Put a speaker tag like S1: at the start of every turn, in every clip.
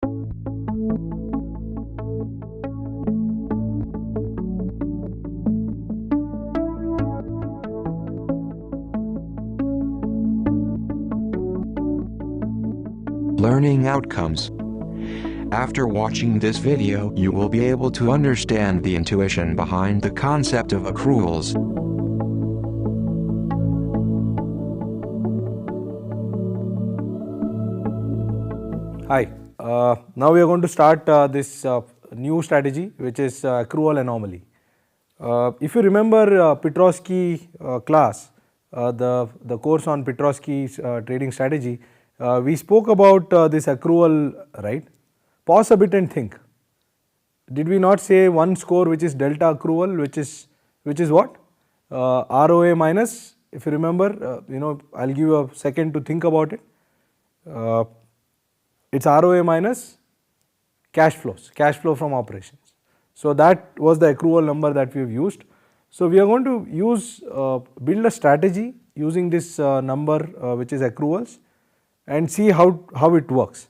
S1: Learning outcomes. After watching this video, you will be able to understand the intuition behind the concept of accruals.
S2: Hi, now we are going to start this new strategy, which is accrual anomaly. If you remember Petrosky class, the course on Petrosky's trading strategy, we spoke about this accrual, right? Pause a bit and think. Did we not say one score which is delta accrual, which is what? ROA minus, if you remember, I'll give you a second to think about it. It's ROA minus cash flow from operations. So that was the accrual number that we have used. So we are going to use, build a strategy using this number which is accruals and see how it works.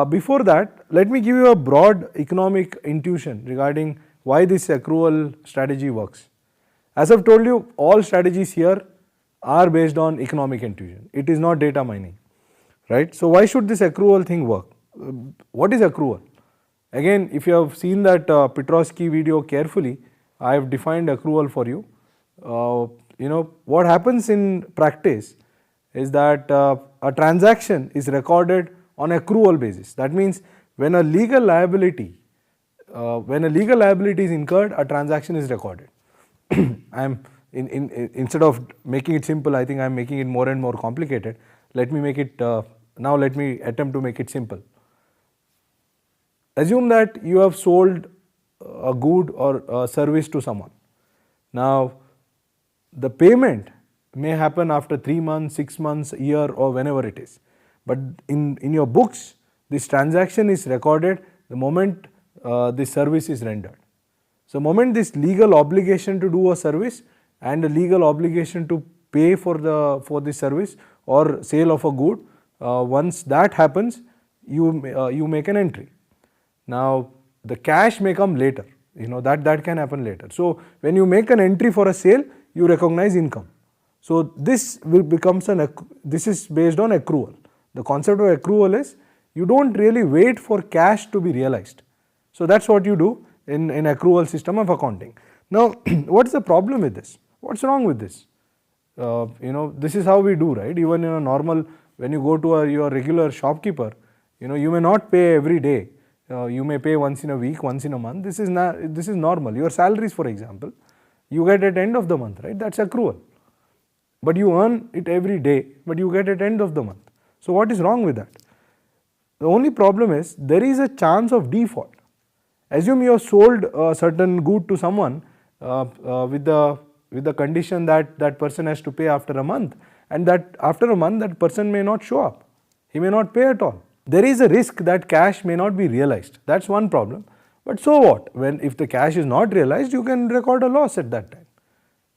S2: Before that, let me give you a broad economic intuition regarding why this accrual strategy works. As I have told you, all strategies here are based on economic intuition. It is not data mining, right? So why should this accrual thing work? What is accrual? Again, if you have seen that Petrosky video carefully, I have defined accrual for you. What happens in practice is that a transaction is recorded on accrual basis. That means when a legal liability is incurred, a transaction is recorded. Instead of making it simple, I think I am making it more and more complicated. Let me make it now. Let me attempt to make it simple. Assume that you have sold a good or a service to someone. Now, the payment may happen after 3 months, 6 months, a year, or whenever it is. But in your books, this transaction is recorded the moment this service is rendered. So, moment this legal obligation to do a service and a legal obligation to pay for this service or sale of a good, once that happens, you make an entry. Now, the cash may come later. That can happen later. So, when you make an entry for a sale, you recognize income. So, this is based on accrual. The concept of accrual is you don't really wait for cash to be realized. So, that is what you do in accrual system of accounting. Now, what is the problem with this? What is wrong with this? This is how we do, right? Even in a normal, when you go to your regular shopkeeper, you may not pay every day. You may pay once in a week, once in a month. This is normal. Your salaries, for example, you get at end of the month, right? That's accrual. But you earn it every day, but you get at end of the month. So what is wrong with that? The only problem is there is a chance of default. Assume you have sold a certain good to someone with the condition that that person has to pay after a month, and that after a month that person may not show up. He may not pay at all. There is a risk that cash may not be realized. That's one problem. But so what? If the cash is not realized, you can record a loss at that time.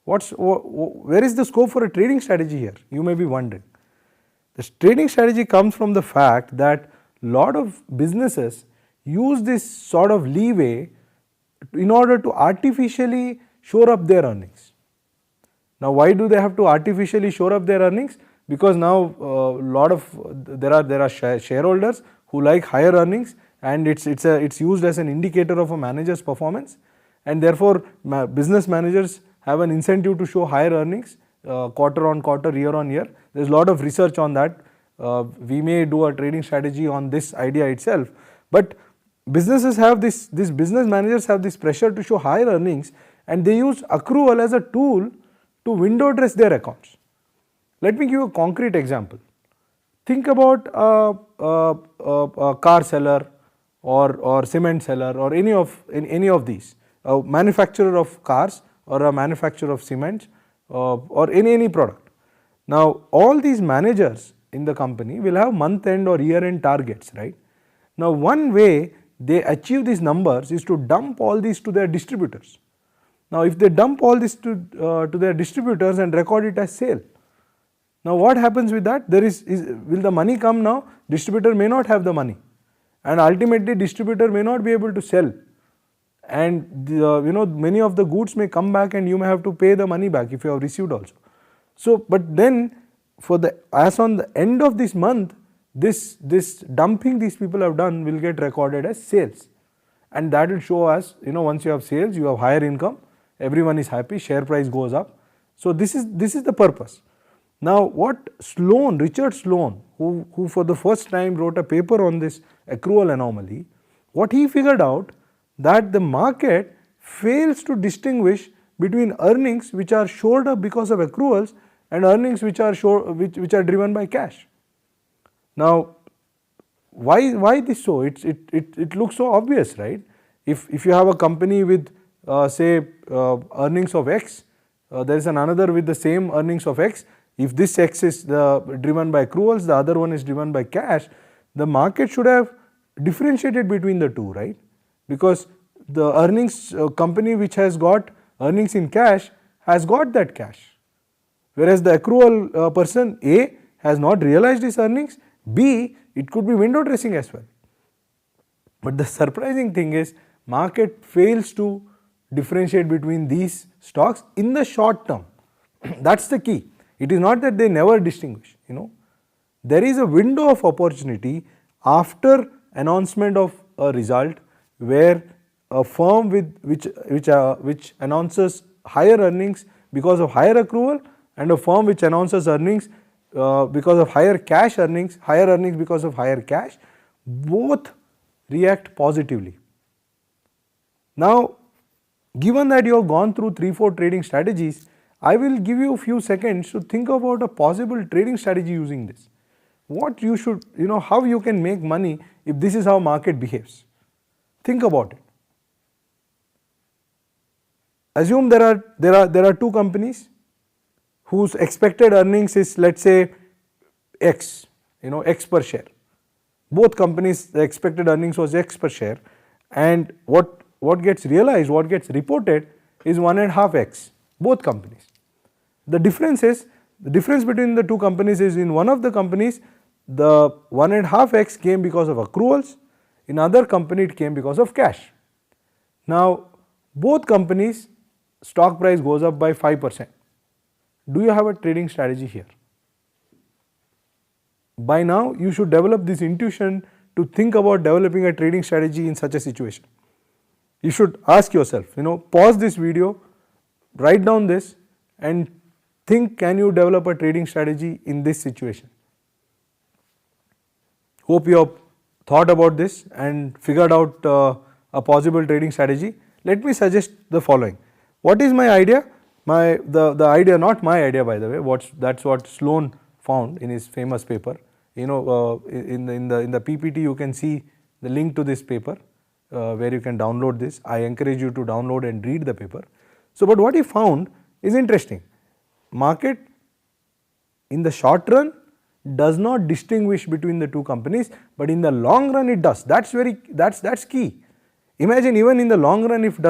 S2: Where is the scope for a trading strategy here? You may be wondering. The trading strategy comes from the fact that lot of businesses use this sort of leeway in order to artificially shore up their earnings. Now, why do they have to artificially shore up their earnings? Because now there are shareholders who like higher earnings, and it's used as an indicator of a manager's performance, and therefore business managers have an incentive to show higher earnings quarter on quarter, year on year. There is a lot of research on that. We may do a trading strategy on this idea itself, but businesses have business managers have this pressure to show higher earnings, and they use accrual as a tool to window dress their accounts. Let me give you a concrete example. Think about a car seller or cement seller or any of these, a manufacturer of cars or a manufacturer of cement or any product. Now, all these managers in the company will have month end or year end targets, right? Now, one way they achieve these numbers is to dump all these to their distributors. Now, if they dump all this to their distributors and record it as sale, now what happens with that? Will the money come now? Distributor may not have the money. and ultimately distributor may not be able to sell, and many of the goods may come back and you may have to pay the money back if you have received also. So, but then as on the end of this month, this dumping these people have done will get recorded as sales, and that will show us, once you have sales, you have higher income, everyone is happy, share price goes up. So this is the purpose. Now what Richard Sloan, who for the first time wrote a paper on this accrual anomaly, what he figured out, that the market fails to distinguish between earnings which are shored up because of accruals and earnings which are driven by cash. Now why this so? It looks so obvious, right? If you have a company with say earnings of X, there is another with the same earnings of X. If this X is driven by accruals, the other one is driven by cash, the market should have differentiated between the two, right? Because the earnings company which has got earnings in cash has got that cash, whereas the accrual person A has not realized his earnings, B, it could be window dressing as well. But the surprising thing is, market fails to differentiate between these stocks in the short term. That's the key. It is not that they never distinguish, There is a window of opportunity after announcement of a result where a firm which announces higher earnings because of higher accrual, and a firm which announces earnings because of higher earnings because of higher cash, both react positively. Now, given that you have gone through 3-4 trading strategies, I will give you a few seconds to think about a possible trading strategy using this. What you should, how you can make money if this is how market behaves. Think about it. Assume there are two companies whose expected earnings is, let's say, X, X per share. Both companies, the expected earnings was X per share, and what gets realized, what gets reported is 1.5x, both companies. The difference between the two companies is, in one of the companies the 1.5x came because of accruals, in other company it came because of cash. Now both companies stock price goes up by 5%. Do you have a trading strategy here? By now you should develop this intuition to think about developing a trading strategy in such a situation. You should ask yourself, pause this video, write down this and think, can you develop a trading strategy in this situation? Hope you have thought about this and figured out a possible trading strategy. Let me suggest the following. What is my idea? The idea, not my idea by the way, that's what Sloan found in his famous paper. In the PPT you can see the link to this paper where you can download this. I encourage you to download and read the paper. So, but what he found is interesting. Market in the short run does not distinguish between the two companies, but in the long run it does. That's key. Imagine, even in the long run, if it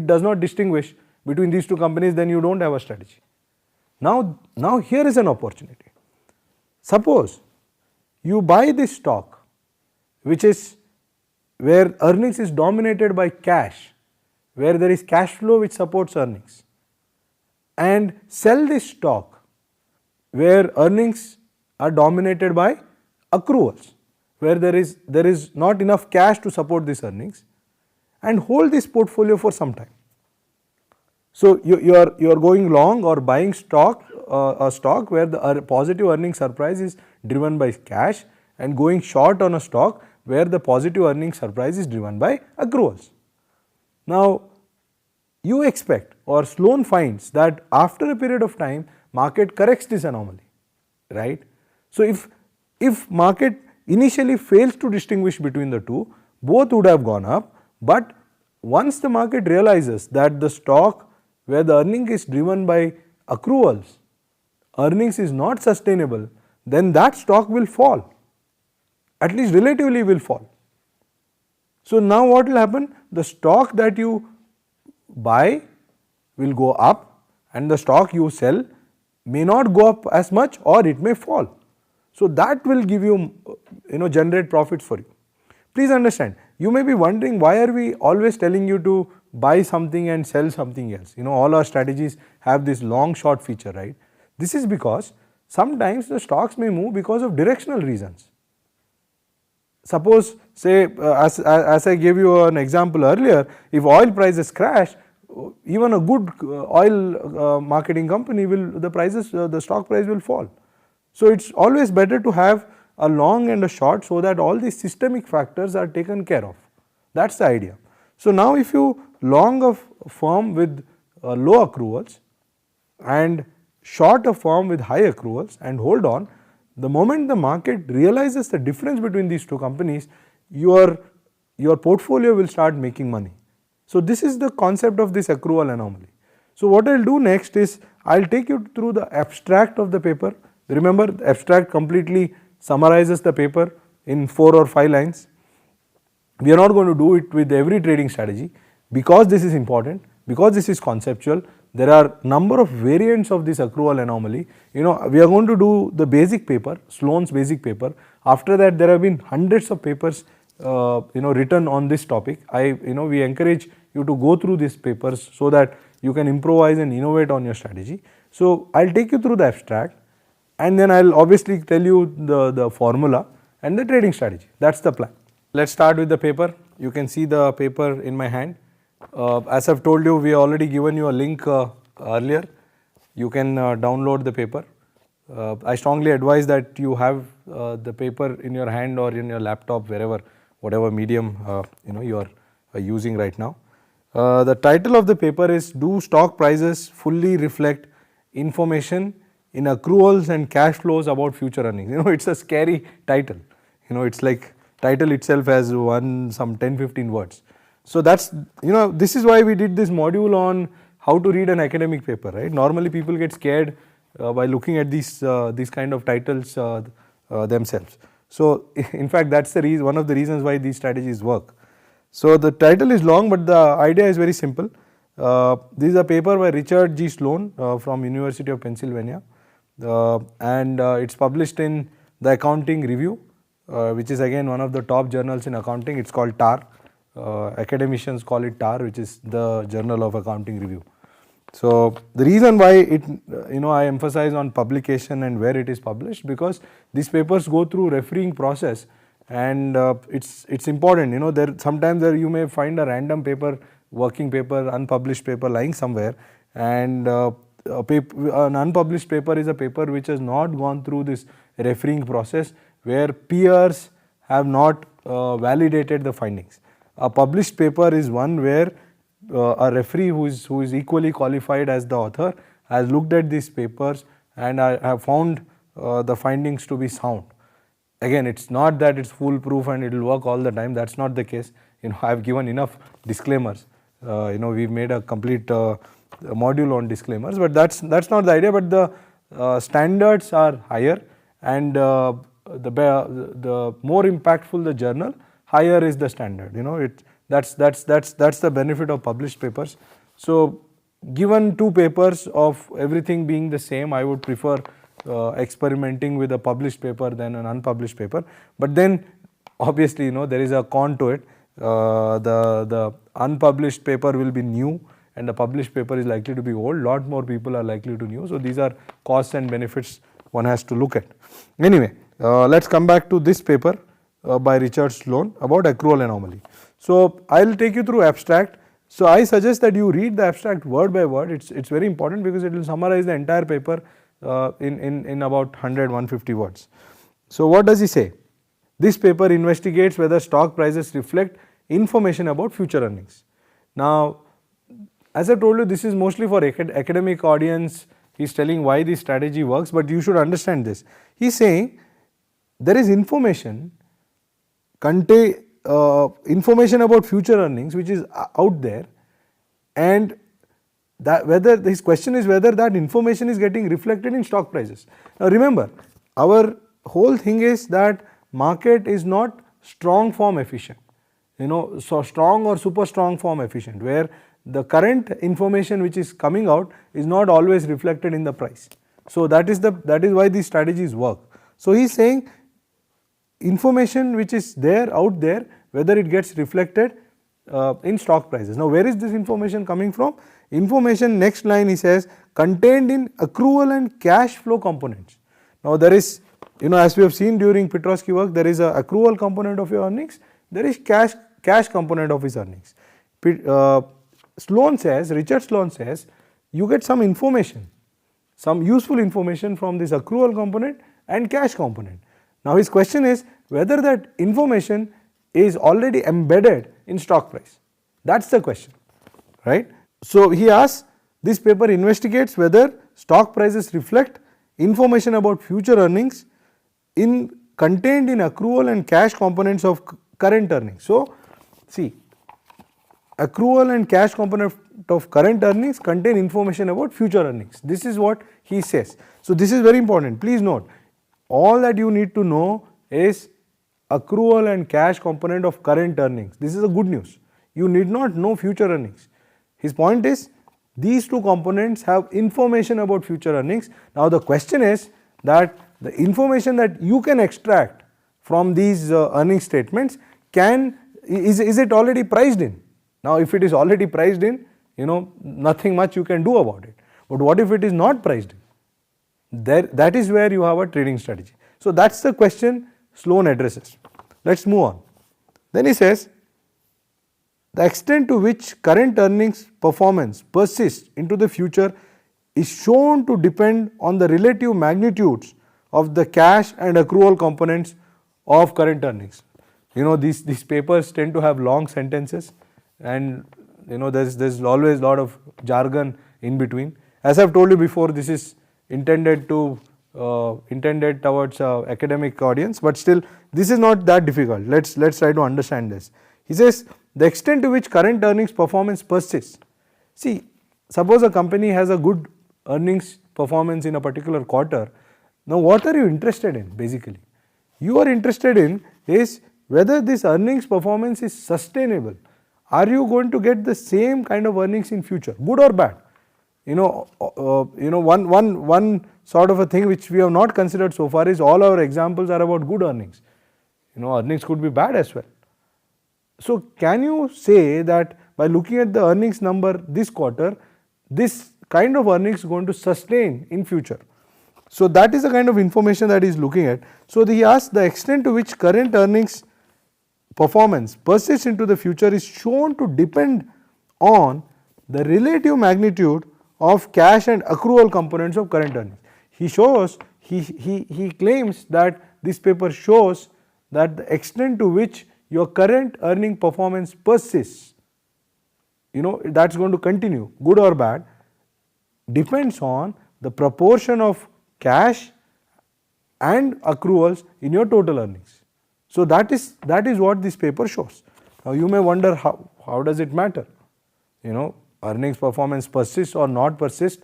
S2: does not distinguish between these two companies, then you don't have a strategy. Now here is an opportunity. Suppose you buy this stock, which is where earnings is dominated by cash, where there is cash flow which supports earnings, and sell this stock where earnings are dominated by accruals, where there is not enough cash to support these earnings, and hold this portfolio for some time. So you are going long or buying stock, a stock where the positive earning surprise is driven by cash, and going short on a stock where the positive earning surprise is driven by accruals. Now you expect, or Sloan finds, that after a period of time market corrects this anomaly, right? So if market initially fails to distinguish between the two, both would have gone up, but once the market realizes that the stock where the earning is driven by accruals, earnings is not sustainable, then that stock will fall, at least relatively will fall. So now what will happen? The stock that you buy will go up and the stock you sell may not go up as much, or it may fall. So that will give you, generate profits for you. Please understand, you may be wondering why are we always telling you to buy something and sell something else. All our strategies have this long short feature, right? This is because sometimes the stocks may move because of directional reasons. Suppose, say, as I gave you an example earlier, if oil prices crash, even a good oil marketing company the stock price will fall. So it's always better to have a long and a short so that all these systemic factors are taken care of. That's the idea. So now if you long a firm with low accruals and short a firm with high accruals and hold on, the moment the market realizes the difference between these two companies, your portfolio will start making money. So this is the concept of this accrual anomaly. So what I will do next is I will take you through the abstract of the paper. Remember, the abstract completely summarizes the paper in 4 or 5 lines. We are not going to do it with every trading strategy because this is important, because this is conceptual. There are number of variants of this accrual anomaly. We are going to do the basic paper, Sloan's basic paper. After that, there have been hundreds of papers written on this topic. We encourage you to go through these papers so that you can improvise and innovate on your strategy. So I will take you through the abstract and then I will obviously tell you the formula and the trading strategy. That's the plan. Let's start with the paper. You can see the paper in my hand. As I've told you, we have already given you a link earlier. You can download the paper. I strongly advise that you have the paper in your hand or in your laptop, whatever medium you are using right now. The title of the paper is "Do Stock Prices Fully Reflect Information in Accruals and Cash Flows About Future Earnings?" It's a scary title. It's like title itself has some 10-15 words. So that's, this is why we did this module on how to read an academic paper, right? Normally people get scared by looking at these kind of titles themselves. So in fact, that's the one of the reasons why these strategies work. So the title is long, but the idea is very simple. This is a paper by Richard G. Sloan from University of Pennsylvania, and it's published in the Accounting Review, which is again one of the top journals in accounting. It's called TAR. Academicians call it TAR, which is the Journal of Accounting Review. So the reason why I emphasize on publication and where it is published, because these papers go through refereeing process, and it's important. Sometimes you may find a random paper, working paper, unpublished paper lying somewhere, and an unpublished paper is a paper which has not gone through this refereeing process, where peers have not validated the findings. A published paper is one where a referee who is equally qualified as the author has looked at these papers and have found the findings to be sound. Again, it's not that it's foolproof and it will work all the time. That's not the case. I have given enough disclaimers. We've made a complete module on disclaimers, but that's not the idea. But the standards are higher, and the more impactful the journal, higher is the standard. That's the benefit of published papers. So given 2 papers of everything being the same, I would prefer experimenting with a published paper than an unpublished paper. But then obviously there is a con to it. The unpublished paper will be new and the published paper is likely to be old. Lot more people are likely to know. So these are costs and benefits one has to look at. Anyway, let's come back to this paper by Richard Sloan about accrual anomaly. So I will take you through abstract. So I suggest that you read the abstract word by word. It's very important because it will summarize the entire paper in about 100-150 words. So what does he say? This paper investigates whether stock prices reflect information about future earnings. Now, as I told you, this is mostly for academic audience. He is telling why this strategy works, but you should understand this. He is saying there is information information about future earnings which is out there, and that his question is whether that information is getting reflected in stock prices. Now remember, our whole thing is that market is not strong form efficient, so strong or super strong form efficient, where the current information which is coming out is not always reflected in the price. So that is why these strategies work. So he is saying information which is out there whether it gets reflected in stock prices. Now, where is this information coming from? Information, next line he says, contained in accrual and cash flow components. Now, there is, as we have seen during Petrosky work, there is a accrual component of your earnings, there is cash component of his earnings. Richard Sloan says, you get some information, some useful information from this accrual component and cash component. Now, his question is whether that information is already embedded in stock price. That is the question, right. So, he asks, this paper investigates whether stock prices reflect information about future earnings contained in accrual and cash components of current earnings. So, see, accrual and cash component of current earnings contain information about future earnings. This is what he says. So, this is very important. Please note, all that you need to know is accrual and cash component of current earnings. This is a good news. You need not know future earnings. His point is, these two components have information about future earnings. Now, the question is that the information that you can extract from these earning statements is it already priced in? Now, if it is already priced in, nothing much you can do about it. But what if it is not priced in? That is where you have a trading strategy. So, that is the question Sloan addresses. Let us move on. Then he says, the extent to which current earnings performance persists into the future is shown to depend on the relative magnitudes of the cash and accrual components of current earnings. These papers tend to have long sentences, and there's always a lot of jargon in between. As I have told you before, this is intended towards academic audience, but still this is not that difficult. Let's try to understand this. He says, the extent to which current earnings performance persists. See, suppose a company has a good earnings performance in a particular quarter. Now, what are you interested in basically? You are interested in is whether this earnings performance is sustainable. Are you going to get the same kind of earnings in future, good or bad? One sort of a thing which we have not considered so far is all our examples are about good earnings. Earnings could be bad as well. So, can you say that by looking at the earnings number this quarter, this kind of earnings is going to sustain in future? So, that is the kind of information that he is looking at. So, he asks, the extent to which current earnings performance persists into the future is shown to depend on the relative magnitude of cash and accrual components of current earnings. He claims that this paper shows that the extent to which your current earning performance persists, that is going to continue, good or bad, depends on the proportion of cash and accruals in your total earnings. So, that is what this paper shows. Now, you may wonder how does it matter? Earnings performance persists or not persist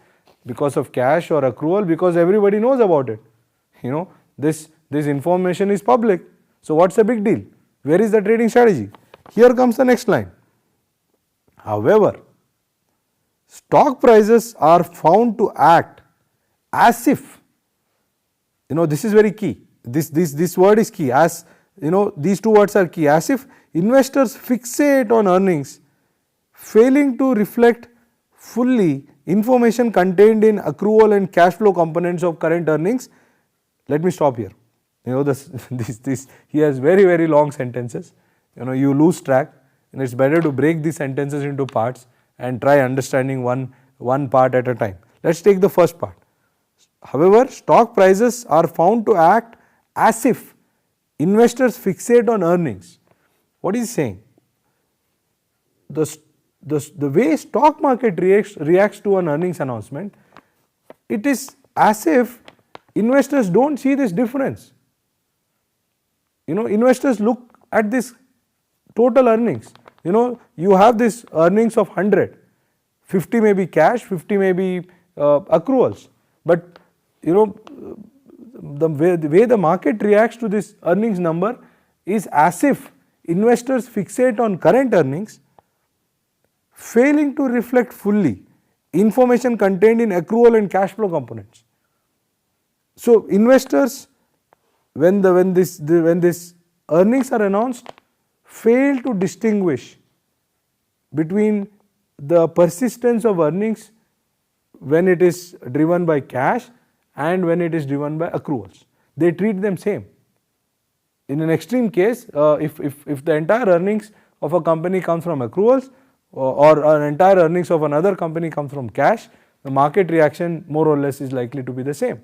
S2: because of cash or accrual, because everybody knows about it. This information is public. So, what is the big deal? Where is the trading strategy? Here comes the next line. However, stock prices are found to act as if, this is very key, this word is key, as these two words are key, as if investors fixate on earnings, failing to reflect fully information contained in accrual and cash flow components of current earnings. Let me stop here. He has very long sentences, you lose track, and it is better to break these sentences into parts and try understanding one part at a time. Let us take the first part. However, stock prices are found to act as if investors fixate on earnings. What is he saying? The way stock market reacts to an earnings announcement, it is as if investors do not see this difference. Investors look at this total earnings. You have this earnings of 100, 50 may be cash, 50 may be accruals, but the way the market reacts to this earnings number is as if investors fixate on current earnings, failing to reflect fully information contained in accrual and cash flow components. So, investors, when these earnings are announced, fail to distinguish between the persistence of earnings when it is driven by cash and when it is driven by accruals. They treat them same. In an extreme case, if the entire earnings of a company comes from accruals or an entire earnings of another company comes from cash, the market reaction more or less is likely to be the same.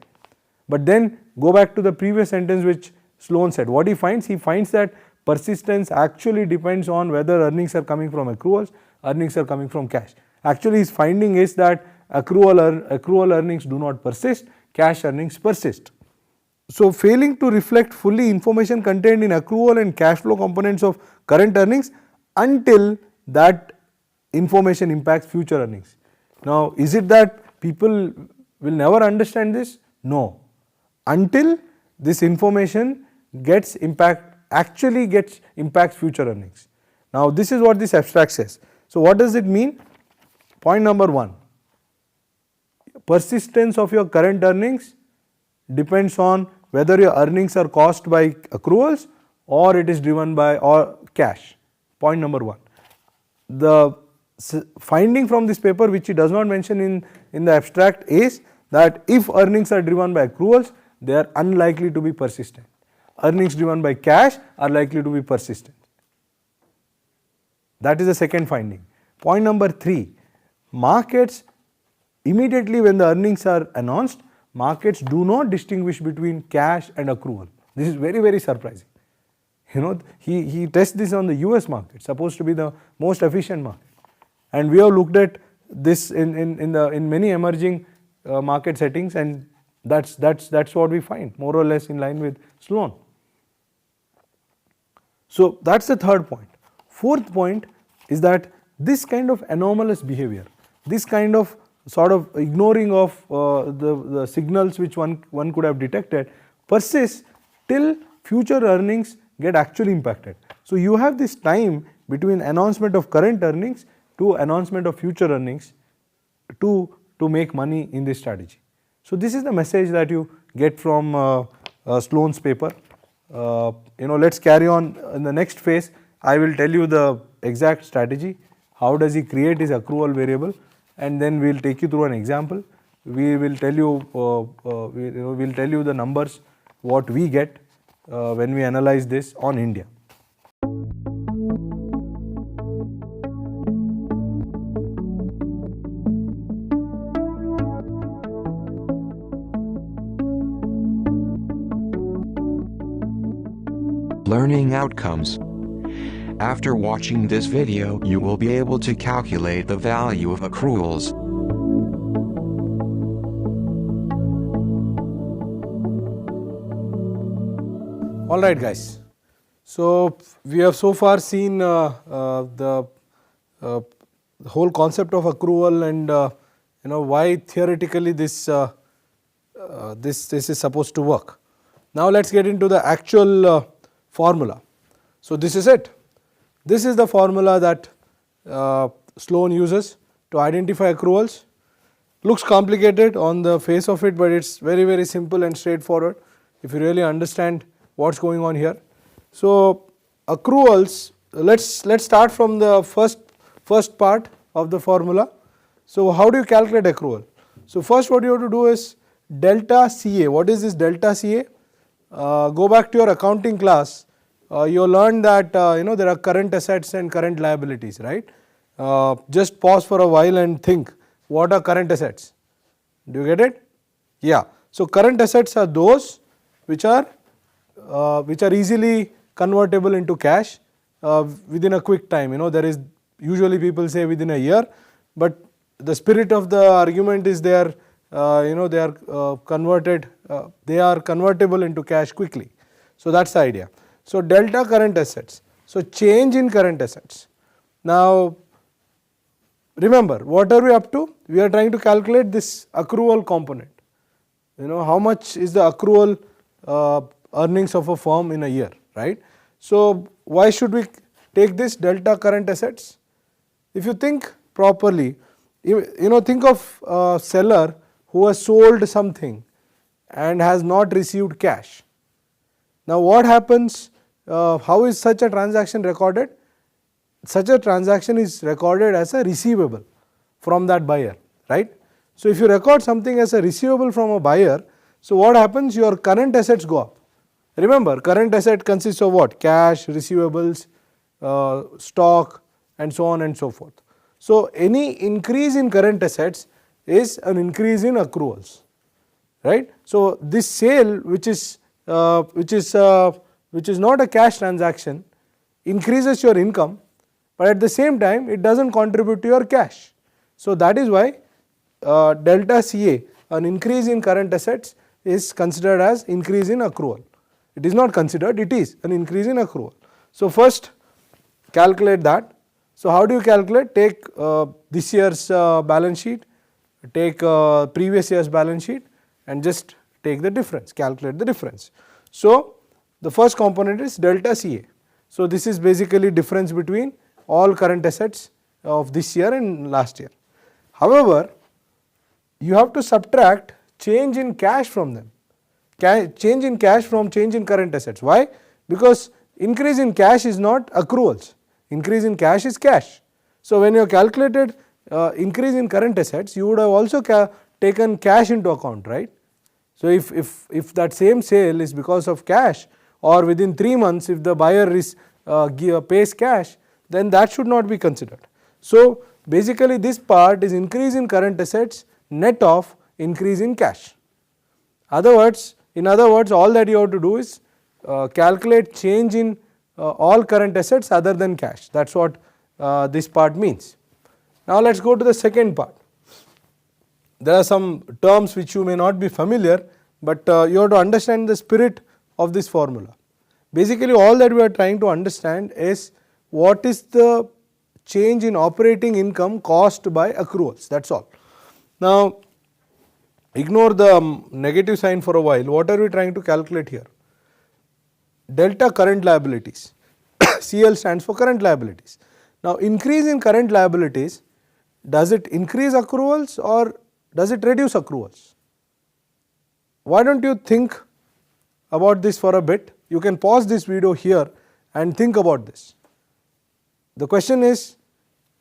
S2: But then go back to the previous sentence which Sloan said. What he finds that persistence actually depends on whether earnings are coming from accruals, earnings are coming from cash. Actually his finding is that accrual earnings do not persist, cash earnings persist. So failing to reflect fully information contained in accrual and cash flow components of current earnings until that information impacts future earnings. Now is it that people will never understand this? No. Until this information actually impacts future earnings. Now this is what this abstract says. So what does it mean? Point number 1, persistence of your current earnings depends on whether your earnings are caused by accruals or it is driven by cash. Point number 1. The finding from this paper, which he does not mention in the abstract, is that if earnings are driven by accruals, they are unlikely to be persistent. Earnings driven by cash are likely to be persistent. That is the second finding. Point number 3, markets, immediately when the earnings are announced, markets do not distinguish between cash and accrual. This is very, very surprising. He tests this on the US market, supposed to be the most efficient market. And we have looked at this in many emerging market settings, and that's what we find, more or less in line with Sloan. So that's the third point. Fourth point is that this kind of anomalous behavior, this kind of sort of ignoring of the signals which one could have detected persists till future earnings get actually impacted. So you have this time between announcement of current earnings to announcement of future earnings to make money in this strategy. So this is the message that you get from Sloan's paper. Let's carry on in the next phase. I will tell you the exact strategy. How does he create his accrual variable, and then we will take you through an example. We will tell you we'll tell you the numbers what we get when we analyze this on India.
S1: Learning outcomes. After watching this video, you will be able to calculate the value of accruals.
S2: Alright guys, so we have so far seen the whole concept of accrual and why theoretically this is supposed to work. Now let's get into the actual formula. So this is it. This is the formula that Sloan uses to identify accruals. Looks complicated on the face of it, but it's very, very simple and straightforward if you really understand what's going on here. So accruals, let's start from the first part of the formula. So how do you calculate accrual? So first what you have to do is delta CA. What is this delta CA? Go back to your accounting class. You learned that there are current assets and current liabilities, right? Just pause for a while and think, what are current assets? Do you get it? Yeah. So current assets are those which are easily convertible into cash within a quick time. There is usually people say within a year, but the spirit of the argument is they are convertible into cash quickly. So that's the idea. So delta current assets. So change in current assets. Now remember, what are we up to? We are trying to calculate this accrual component. How much is the accrual earnings of a firm in a year, right? So why should we take this delta current assets? If you think properly, think of a seller who has sold something and has not received cash. Now what happens how is such a transaction recorded? Such a transaction is recorded as a receivable from that buyer, right. So, if you record something as a receivable from a buyer, so what happens? Your current assets go up. Remember, current asset consists of what? Cash, receivables, stock, and so on and so forth. So, any increase in current assets is an increase in accruals, right. So, this sale which is not a cash transaction increases your income, but at the same time it does not contribute to your cash. So, that is why delta CA, an increase in current assets, is considered as increase in accrual. It is not considered, it is an increase in accrual. So, first calculate that. So, how do you calculate? Take this year's balance sheet, take previous year's balance sheet, and just take the difference, calculate the difference. So, the first component is delta CA. So, this is basically difference between all current assets of this year and last year. However, you have to subtract change in cash from them, change in cash from change in current assets. Why? Because increase in cash is not accruals, increase in cash is cash. So, when you have calculated increase in current assets, you would have also taken cash into account, right. So, if that same sale is because of cash, or within 3 months if the buyer is pays cash, then that should not be considered. So, basically this part is increase in current assets net of increase in cash. In other words, all that you have to do is calculate change in all current assets other than cash. That is what this part means. Now, let us go to the second part. There are some terms which you may not be familiar, but you have to understand the spirit of this formula. Basically, all that we are trying to understand is what is the change in operating income caused by accruals, that is all. Now, ignore the negative sign for a while. What are we trying to calculate here? Delta current liabilities. CL stands for current liabilities. Now, increase in current liabilities, does it increase accruals or does it reduce accruals? Why don't you think about this for a bit? You can pause this video here and think about this. The question is,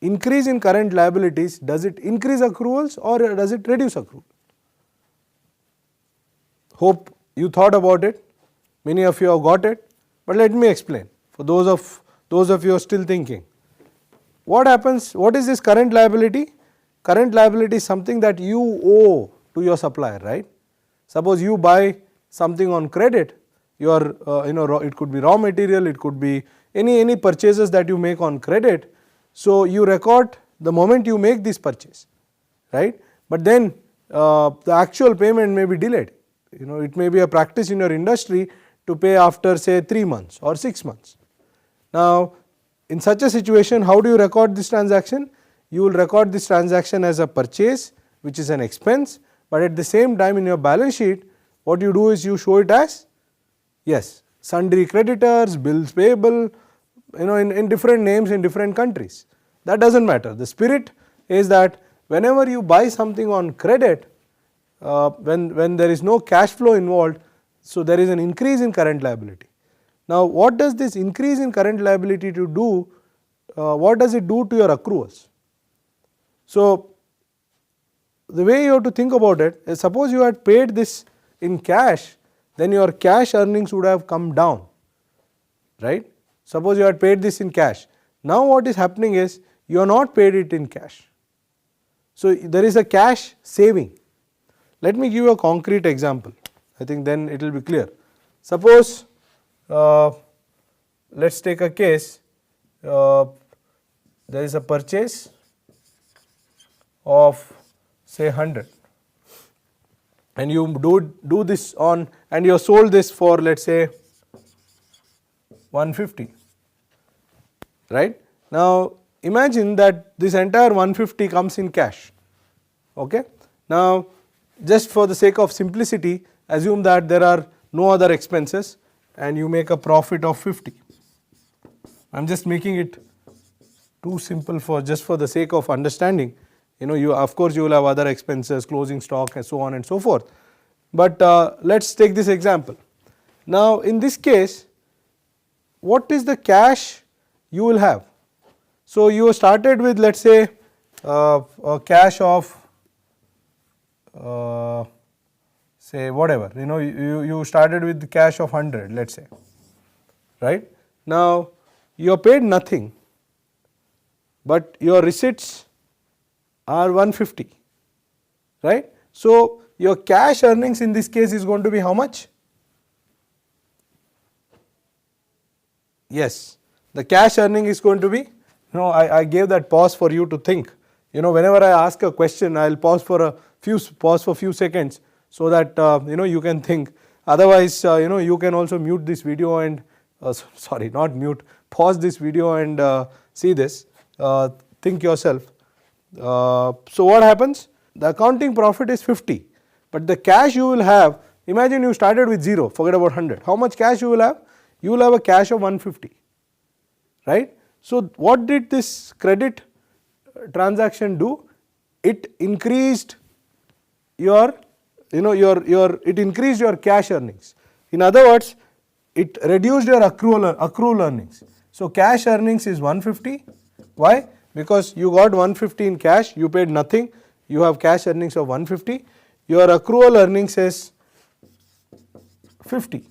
S2: increase in current liabilities, does it increase accruals or does it reduce accrual? Hope you thought about it, many of you have got it, but let me explain for those of you who are still thinking. What happens? What is this current liability? Current liability is something that you owe to your supplier, right. Suppose you buy something on credit, your it could be raw material, it could be any purchases that you make on credit. So, you record the moment you make this purchase, right, but then the actual payment may be delayed. It may be a practice in your industry to pay after say 3 months or 6 months. Now, in such a situation, how do you record this transaction? You will record this transaction as a purchase, which is an expense, but at the same time in your balance sheet, what you do is you show it as, yes, sundry creditors, bills payable, in different names in different countries. That does not matter. The spirit is that whenever you buy something on credit, when there is no cash flow involved, so there is an increase in current liability. Now, what does this increase in current liability to do? What does it do to your accruals? So, the way you have to think about it is, suppose you had paid this in cash, then your cash earnings would have come down, right. Suppose you had paid this in cash. Now, what is happening is you are not paid it in cash. So, there is a cash saving. Let me give you a concrete example. I think then it will be clear. Suppose let us take a case, there is a purchase of say 100 and you do this on, and you have sold this for let us say 150, right. Now, imagine that this entire 150 comes in cash, okay. Now, just for the sake of simplicity, assume that there are no other expenses and you make a profit of 50. I am just making it too simple for just for the sake of understanding. You of course you will have other expenses, closing stock and so on and so forth, but let us take this example. Now, in this case, what is the cash you will have? So, you started with, let us say, a cash of say whatever, you started with the cash of 100, let us say, right. Now, you are paid nothing, but your receipts are 150, right. So, your cash earnings in this case is going to be how much? Yes, the cash earning is going to be, I gave that pause for you to think. Whenever I ask a question, I will pause for a few seconds, so that you can think. Otherwise, you can also mute this video and sorry, not mute, pause this video and see this, think yourself. So what happens? The accounting profit is 50, but the cash you will have, imagine you started with 0, forget about 100. How much cash you will have? You will have a cash of 150, right. So what did this credit transaction do? It increased your, it increased your cash earnings. In other words, it reduced your accrual earnings. So cash earnings is 150. Why? Because you got 150 in cash, you paid nothing, you have cash earnings of 150. Your accrual earnings is 50,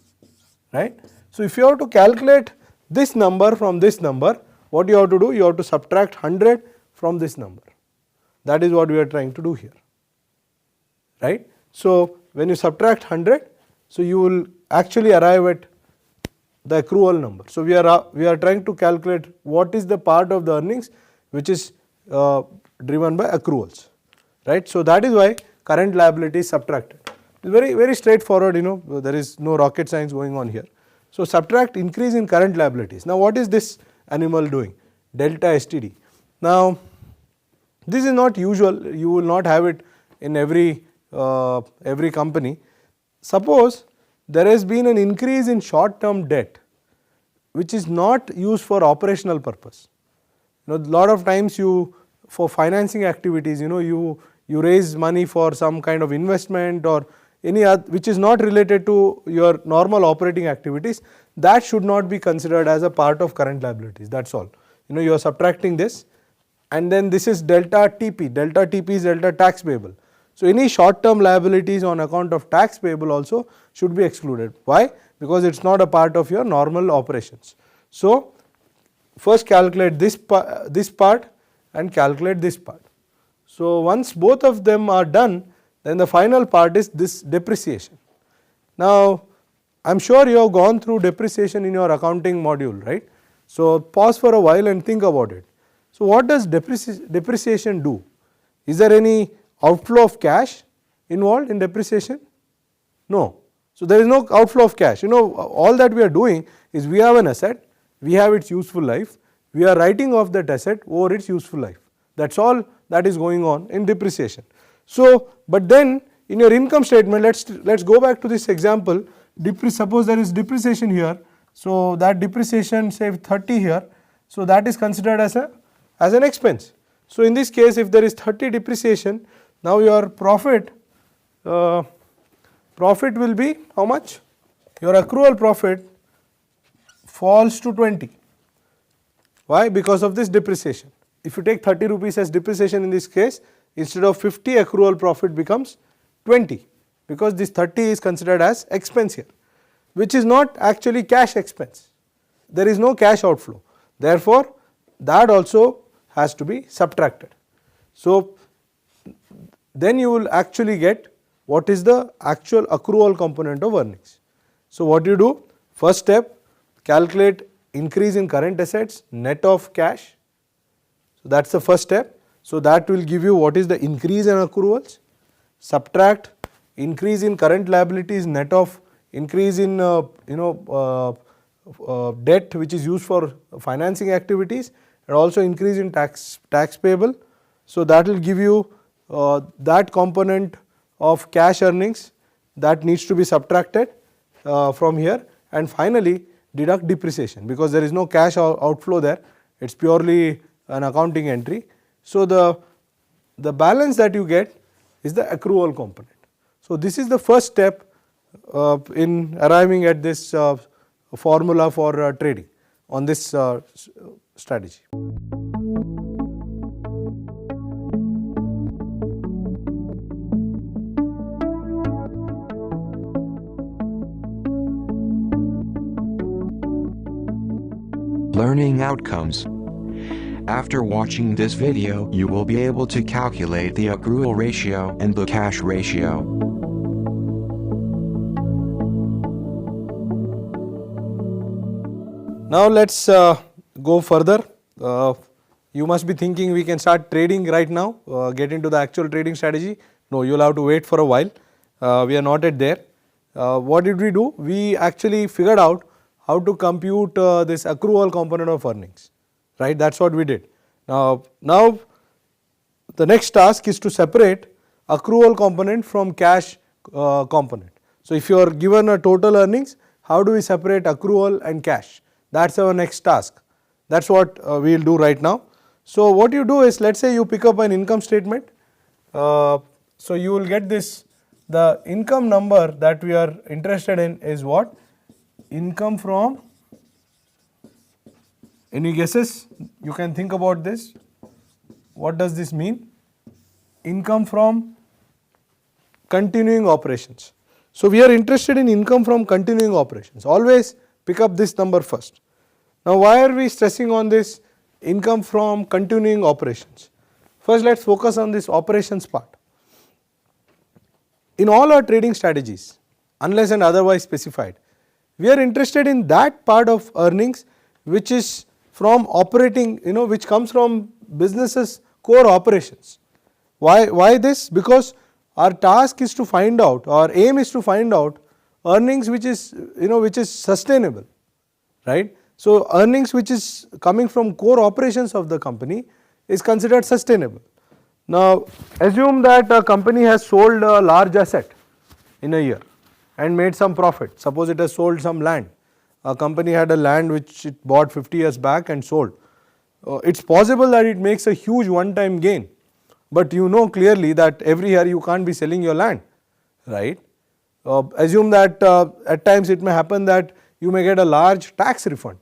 S2: right. So if you have to calculate this number from this number, what you have to do? You have to subtract 100 from this number. That is what we are trying to do here, right. So when you subtract 100, so you will actually arrive at the accrual number. So we are trying to calculate what is the part of the earnings which is driven by accruals, right. So that is why current liability is subtracted. It's very straightforward, there is no rocket science going on here. So subtract increase in current liabilities. Now what is this animal doing? Delta STD. Now this is not usual, you will not have it in every company. Suppose there has been an increase in short term debt which is not used for operational purpose. Lot of times for financing activities, you raise money for some kind of investment or any other which is not related to your normal operating activities, that should not be considered as a part of current liabilities, that is all. You are subtracting this, and then this is delta TP. Delta TP is delta tax payable. So any short term liabilities on account of tax payable also should be excluded. Why? Because it is not a part of your normal operations. So first calculate this part and calculate this part. So once both of them are done, then the final part is this depreciation. Now I am sure you have gone through depreciation in your accounting module, right. So pause for a while and think about it. So what does depreciation do? Is there any outflow of cash involved in depreciation? No. So there is no outflow of cash. All that we are doing is we have an asset, we have its useful life, we are writing off that asset over its useful life. That is all that is going on in depreciation. So, but then in your income statement, let's go back to this example. Suppose there is depreciation here. So that depreciation, say 30 here. So that is considered as an expense. So in this case, if there is 30 depreciation, now your profit will be how much? Your accrual profit falls to 20. Why? Because of this depreciation. If you take 30 rupees as depreciation in this case, instead of 50, accrual profit becomes 20, because this 30 is considered as expense here, which is not actually cash expense. There is no cash outflow. Therefore, that also has to be subtracted. So then you will actually get what is the actual accrual component of earnings. So what you do? First step, calculate increase in current assets net of cash. So that is the first step. So that will give you what is the increase in accruals. Subtract increase in current liabilities net of increase in debt which is used for financing activities, and also increase in tax payable. So that will give you that component of cash earnings that needs to be subtracted from here, and finally deduct depreciation, because there is no cash outflow there, it is purely an accounting entry. So the balance that you get is the accrual component. So this is the first step in arriving at this formula for trading. on this strategy.
S1: Learning outcomes. After watching this video, you will be able to calculate the accrual ratio and the cash ratio.
S2: Now let's go further. You must be thinking we can start trading right now, get into the actual trading strategy. No, you will have to wait for a while. We are not yet there. What did we do? We actually figured out how to compute this accrual component of earnings, right? That is what we did. Now the next task is to separate accrual component from cash component. So if you are given a total earnings, how do we separate accrual and cash? That is our next task. That is what we will do right now. So what you do is, let us say you pick up an income statement. So you will get this, the income number that we are interested in is what? Income from, any guesses? You can think about this. What does this mean? Income from continuing operations. So we are interested in income from continuing operations. Always pick up this number first. Now why are we stressing on this income from continuing operations? First let us focus on this operations part. In all our trading strategies, unless and otherwise specified, we are interested in that part of earnings which is from operating, which comes from businesses core operations. Why this? Because our task is to find out, our aim is to find out earnings which is sustainable, right. So earnings which is coming from core operations of the company is considered sustainable. Now assume that a company has sold a large asset in a year and made some profit. Suppose it has sold some land. A company had a land which it bought 50 years back and sold. It is possible that it makes a huge one time gain, but you know clearly that every year you can't be selling your land, right. Assume that at times it may happen that you may get a large tax refund.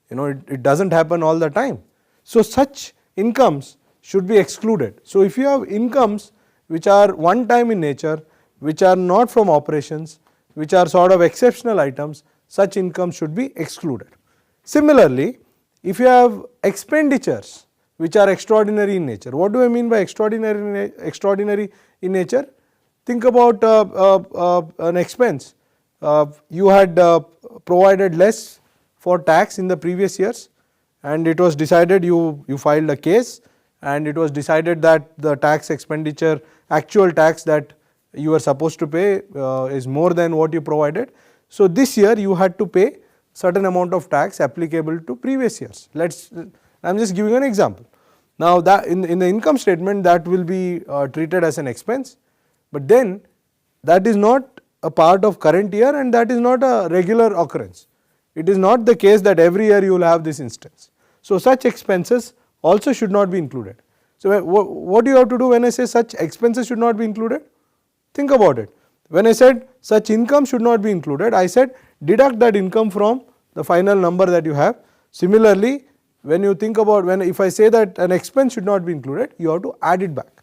S2: It does not happen all the time. So such incomes should be excluded. So if you have incomes which are one time in nature, which are not from operations, which are sort of exceptional items, such income should be excluded. Similarly, if you have expenditures which are extraordinary in nature, what do I mean by extraordinary in nature? Think about an expense. You had provided less for tax in the previous years and it was decided, you filed a case and it was decided that the tax expenditure, actual tax that you are supposed to pay is more than what you provided. So this year you had to pay certain amount of tax applicable to previous years. I am just giving an example. Now that in the income statement that will be treated as an expense, but then that is not a part of current year and that is not a regular occurrence. It is not the case that every year you will have this instance. So such expenses also should not be included. So what do you have to do when I say such expenses should not be included? Think about it. When I said such income should not be included, I said deduct that income from the final number that you have. Similarly, when you think about, if I say that an expense should not be included, you have to add it back.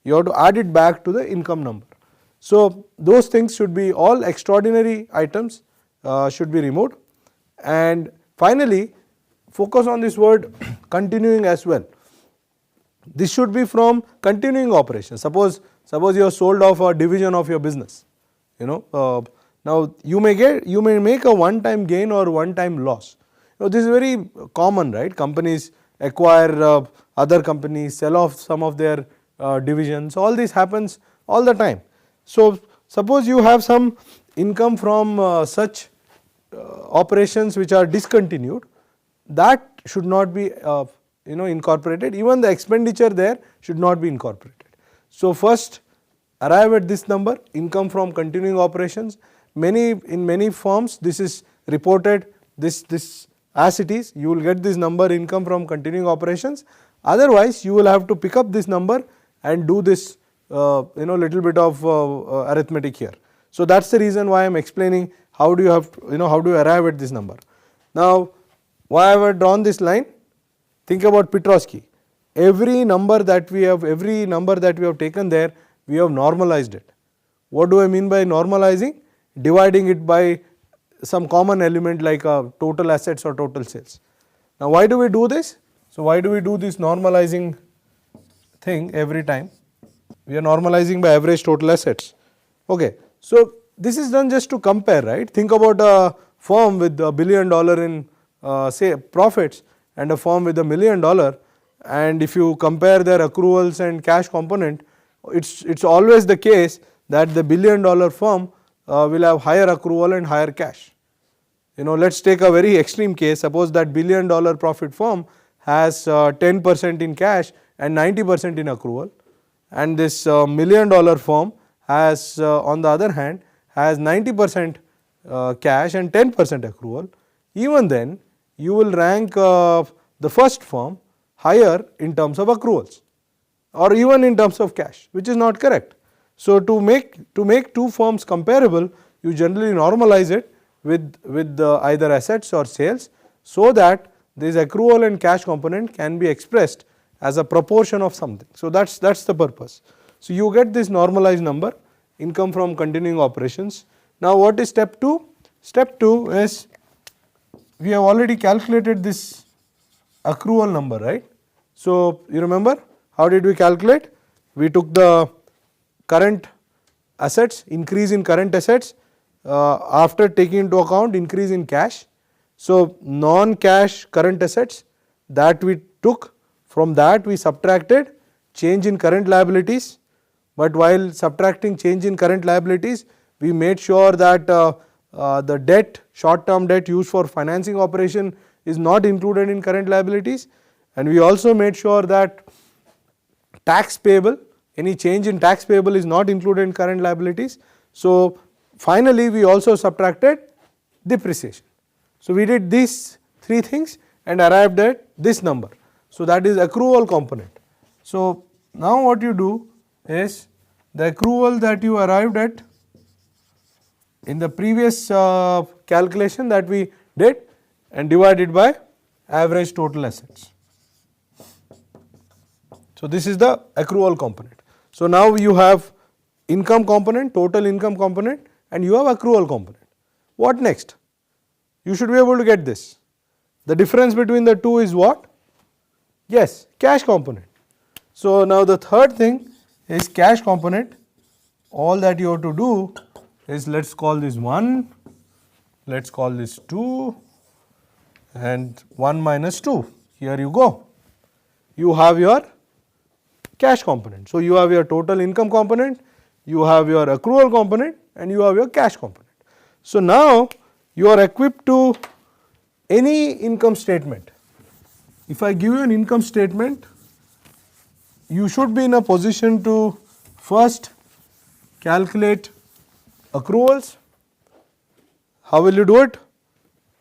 S2: You have to add it back to the income number. So those things should be, all extraordinary items should be removed. And finally, focus on this word continuing as well. This should be from continuing operations. Suppose you have sold off a division of your business. Now you may make a one time gain or one time loss. This is very common, right? Companies acquire other companies, sell off some of their divisions. All this happens all the time. So suppose you have some income from such operations which are discontinued, that should not be incorporated. Even the expenditure there should not be incorporated. So first arrive at this number, income from continuing operations. In many firms this is reported this as it is. You will get this number, income from continuing operations. Otherwise you will have to pick up this number and do this little bit of arithmetic here. So that is the reason why I am explaining how do you arrive at this number. Now Why have I drawn this line? Think about Petrosky. Every number that we have taken there, we have normalized it. What do I mean by normalizing? Dividing it by some common element like total assets or total sales. Now why do we do this? So why do we do this normalizing thing every time? We are normalizing by average total assets. Okay. So this is done just to compare, right? Think about a firm with $1 billion in say profits and a firm with $1 million, and if you compare their accruals and cash component, it's always the case that the $1 billion firm will have higher accrual and higher cash. Let us take a very extreme case. Suppose that $1 billion profit firm has 10% in cash and 90% in accrual, and this $1 million firm has on the other hand has 90% cash and 10% accrual. Even then you will rank the first firm higher in terms of accruals or even in terms of cash, which is not correct. So to make two firms comparable, you generally normalize it with either assets or sales, so that this accrual and cash component can be expressed as a proportion of something. So that's the purpose. So you get this normalized number, income from continuing operations. Now what is step 2? Step 2 is, we have already calculated this accrual number, right? So you remember how did we calculate? We took the current assets, increase in current assets after taking into account increase in cash. So non-cash current assets that we took, from that we subtracted change in current liabilities, but while subtracting change in current liabilities, we made sure that the debt, short term debt used for financing operation is not included in current liabilities, and we also made sure that tax payable, any change in tax payable is not included in current liabilities. So finally we also subtracted depreciation. So we did these three things and arrived at this number. So that is accrual component. So now what you do is, the accrual that you arrived at in the previous calculation that we did, and divided by average total assets. So this is the accrual component. So now you have income component, total income component, and you have accrual component. What next? You should be able to get this. The difference between the two is what? Yes, cash component. So now the third thing is cash component. All that you have to do is, let us call this 1, let us call this 2, and 1 minus 2. Here you go. You have your cash component. So you have your total income component, you have your accrual component, and you have your cash component. So now you are equipped to any income statement. If I give you an income statement, you should be in a position to first calculate accruals. How will you do it?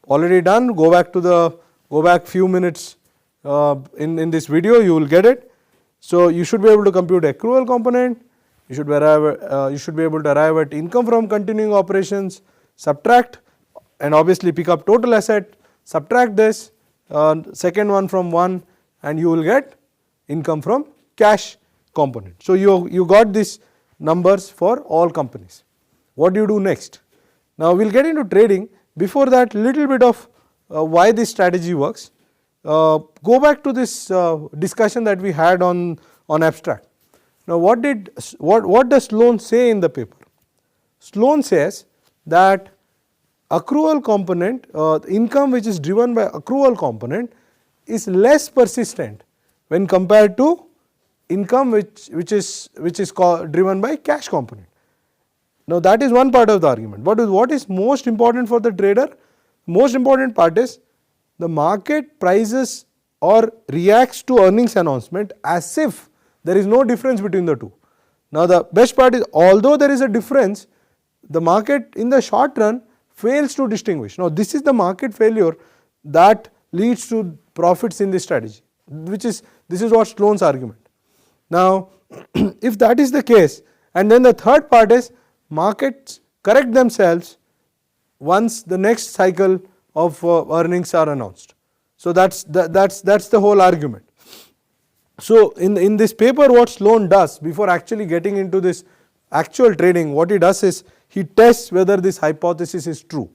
S2: Already done. Go back few minutes in this video, you will get it. So you should be able to compute accrual component. You should be able to arrive at income from continuing operations, subtract, and obviously pick up total asset, subtract this second one from 1, and you will get income from cash component. So you got these numbers for all companies. What do you do next? Now we will get into trading. Before that, little bit of why this strategy works. Go back to this discussion that we had on abstract. Now what does Sloan say in the paper? Sloan says that accrual component, income which is driven by accrual component is less persistent when compared to income which is driven by cash component. Now that is one part of the argument. But what is most important for the trader? Most important part is the market prices or reacts to earnings announcement as if there is no difference between the two. Now the best part is, although there is a difference, the market in the short run fails to distinguish. Now this is the market failure that leads to profits in this strategy, this is what Sloan's argument. Now if that is the case, and then the third part is markets correct themselves once the next cycle of earnings are announced. So that's the whole argument. So in this paper, what Sloan does before actually getting into this actual trading, what he does is he tests whether this hypothesis is true.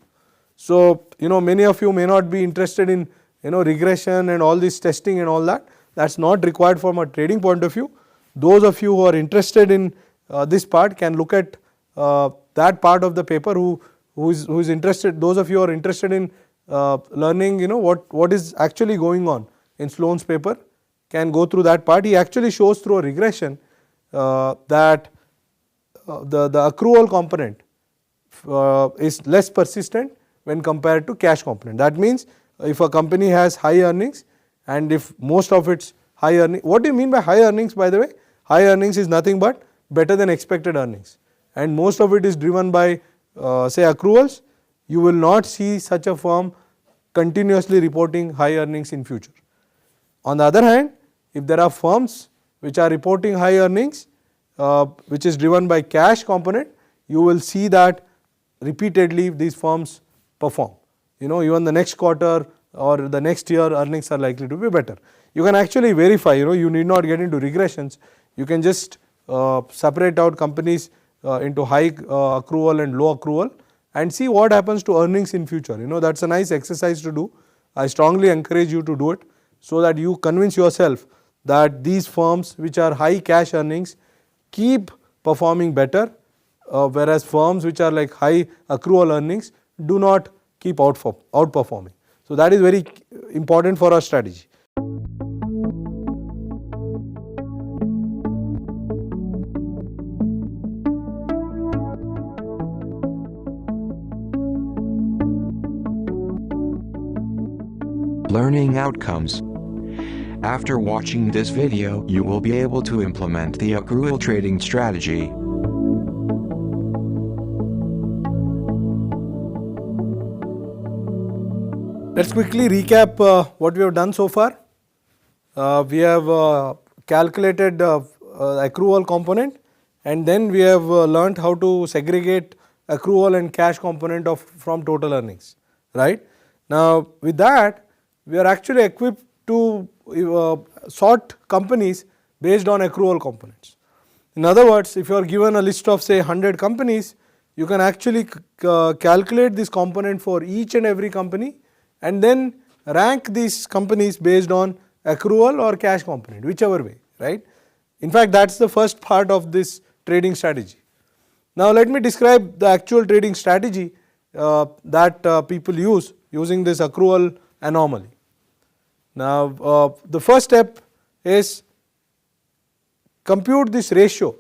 S2: So many of you may not be interested in regression and all this testing and all that. That's not required from a trading point of view. Those of you who are interested in this part can look at that part of the paper. Who is interested? Those of you who are interested in learning what is actually going on in Sloan's paper can go through that part. He actually shows through a regression that the accrual component is less persistent when compared to cash component. That means if a company has high earnings and if most of its high earnings, what do you mean by high earnings, by the way? High earnings is nothing but better than expected earnings, and most of it is driven by say accruals. You will not see such a firm continuously reporting high earnings in future. On the other hand, if there are firms which are reporting high earnings which is driven by cash component, you will see that repeatedly these firms perform. Even the next quarter or the next year earnings are likely to be better. You can actually verify, you need not get into regressions. You can just separate out companies into high accrual and low accrual and see what happens to earnings in future. That's a nice exercise to do. I strongly encourage you to do it so that you convince yourself that these firms which are high cash earnings keep performing better, whereas firms which are like high accrual earnings do not keep outperforming. So that is very important for our strategy.
S1: Learning outcomes. After watching this video, you will be able to implement the accrual trading strategy.
S2: Let's quickly recap what we have done so far. We have calculated accrual component, and then we have learnt how to segregate accrual and cash component from total earnings, right? Now with that, we are actually equipped to sort companies based on accrual components. In other words, if you are given a list of say 100 companies, you can actually calculate this component for each and every company and then rank these companies based on accrual or cash component, whichever way, right? In fact, that's the first part of this trading strategy. Now let me describe the actual trading strategy that people use using this accrual anomaly. Now the first step is compute this ratio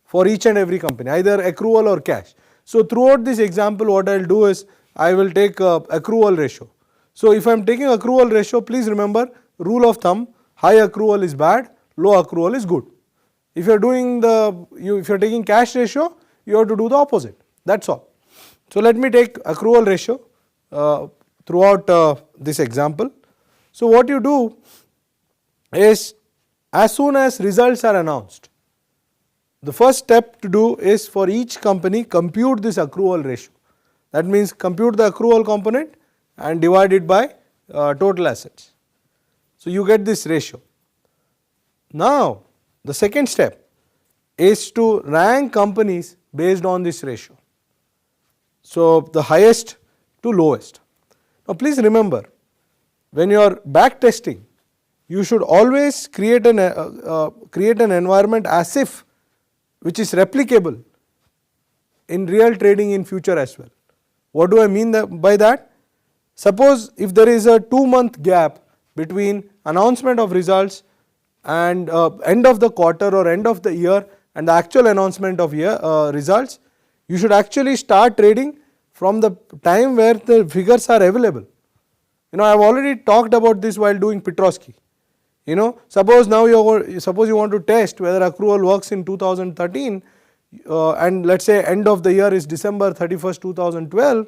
S2: for each and every company, either accrual or cash. So throughout this example, what I will do is I will take accrual ratio. So if I am taking accrual ratio, please remember rule of thumb: high accrual is bad, low accrual is good. If you are doing if you are taking cash ratio, you have to do the opposite. That's all. So let me take accrual ratio throughout this example. So what you do is, as soon as results are announced, the first step to do is for each company compute this accrual ratio. That means compute the accrual component and divide it by total assets. So you get this ratio. Now the second step is to rank companies based on this ratio. So the highest to lowest. Now please remember, when you are back testing, you should always create an environment as if which is replicable in real trading in future as well. What do I mean by that? Suppose if there is a 2-month gap between announcement of results and end of the quarter or end of the year and the actual announcement of results, you should actually start trading from the time where the figures are available. I have already talked about this while doing Petrosky. Suppose now you want to test whether accrual works in 2013 and let us say end of the year is December 31st, 2012,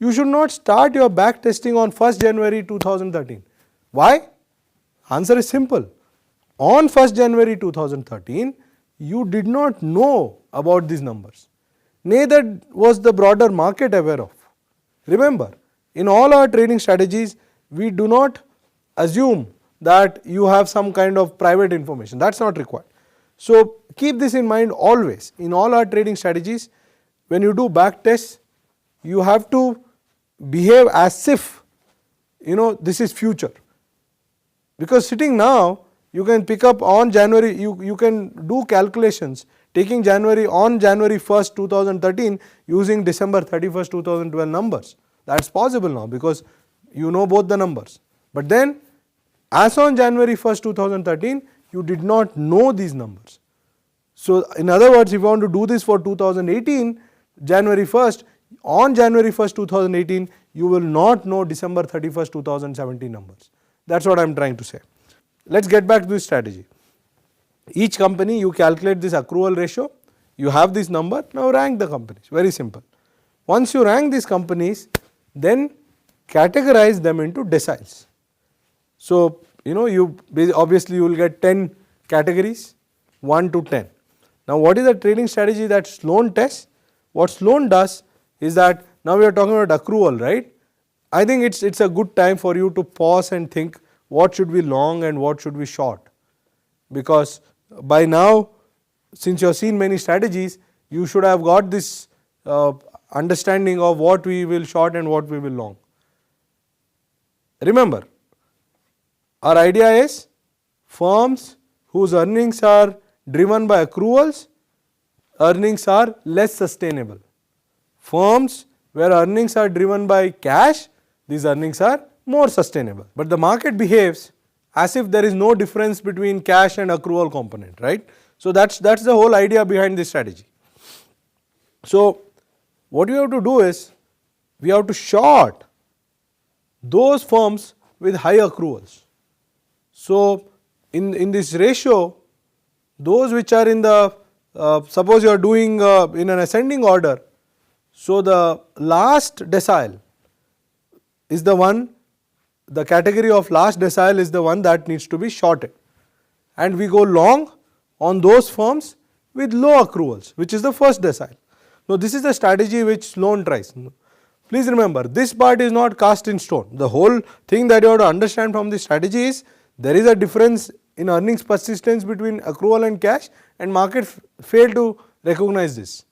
S2: you should not start your back testing on 1st January 2013. Why? Answer is simple. On 1st January 2013, you did not know about these numbers. Neither was the broader market aware of. Remember, in all our trading strategies, we do not assume that you have some kind of private information. That's not required. So keep this in mind always. In all our trading strategies, when you do back tests, you have to behave as if this is future. Because sitting now, you can pick up on January, you can do calculations taking January 1st, 2013 using December 31st, 2012 numbers. That's possible now because you know both the numbers. But then as on January 1st, 2013, you did not know these numbers. So in other words, if you want to do this for 2018, January 1st, on January 1st, 2018, you will not know December 31st, 2017 numbers. That's what I am trying to say. Let's get back to this strategy. Each company, you calculate this accrual ratio, you have this number, now rank the companies, very simple. Once you rank these companies, then categorize them into deciles. So, obviously you will get 10 categories, 1 to 10. Now what is the trading strategy that Sloan tests? What Sloan does is that, now we are talking about accrual, right? I think it's a good time for you to pause and think what should be long and what should be short. Because by now, since you have seen many strategies, you should have got this understanding of what we will short and what we will long. Remember, our idea is firms whose earnings are driven by accruals, earnings are less sustainable. Firms where earnings are driven by cash, these earnings are more sustainable. But the market behaves as if there is no difference between cash and accrual component, right. So that's the whole idea behind this strategy. So what we have to do is, we have to short those firms with high accruals. So in this ratio, those which are in the, suppose you are doing in an ascending order, so the last decile is the one, the category of last decile is the one that needs to be shorted, and we go long on those firms with low accruals, which is the first decile. Now this is the strategy which Sloan tries. Please remember, this part is not cast in stone. The whole thing that you have to understand from this strategy is, there is a difference in earnings persistence between accrual and cash, and market fail to recognize this.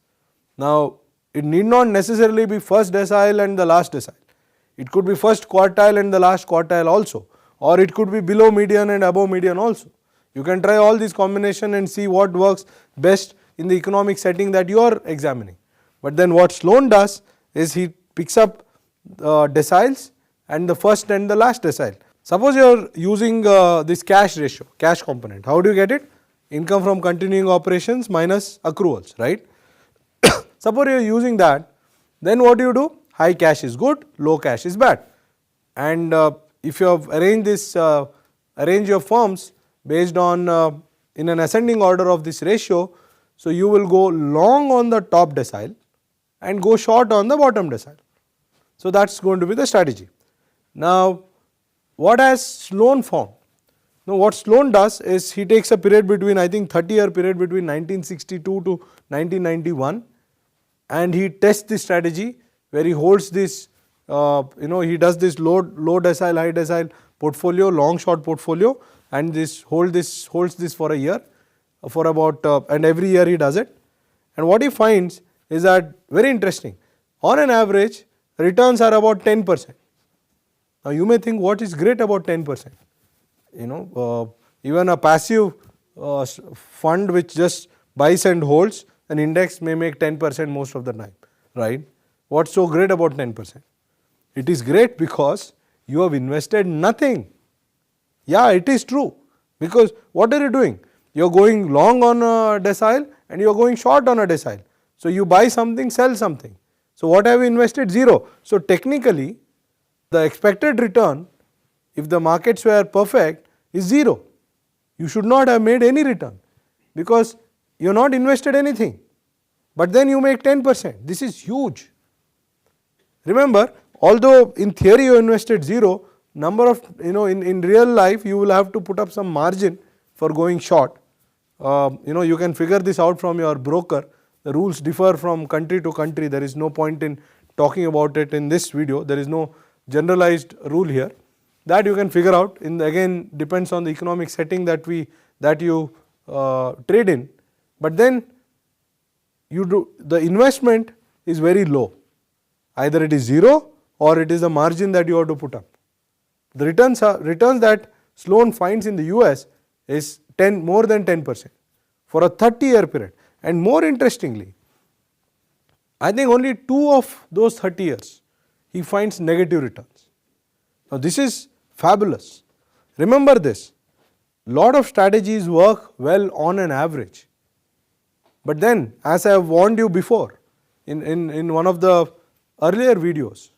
S2: Now it need not necessarily be first decile and the last decile. It could be first quartile and the last quartile also, or it could be below median and above median also. You can try all these combination and see what works best in the economic setting that you are examining. But then what Sloan does is, he picks up deciles and the first and the last decile. Suppose you are using this cash ratio, cash component. How do you get it? Income from continuing operations minus accruals, right. Suppose you are using that, then what do you do? High cash is good, low cash is bad. And if you have arranged this, arrange your firms based on in an ascending order of this ratio, so you will go long on the top decile and go short on the bottom decile. So that is going to be the strategy. Now what has Sloan found? Now what Sloan does is, he takes a period between, I think 30-year period between 1962 to 1991, and he tests this strategy where he holds this, he does this low decile, high decile portfolio, long short portfolio, and holds this for a year, for about, and every year he does it. And what he finds is that, very interesting, on an average returns are about 10%. Now you may think, what is great about 10%? Even a passive fund which just buys and holds an index may make 10% most of the time, right. What's so great about 10%? It is great because you have invested nothing. Yeah, it is true, because what are you doing? You are going long on a decile and you are going short on a decile. So you buy something, sell something. So what have you invested? Zero. So technically the expected return, if the markets were perfect, is zero. You should not have made any return, because you have not invested anything, but then you make 10%. This is huge. Remember, although in theory you invested zero, number of, in real life you will have to put up some margin for going short. You can figure this out from your broker. The rules differ from country to country. There is no point in talking about it in this video. There is no generalized rule here. that you can figure out. Again, depends on the economic setting that you trade in. But then the investment is very low. Either it is zero or it is the margin that you have to put up. The returns that Sloan finds in the US is more than 10% for a 30-year period. And more interestingly, I think only 2 of those 30 years he finds negative returns. Now this is fabulous. Remember this, lot of strategies work well on an average. But then, as I have warned you before in one of the earlier videos,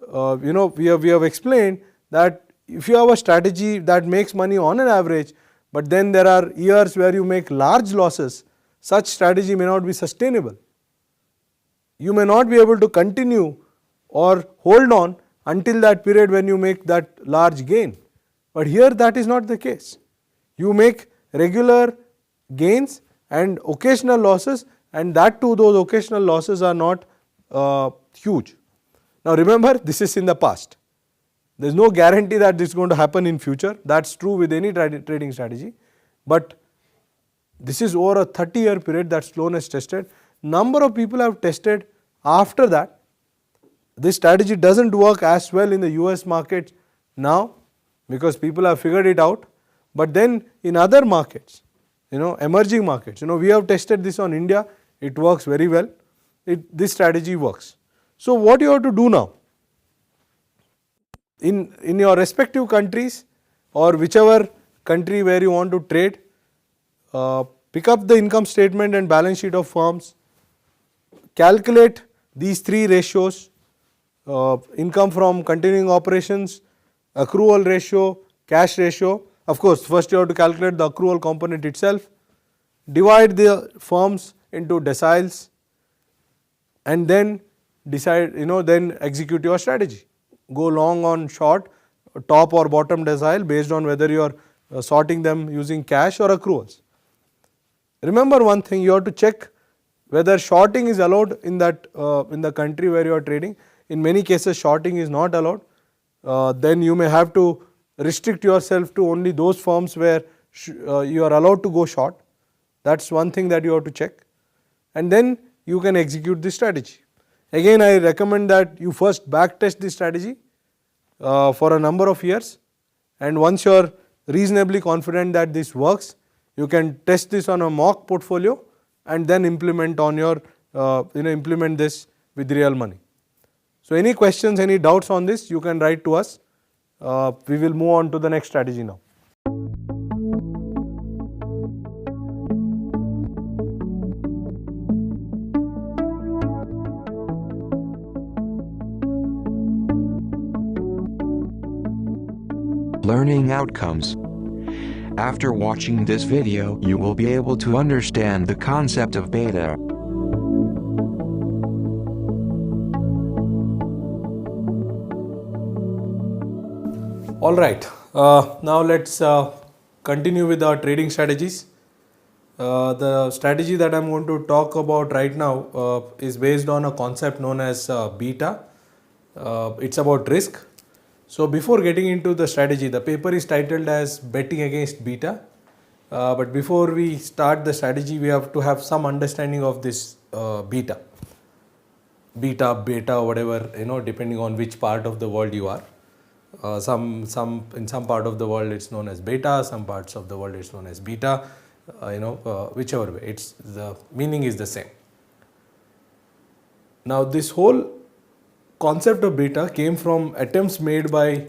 S2: we have explained that if you have a strategy that makes money on an average, but then there are years where you make large losses, such strategy may not be sustainable. You may not be able to continue or hold on until that period when you make that large gain. But here that is not the case. You make regular gains and occasional losses, and that too, those occasional losses are not huge. Now remember, this is in the past. There is no guarantee that this is going to happen in future. That is true with any trading strategy. But this is over a 30-year period that Sloan has tested. Number of people have tested after that. This strategy does not work as well in the US market now because people have figured it out. But then in other markets, emerging markets, we have tested this on India. It works very well. This strategy works. So what you have to do now? In your respective countries or whichever country where you want to trade, pick up the income statement and balance sheet of firms, calculate these 3 ratios, income from continuing operations, accrual ratio, cash ratio. Of course, first you have to calculate the accrual component itself, divide the firms into deciles, and then decide, then execute your strategy. Go long on short, top or bottom decile based on whether you are sorting them using cash or accruals. Remember one thing, you have to check whether shorting is allowed in the country where you are trading. In many cases shorting is not allowed. Then you may have to restrict yourself to only those firms where you are allowed to go short. That is one thing that you have to check, and then you can execute this strategy. Again, I recommend that you first back test this strategy for a number of years, and once you are reasonably confident that this works, you can test this on a mock portfolio and then implement on your implement this with real money. So any questions, any doubts on this, you can write to us. We will move on to the next strategy now.
S1: Learning outcomes. After watching this video, you will be able to understand the concept of beta.
S2: Alright, now let us continue with our trading strategies. The strategy that I am going to talk about right now is based on a concept known as beta. It is about risk. So before getting into the strategy, the paper is titled as betting against beta. But before we start the strategy, we have to have some understanding of this beta, whatever, depending on which part of the world you are. In some part of the world it's known as beta, some parts of the world it's known as beta, whichever way, the meaning is the same. Now this whole concept of beta came from attempts made by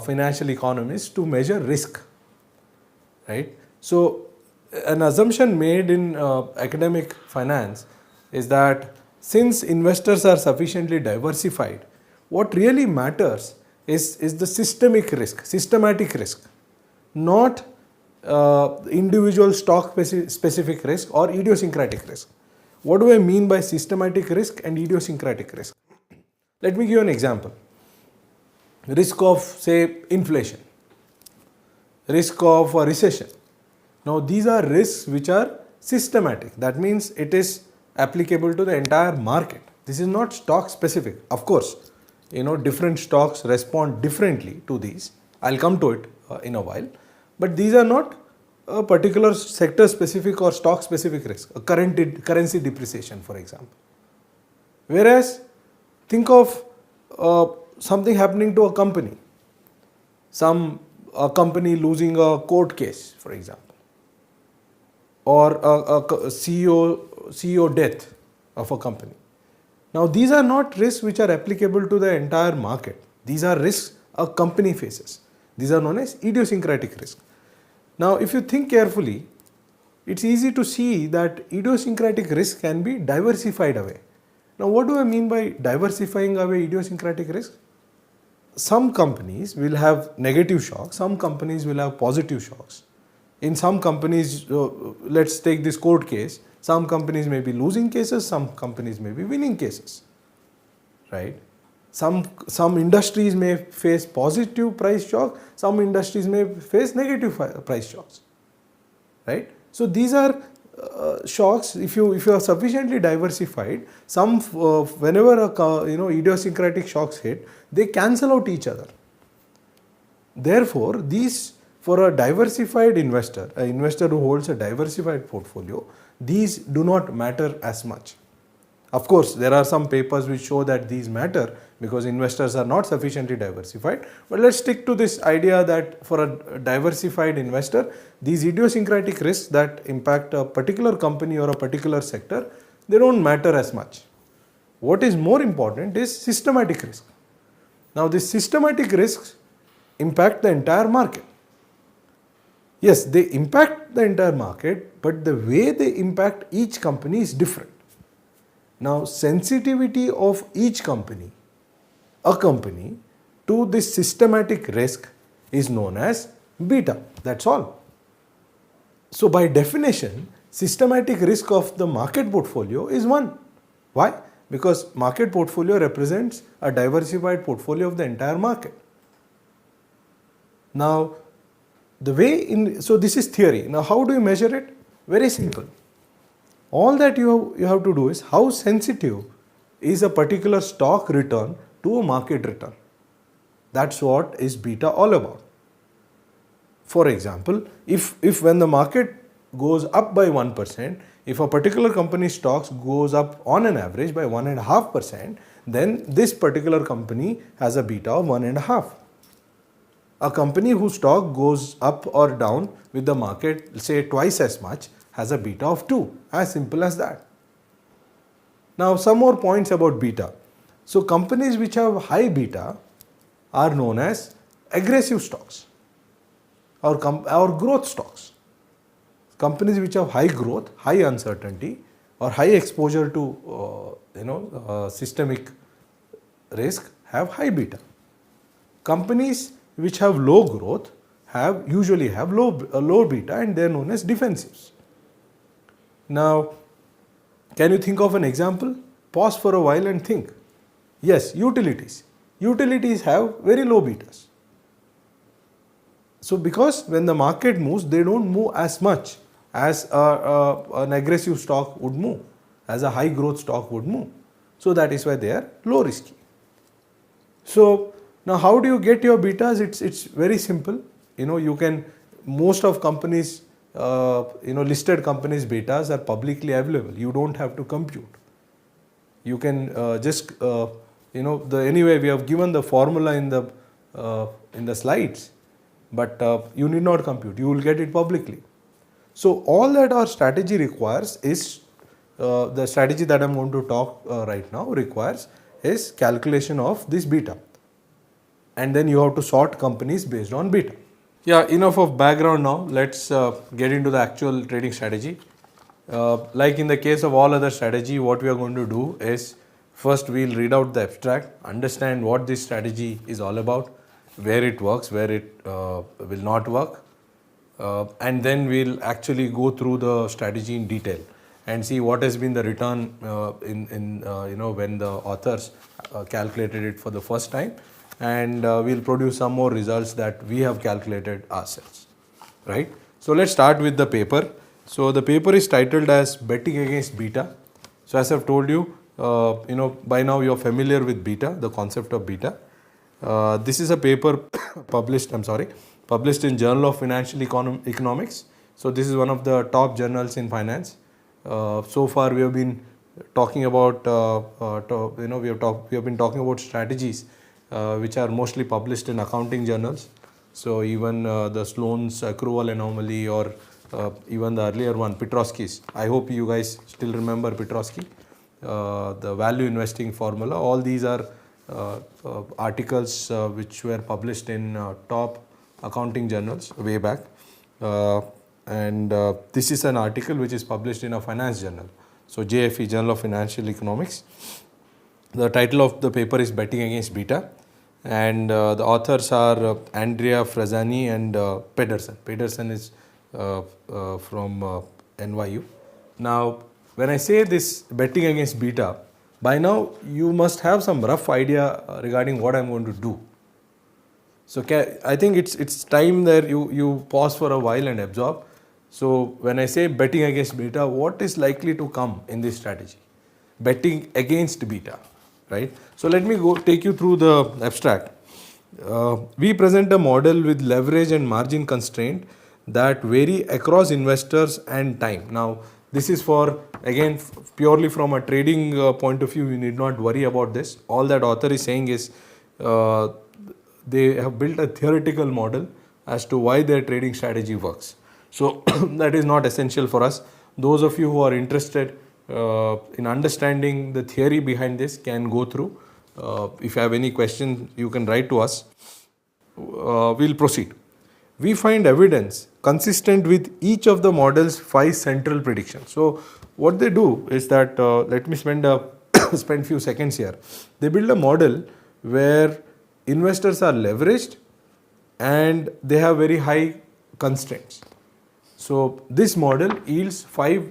S2: financial economists to measure risk, right? So an assumption made in academic finance is that since investors are sufficiently diversified, what really matters is the systematic risk, not individual stock specific risk or idiosyncratic risk. What do I mean by systematic risk and idiosyncratic risk? Let me give you an example. Risk of, say, inflation, risk of a recession. Now these are risks which are systematic. That means it is applicable to the entire market. This is not stock specific. Of course, different stocks respond differently to these. I'll come to it in a while. But these are not a particular sector specific or stock specific risk, a currency depreciation, for example. Whereas, think of something happening to a company, a company losing a court case, for example, or a CEO death of a company. Now, these are not risks which are applicable to the entire market. These are risks a company faces. These are known as idiosyncratic risk. Now, if you think carefully, it's easy to see that idiosyncratic risk can be diversified away. Now, what do I mean by diversifying away idiosyncratic risk? Some companies will have negative shocks, some companies will have positive shocks. In some companies, let's take this court case, some companies may be losing cases, some companies may be winning cases, right? Some industries may face positive price shock, some industries may face negative price shocks, right? So these are shocks. If you are sufficiently diversified, whenever idiosyncratic shocks hit, they cancel out each other. Therefore, for a diversified investor, an investor who holds a diversified portfolio, these do not matter as much. Of course, there are some papers which show that these matter because investors are not sufficiently diversified. But let's stick to this idea that for a diversified investor, these idiosyncratic risks that impact a particular company or a particular sector, they don't matter as much. What is more important is systematic risk. Now, these systematic risks impact the entire market. Yes, they impact the entire market, but the way they impact each company is different. Now, sensitivity of each company, to this systematic risk is known as beta. That's all. So, by definition, systematic risk of the market portfolio is 1. Why? Because market portfolio represents a diversified portfolio of the entire market. Now, so this is theory. Now, how do you measure it? Very simple. All that you have to do is how sensitive is a particular stock return to a market return. That's what is beta all about. For example, if when the market goes up by 1%, if a particular company's stocks goes up on an average by 1.5%, then this particular company has a beta of 1.5. A company whose stock goes up or down with the market, say twice as much, has a beta of 2. As simple as that. Now, some more points about beta. So, companies which have high beta are known as aggressive stocks or growth stocks. Companies which have high growth, high uncertainty, or high exposure to systemic risk have high beta. Companies which have low growth usually have low beta, and they are known as defensives. Now, can you think of an example? Pause for a while and think. Yes, utilities. Utilities have very low betas. So, because when the market moves, they don't move as much as an aggressive stock would move, as a high growth stock would move. So, that is why they are low risky. So, now how do you get your betas? It's very simple. Most of companies, listed companies' betas are publicly available. You don't have to compute. You can anyway we have given the formula in the slides, but you need not compute. You will get it publicly. So all that our strategy requires is the strategy that I'm going to talk right now requires is calculation of this beta, and then you have to sort companies based on beta. Yeah, enough of background now. Let's get into the actual trading strategy. Like in the case of all other strategy, what we are going to do is first we'll read out the abstract, understand what this strategy is all about, where it works, where it will not work, and then we'll actually go through the strategy in detail and see what has been the return when the authors calculated it for the first time, and we'll produce some more results that we have calculated ourselves, right? So let's start with the paper. So the paper is titled as Betting Against Beta. So as I've told you, by now you're familiar with beta, the concept of beta. This is a paper published in Journal of Financial Economics. So this is one of the top journals in finance. So far we have been talking about, we have been talking about strategies which are mostly published in accounting journals. So even the Sloan's accrual anomaly, or even the earlier one, Petrosky's. I hope you guys still remember Petrosky, the value investing formula. All these are articles which were published in top accounting journals way back. This is an article which is published in a finance journal. So JFE, Journal of Financial Economics. The title of the paper is Betting Against Beta, and the authors are Andrea Frazzani and Pedersen. Pedersen is from NYU. Now, when I say this betting against beta, by now you must have some rough idea regarding what I'm going to do. So I think it's time that you pause for a while and absorb. So when I say betting against beta, what is likely to come in this strategy? Betting against beta, right? So let me go take you through the abstract. We present a model with leverage and margin constraint that vary across investors and time. Now, this is for, again, purely from a trading point of view, you need not worry about this. All that author is saying is they have built a theoretical model as to why their trading strategy works. So that is not essential for us. Those of you who are interested in understanding the theory behind this can go through. If you have any question, you can write to us. We'll proceed. We find evidence consistent with each of the model's 5 central predictions. So what they do is that, let me spend few seconds here. They build a model where investors are leveraged and they have very high constraints. So this model yields 5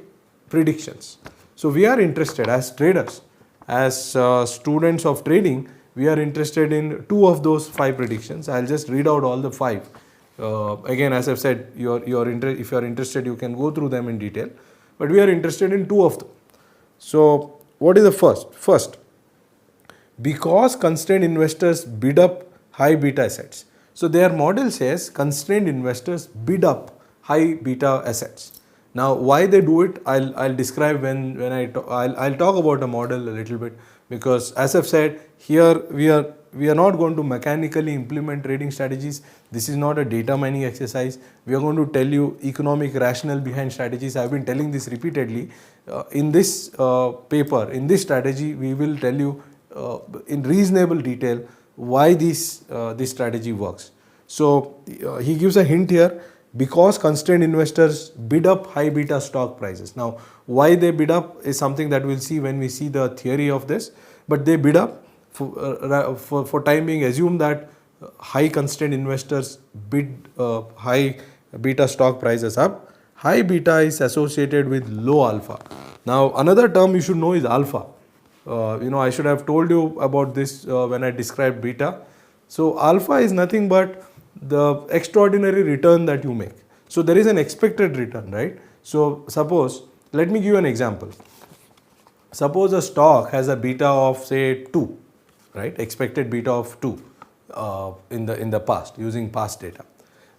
S2: predictions. So we are interested as traders, as students of trading, we are interested in 2 of those 5 predictions. I'll just read out all the 5. Again, as I've said, if you are interested, you can go through them in detail. But we are interested in 2 of them. So what is the first? First, because constrained investors bid up high beta assets. So their model says constrained investors bid up high beta assets. Now, why they do it, I'll describe when I'll talk about a model a little bit, because as I've said, here we are not going to mechanically implement trading strategies. This is not a data mining exercise. We are going to tell you economic rationale behind strategies. I've been telling this repeatedly. In this paper, in this strategy, we will tell you in reasonable detail why this strategy works. So he gives a hint here. Because constrained investors bid up high beta stock prices. Now, why they bid up is something that we'll see when we see the theory of this. But they bid up, for time being, assume that high constrained investors bid high beta stock prices up. High beta is associated with low alpha. Now, another term you should know is alpha. I should have told you about this when I described beta. So, alpha is nothing but the extraordinary return that you make. So there is an expected return, right? So suppose, let me give you an example. Suppose a stock has a beta of say 2, right? Expected beta of 2 in the past, using past data.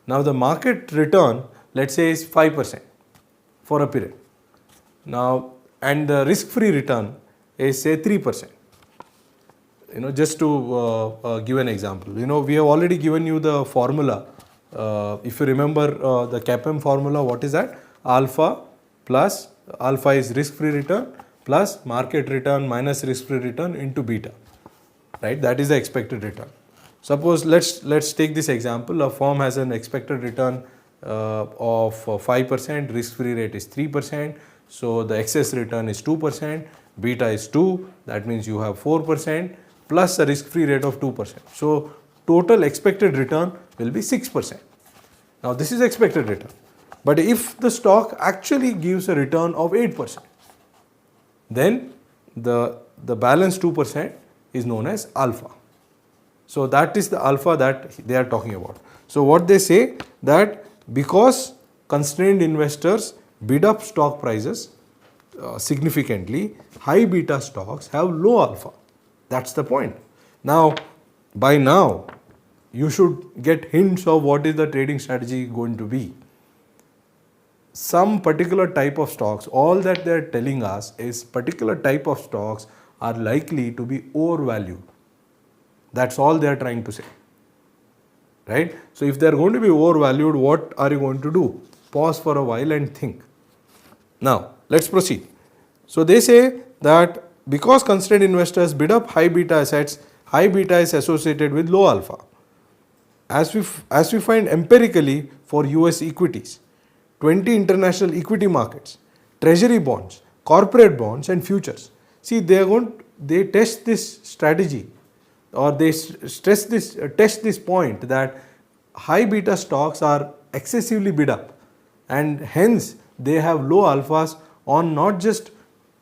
S2: Now the market return, let's say, is 5% for a period. Now, and the risk-free return is say 3%. Just to give an example, we have already given you the formula. If you remember the CAPM formula, what is that? Alpha is risk-free return plus market return minus risk-free return into beta, right? That is the expected return. Suppose let's take this example. A firm has an expected return of 5%, risk-free rate is 3%. So the excess return is 2%, beta is 2, that means you have 4%. Plus a risk-free rate of 2%. So total expected return will be 6%. Now this is expected return. But if the stock actually gives a return of 8%, then the balance 2% is known as alpha. So that is the alpha that they are talking about. So what they say, that because constrained investors bid up stock prices, significantly, high beta stocks have low alpha. That's the point. Now, by now, you should get hints of what is the trading strategy going to be. Some particular type of stocks, all that they are telling us is particular type of stocks are likely to be overvalued. That's all they are trying to say. Right? So if they are going to be overvalued, what are you going to do? Pause for a while and think. Now, let's proceed. So they say that because constrained investors bid up high beta assets, high beta is associated with low alpha. As we find empirically for US equities, 20 international equity markets, treasury bonds, corporate bonds and futures. See, they test this strategy, or they test this point that high beta stocks are excessively bid up, and hence they have low alphas on not just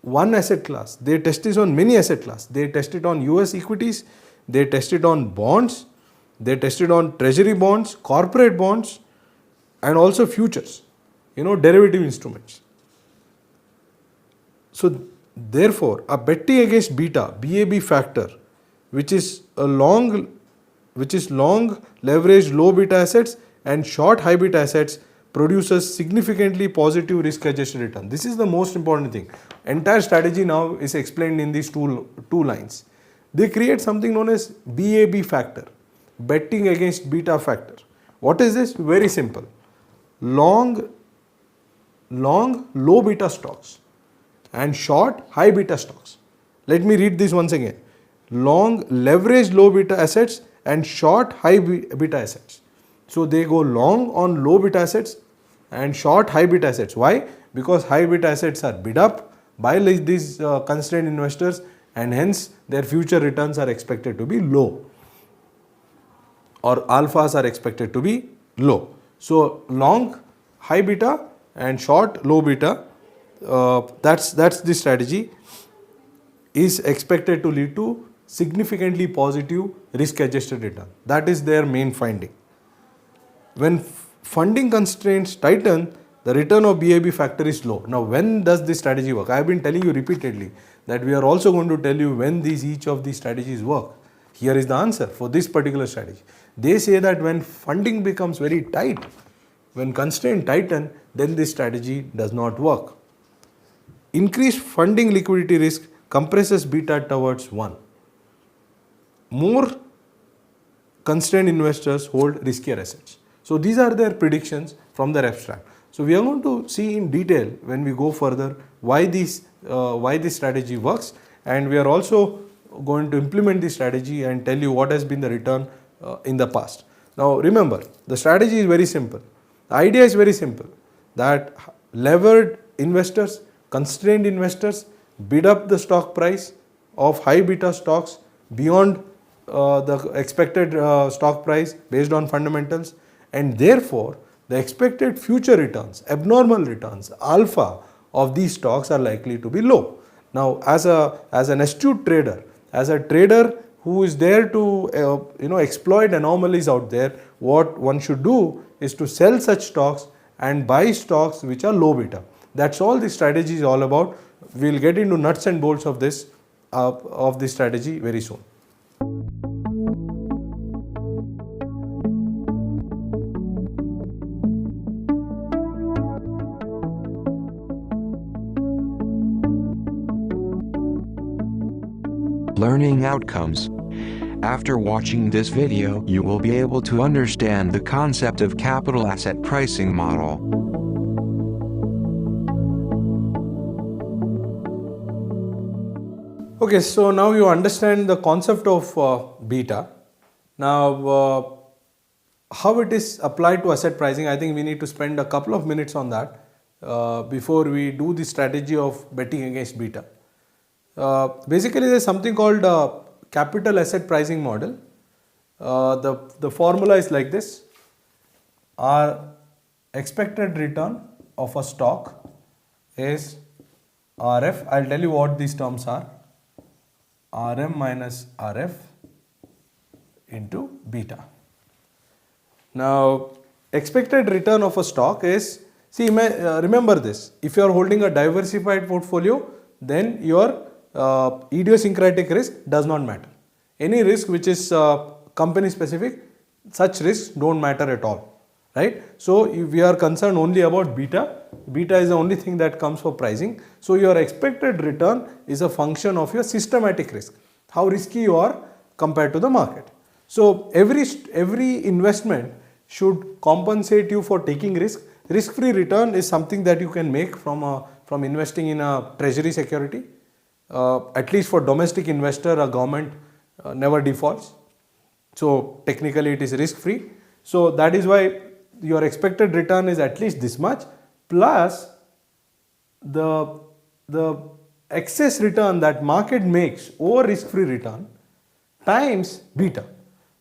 S2: one asset class. They test this on many asset class. They test it on US equities, they test it on bonds, they test it on treasury bonds, corporate bonds and also futures, derivative instruments. So therefore, a betting against beta, BAB factor, which is long leveraged low beta assets and short high beta assets, produces significantly positive risk adjusted return. This is the most important thing. Entire strategy now is explained in these two lines. They create something known as BAB factor, betting against beta factor. What is this? Very simple. Long low beta stocks and short high beta stocks. Let me read this once again. Long leveraged low beta assets and short high beta assets. So they go long on low beta assets and short high beta assets. Why? Because high beta assets are bid up by these constrained investors, and hence their future returns are expected to be low, or alphas are expected to be low. So long high beta and short low beta, that's the strategy, is expected to lead to significantly positive risk adjusted return. That is their main finding. When funding constraints tighten, the return of BAB factor is low. Now, when does this strategy work? I have been telling you repeatedly that we are also going to tell you when each of these strategies work. Here is the answer for this particular strategy. They say that when funding becomes very tight, when constraints tighten, then this strategy does not work. Increased funding liquidity risk compresses beta towards 1. More constrained investors hold riskier assets. So these are their predictions from their abstract. So we are going to see in detail when we go further why this strategy works, and we are also going to implement this strategy and tell you what has been the return in the past. Now remember, the strategy is very simple. The idea is very simple, that levered investors, constrained investors bid up the stock price of high beta stocks beyond the expected stock price based on fundamentals, and therefore the expected future returns, abnormal returns, alpha of these stocks are likely to be low. Now, as an astute trader, as a trader who is there to exploit anomalies out there, what one should do is to sell such stocks and buy stocks which are low beta. That's all this strategy is all about. We'll get into nuts and bolts of this strategy very soon.
S1: Learning outcomes. After watching this video, you will be able to understand the concept of capital asset pricing model.
S2: Okay, so now you understand the concept of beta. Now, how it is applied to asset pricing, I think we need to spend a couple of minutes on that before we do the strategy of betting against beta. Basically, there is something called capital asset pricing model. The formula is like this: our expected return of a stock is RF. I'll tell you what these terms are: RM minus RF into beta. Now, expected return of a stock is See, remember this, if you are holding a diversified portfolio, then your idiosyncratic risk does not matter. Any risk which is company specific, such risks don't matter at all, right? So if we are concerned only about beta, beta is the only thing that comes for pricing. So your expected return is a function of your systematic risk, how risky you are compared to the market. So every investment should compensate you for taking risk. Risk-free return is something that you can make from investing in a treasury security. At least for domestic investor, a government never defaults. So technically it is risk-free. So that is why your expected return is at least this much plus the excess return that market makes over risk-free return times beta.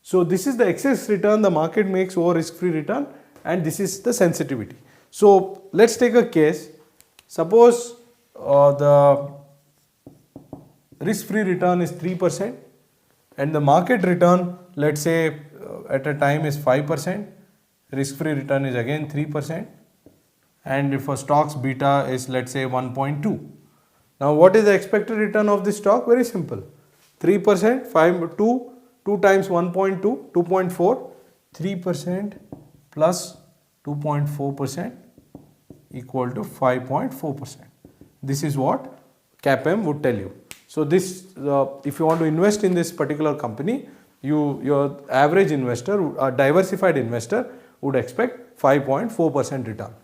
S2: So this is the excess return the market makes over risk-free return, and this is the sensitivity. So let's take a case. Suppose the risk-free return is 3% and the market return, let's say at a time, is 5%. Risk-free return is again 3%, and if a stock's beta is, let's say, 1.2. Now what is the expected return of this stock? Very simple. 3%, 2 times 1.2, 2.4, 3% plus 2.4% equal to 5.4%. This is what CAPM would tell you. So this, if you want to invest in this particular company, your average investor, a diversified investor, would expect 5.4% return.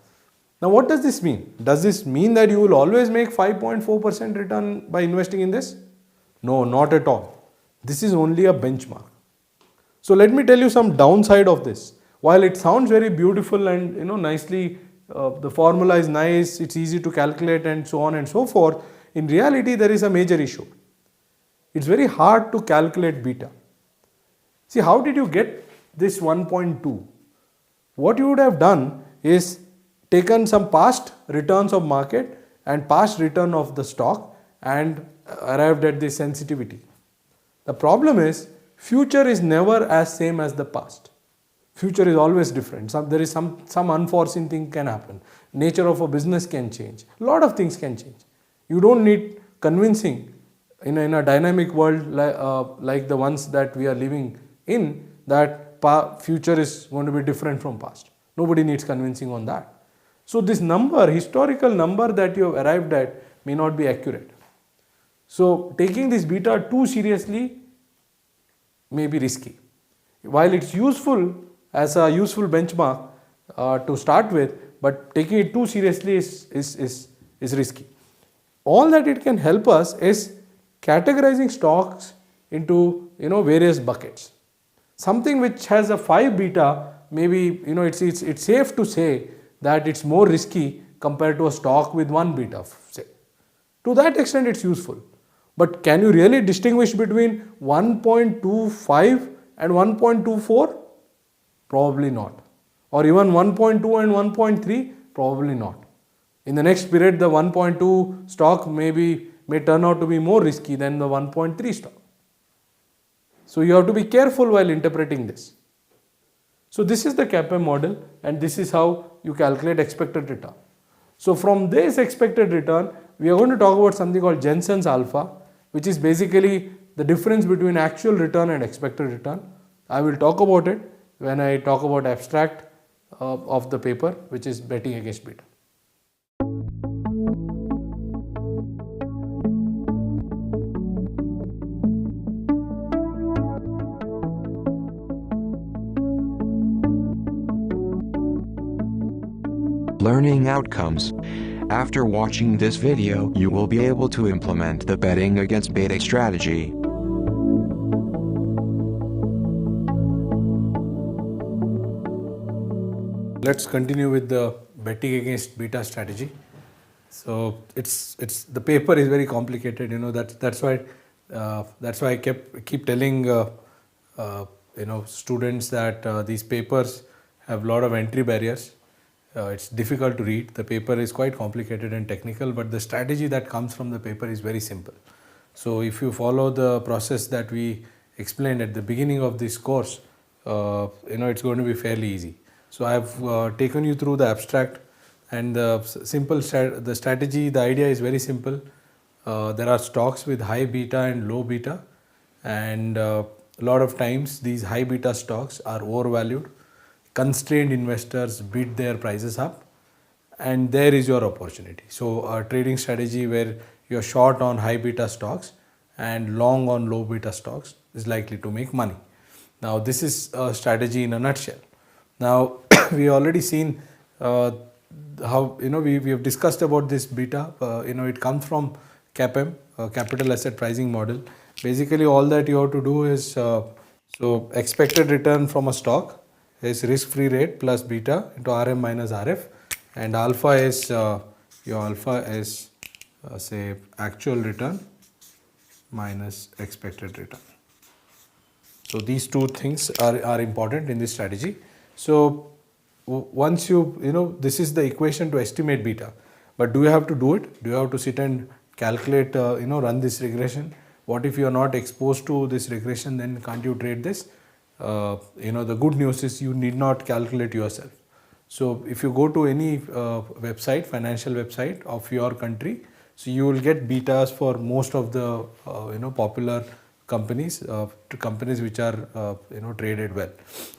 S2: Now what does this mean? Does this mean that you will always make 5.4% return by investing in this? No, not at all. This is only a benchmark. So let me tell you some downside of this. While it sounds very beautiful and nicely, the formula is nice, it's easy to calculate and so on and so forth, in reality there is a major issue. It's very hard to calculate beta. See, how did you get this 1.2? What you would have done is taken some past returns of market and past return of the stock and arrived at this sensitivity. The problem is, future is never as same as the past. Future is always different. There is some unforeseen thing can happen. Nature of a business can change. A lot of things can change. You don't need convincing in a dynamic world like the ones that we are living in, that future is going to be different from past. Nobody needs convincing on that. So this number, historical number that you have arrived at, may not be accurate. So taking this beta too seriously may be risky. While it's useful as a useful benchmark to start with, but taking it too seriously is risky. All that it can help us is categorizing stocks into various buckets. Something which has a 5 beta, maybe it's safe to say that it's more risky compared to a stock with 1 beta, say. To that extent it's useful. But can you really distinguish between 1.25 and 1.24? Probably not. Or even 1.2 and 1.3? Probably not. In the next period, the 1.2 stock may turn out to be more risky than the 1.3 stock. So you have to be careful while interpreting this. So this is the CAPM model, and this is how you calculate expected return. So from this expected return, we are going to talk about something called Jensen's alpha, which is basically the difference between actual return and expected return. I will talk about it when I talk about abstract of the paper, which is betting against beta.
S1: Learning outcomes. After watching this video, you will be able to implement the betting against beta strategy.
S2: Let's continue with the betting against beta strategy. So it's the paper is very complicated. That's why I keep telling students that these papers have a lot of entry barriers. It's difficult to read. The paper is quite complicated and technical, but the strategy that comes from the paper is very simple. So if you follow the process that we explained at the beginning of this course, it's going to be fairly easy. So I have taken you through the abstract And the strategy, the idea is very simple. There are stocks with high beta and low beta, and a lot of times these high beta stocks are overvalued. Constrained investors bid their prices up, and there is your opportunity. So a trading strategy where you're short on high beta stocks and long on low beta stocks is likely to make money. Now this is a strategy in a nutshell. Now we already seen how, we have discussed about this beta. It comes from CAPM, capital asset pricing model. Basically all that you have to do is so expected return from a stock is risk free rate plus beta into RM minus RF, and alpha is your alpha is say actual return minus expected return. So these two things are important in this strategy. So once this is the equation to estimate beta, but do you have to do it? Do you have to sit and calculate, run this regression? What if you are not exposed to this regression, then can't you trade this? The good news is you need not calculate yourself. So if you go to any website, financial website of your country, so you will get betas for most of the popular companies, companies which are traded well.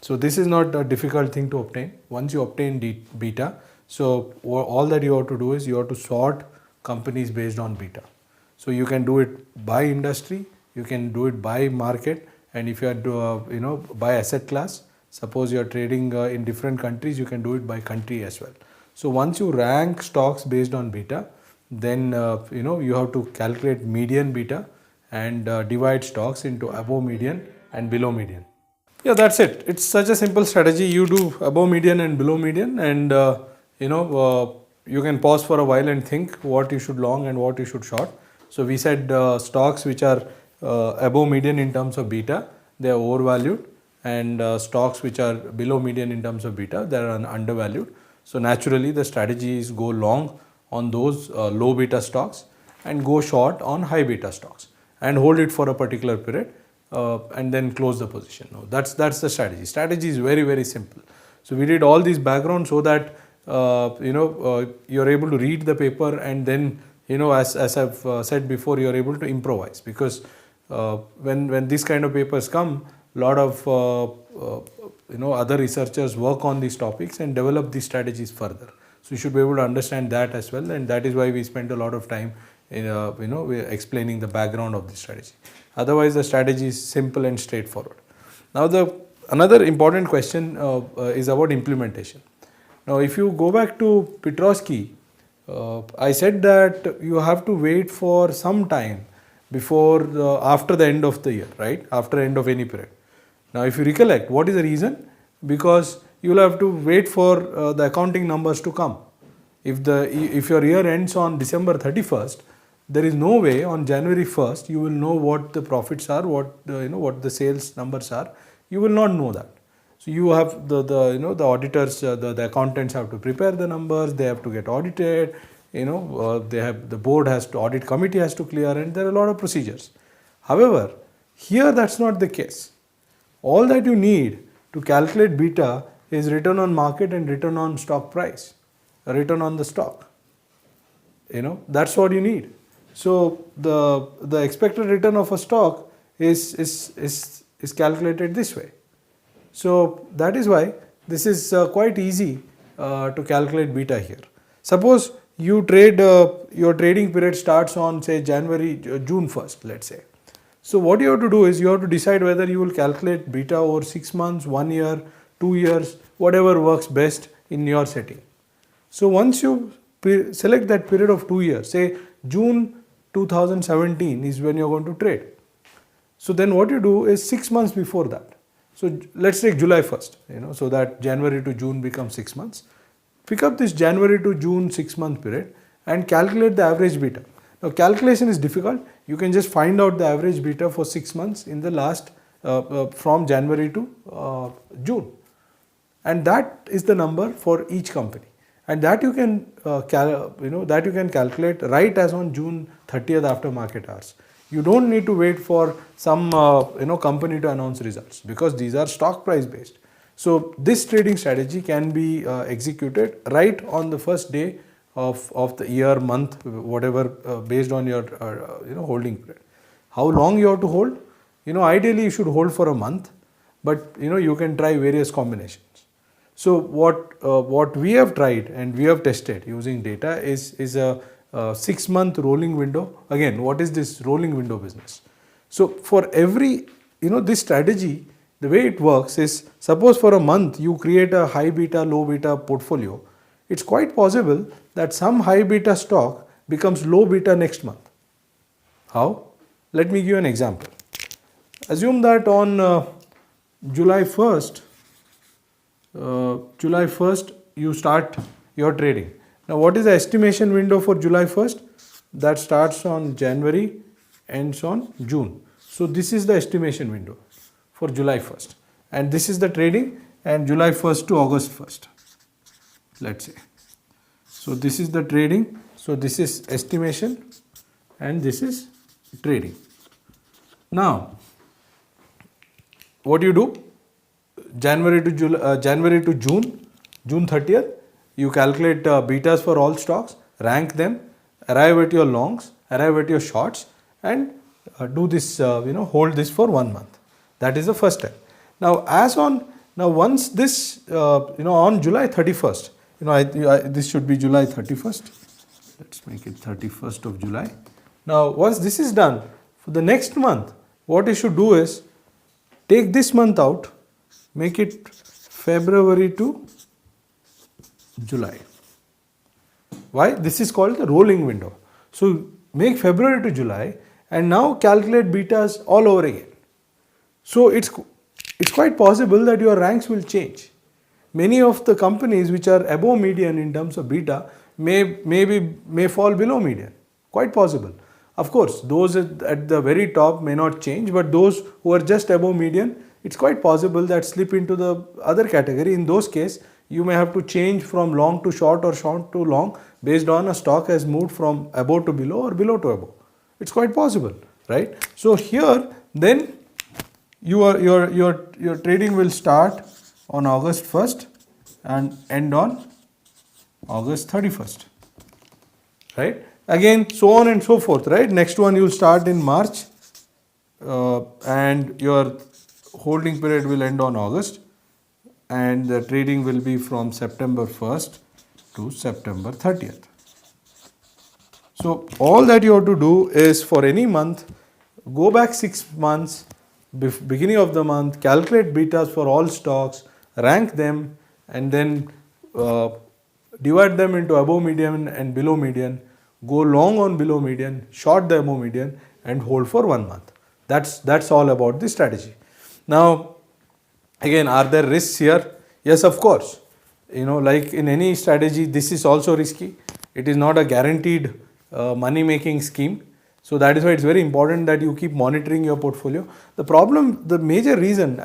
S2: So this is not a difficult thing to obtain. Once you obtain beta, so all that you have to do is you have to sort companies based on beta. So you can do it by industry, you can do it by market, and if you are by asset class. Suppose you are trading in different countries, you can do it by country as well. So once you rank stocks based on beta, then you have to calculate median beta and divide stocks into above median and below median. Yeah, that's it. It's such a simple strategy. You do above median and below median, and you can pause for a while and think what you should long and what you should short. So we said stocks which are above median in terms of beta, they are overvalued, and stocks which are below median in terms of beta, they are undervalued. So naturally the strategy is go long on those low beta stocks and go short on high beta stocks and hold it for a particular period and then close the position. Now that's the strategy. Strategy is very, very simple. So we did all these background so that you're able to read the paper, and then as I've said before, you're able to improvise, because when these kind of papers come, a lot of other researchers work on these topics and develop these strategies further. So you should be able to understand that as well, and that is why we spend a lot of time in explaining the background of this strategy. Otherwise the strategy is simple and straightforward. Now another important question is about implementation. Now if you go back to Petrosky, I said that you have to wait for some time before after the end of the year, right? After end of any period. Now if you recollect, what is the reason? Because you will have to wait for the accounting numbers to come. If your year ends on December 31st, there is no way on January 1st you will know what the profits are, what the sales numbers are. You will not know that. So you have the auditors, the accountants have to prepare the numbers, they have to get audited, they have, the board has to, audit committee has to clear, and there are a lot of procedures. However, here that's not the case. All that you need to calculate beta is return on market and return on stock price, return on the stock. That's what you need. So the expected return of a stock is calculated this way. So that is why this is quite easy to calculate beta here. Suppose you trade, your trading period starts on say June 1st, let's say. So what you have to do is you have to decide whether you will calculate beta over 6 months, 1 year, 2 years, whatever works best in your setting. So once you select that period of 2 years, say June 2017 is when you're going to trade. So then what you do is 6 months before that. So let's take July 1st, so that January to June becomes 6 months. Pick up this January to June 6 month period and calculate the average beta. Now calculation is difficult. You can just find out the average beta for 6 months in the last from January to June, and that is the number for each company, and that you can calculate right as on June 30th after market hours. You don't need to wait for some company to announce results, because these are stock price based. So this trading strategy can be executed right on the first day of the year, month, whatever, based on your holding period. How long you have to hold? Ideally you should hold for a month, but you can try various combinations. So what we have tried and we have tested using data is a 6-month rolling window. Again, what is this rolling window business? So for every, this strategy, the way it works is, suppose for a month you create a high beta, low beta portfolio. It's quite possible that some high beta stock becomes low beta next month. How? Let me give you an example. Assume that on July 1st, you start your trading. Now what is the estimation window for July 1st? That starts on January, ends on June. So this is the estimation window for July 1st. And this is the trading, and July 1st to August 1st. Let's say. So this is the trading. So this is estimation and this is trading. Now, what do you do? January to June 30th, you calculate betas for all stocks, rank them, arrive at your longs, arrive at your shorts, and do this, hold this for 1 month. That is the first step. Now, once this, on July 31st, this should be July 31st. Let's make it 31st of July. Now, once this is done, for the next month, what you should do is take this month out, make it February to July. Why? This is called the rolling window. So make February to July and now calculate betas all over again. So it's quite possible that your ranks will change. Many of the companies which are above median in terms of beta may fall below median. Quite possible. Of course, those at the very top may not change, but those who are just above median, it's quite possible that slip into the other category. In those cases, you may have to change from long to short or short to long based on a stock has moved from above to below or below to above. It's quite possible, right? So here, then your trading will start on August 1st and end on August 31st, right? Again, so on and so forth, right? Next one you will start in March and your holding period will end on August, and the trading will be from September 1st to September 30th. So all that you have to do is, for any month, go back 6 months, beginning of the month, calculate betas for all stocks, rank them, and then divide them into above median and below median, go long on below median, short the above median, and hold for 1 month. That's all about the strategy. Now, again, are there risks here? Yes, of course. Like in any strategy, this is also risky. It is not a guaranteed money making scheme. So that is why it's very important that you keep monitoring your portfolio. The major reason,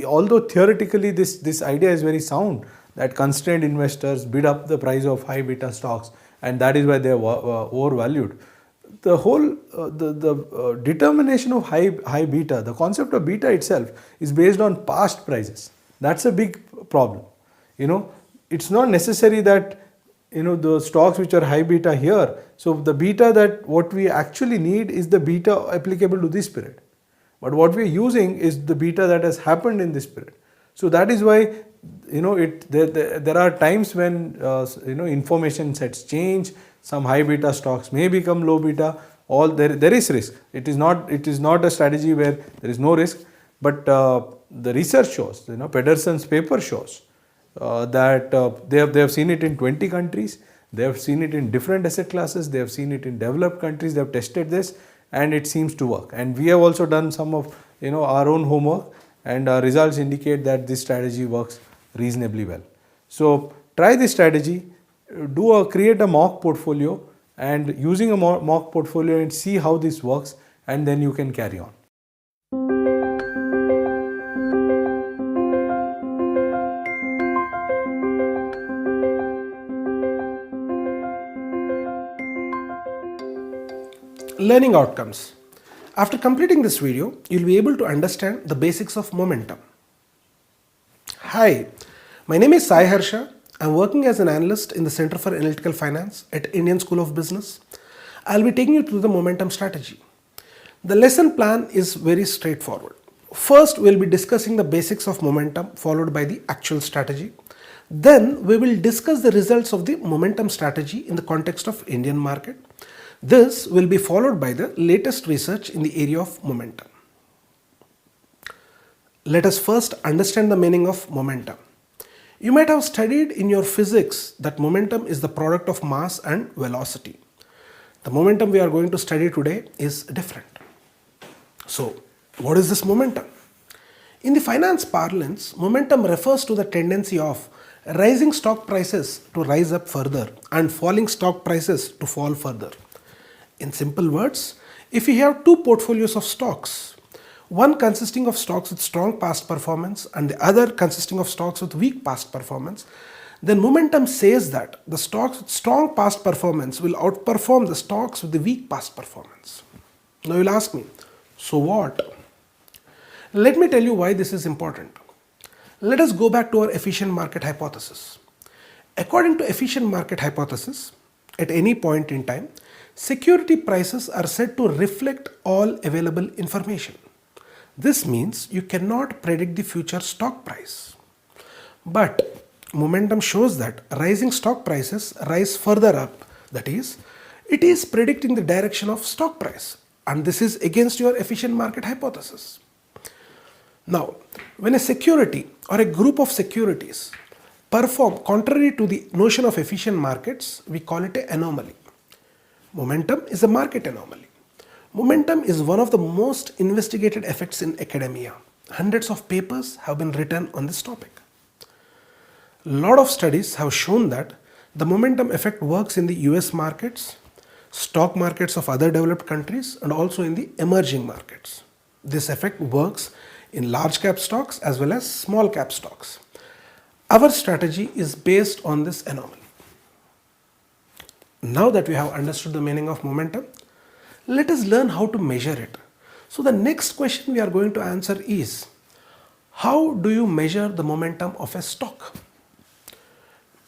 S2: although theoretically this idea is very sound, that constrained investors bid up the price of high beta stocks, and that is why they are overvalued. The whole determination of high beta, the concept of beta itself is based on past prices. That's a big problem. It's not necessary that the stocks which are high beta here. So the beta that what we actually need is the beta applicable to this period. But what we are using is the beta that has happened in this period. So that is why there are times when information sets change. Some high beta stocks may become low beta. There is risk. It is not a strategy where there is no risk. But the research shows, Pedersen's paper shows that they have seen it in 20 countries. They have seen it in different asset classes. They have seen it in developed countries. They have tested this, and it seems to work. And we have also done some of our own homework, and our results indicate that this strategy works reasonably well. So try this strategy. Create a mock portfolio, and using a mock portfolio and see how this works, and then you can carry on.
S3: Learning outcomes. After completing this video, you'll be able to understand the basics of momentum. Hi, my name is Sai Harsha. I'm working as an analyst in the Center for Analytical Finance at Indian School of Business. I'll be taking you through the momentum strategy. The lesson plan is very straightforward. First, we'll be discussing the basics of momentum followed by the actual strategy. Then we will discuss the results of the momentum strategy in the context of Indian market. This will be followed by the latest research in the area of momentum. Let us first understand the meaning of momentum. You might have studied in your physics that momentum is the product of mass and velocity. The momentum we are going to study today is different. So, what is this momentum? In the finance parlance, momentum refers to the tendency of rising stock prices to rise up further and falling stock prices to fall further. In simple words, if you have two portfolios of stocks, one consisting of stocks with strong past performance and the other consisting of stocks with weak past performance, then momentum says that the stocks with strong past performance will outperform the stocks with the weak past performance. Now you'll ask me, so what? Let me tell you why this is important. Let us go back to our efficient market hypothesis. According to efficient market hypothesis, at any point in time, security prices are said to reflect all available information. This means you cannot predict the future stock price. But momentum shows that rising stock prices rise further up. That is, it is predicting the direction of stock price. And this is against your efficient market hypothesis. Now, when a security or a group of securities perform contrary to the notion of efficient markets, we call it an anomaly. Momentum is a market anomaly. Momentum is one of the most investigated effects in academia. Hundreds of papers have been written on this topic. A lot of studies have shown that the momentum effect works in the US markets, stock markets of other developed countries, and also in the emerging markets. This effect works in large cap stocks as well as small cap stocks. Our strategy is based on this anomaly. Now that we have understood the meaning of momentum, let us learn how to measure it. So the next question we are going to answer is, how do you measure the momentum of a stock?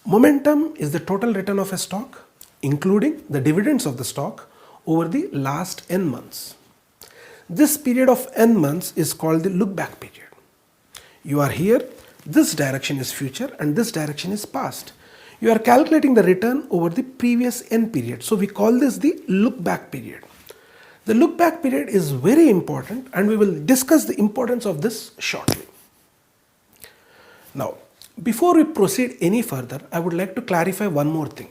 S3: Momentum is the total return of a stock, including the dividends of the stock over the last n months. This period of n months is called the look back period. You are here, this direction is future and this direction is past. You are calculating the return over the previous n period. So we call this the look back period. The look back period is very important and we will discuss the importance of this shortly. Now, before we proceed any further, I would like to clarify one more thing.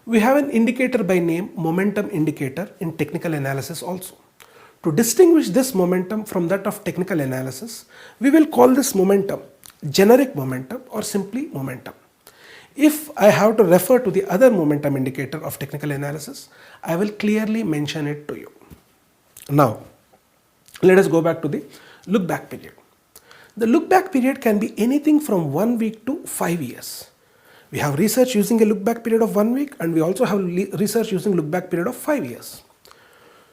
S3: We have an indicator by name momentum indicator in technical analysis also. To distinguish this momentum from that of technical analysis, we will call this momentum generic momentum or simply momentum. If I have to refer to the other momentum indicator of technical analysis, I will clearly mention it to you. Now, let us go back to the look back period. The look back period can be anything from 1 week to 5 years. We have research using a look back period of 1 week and we also have research using look back period of 5 years.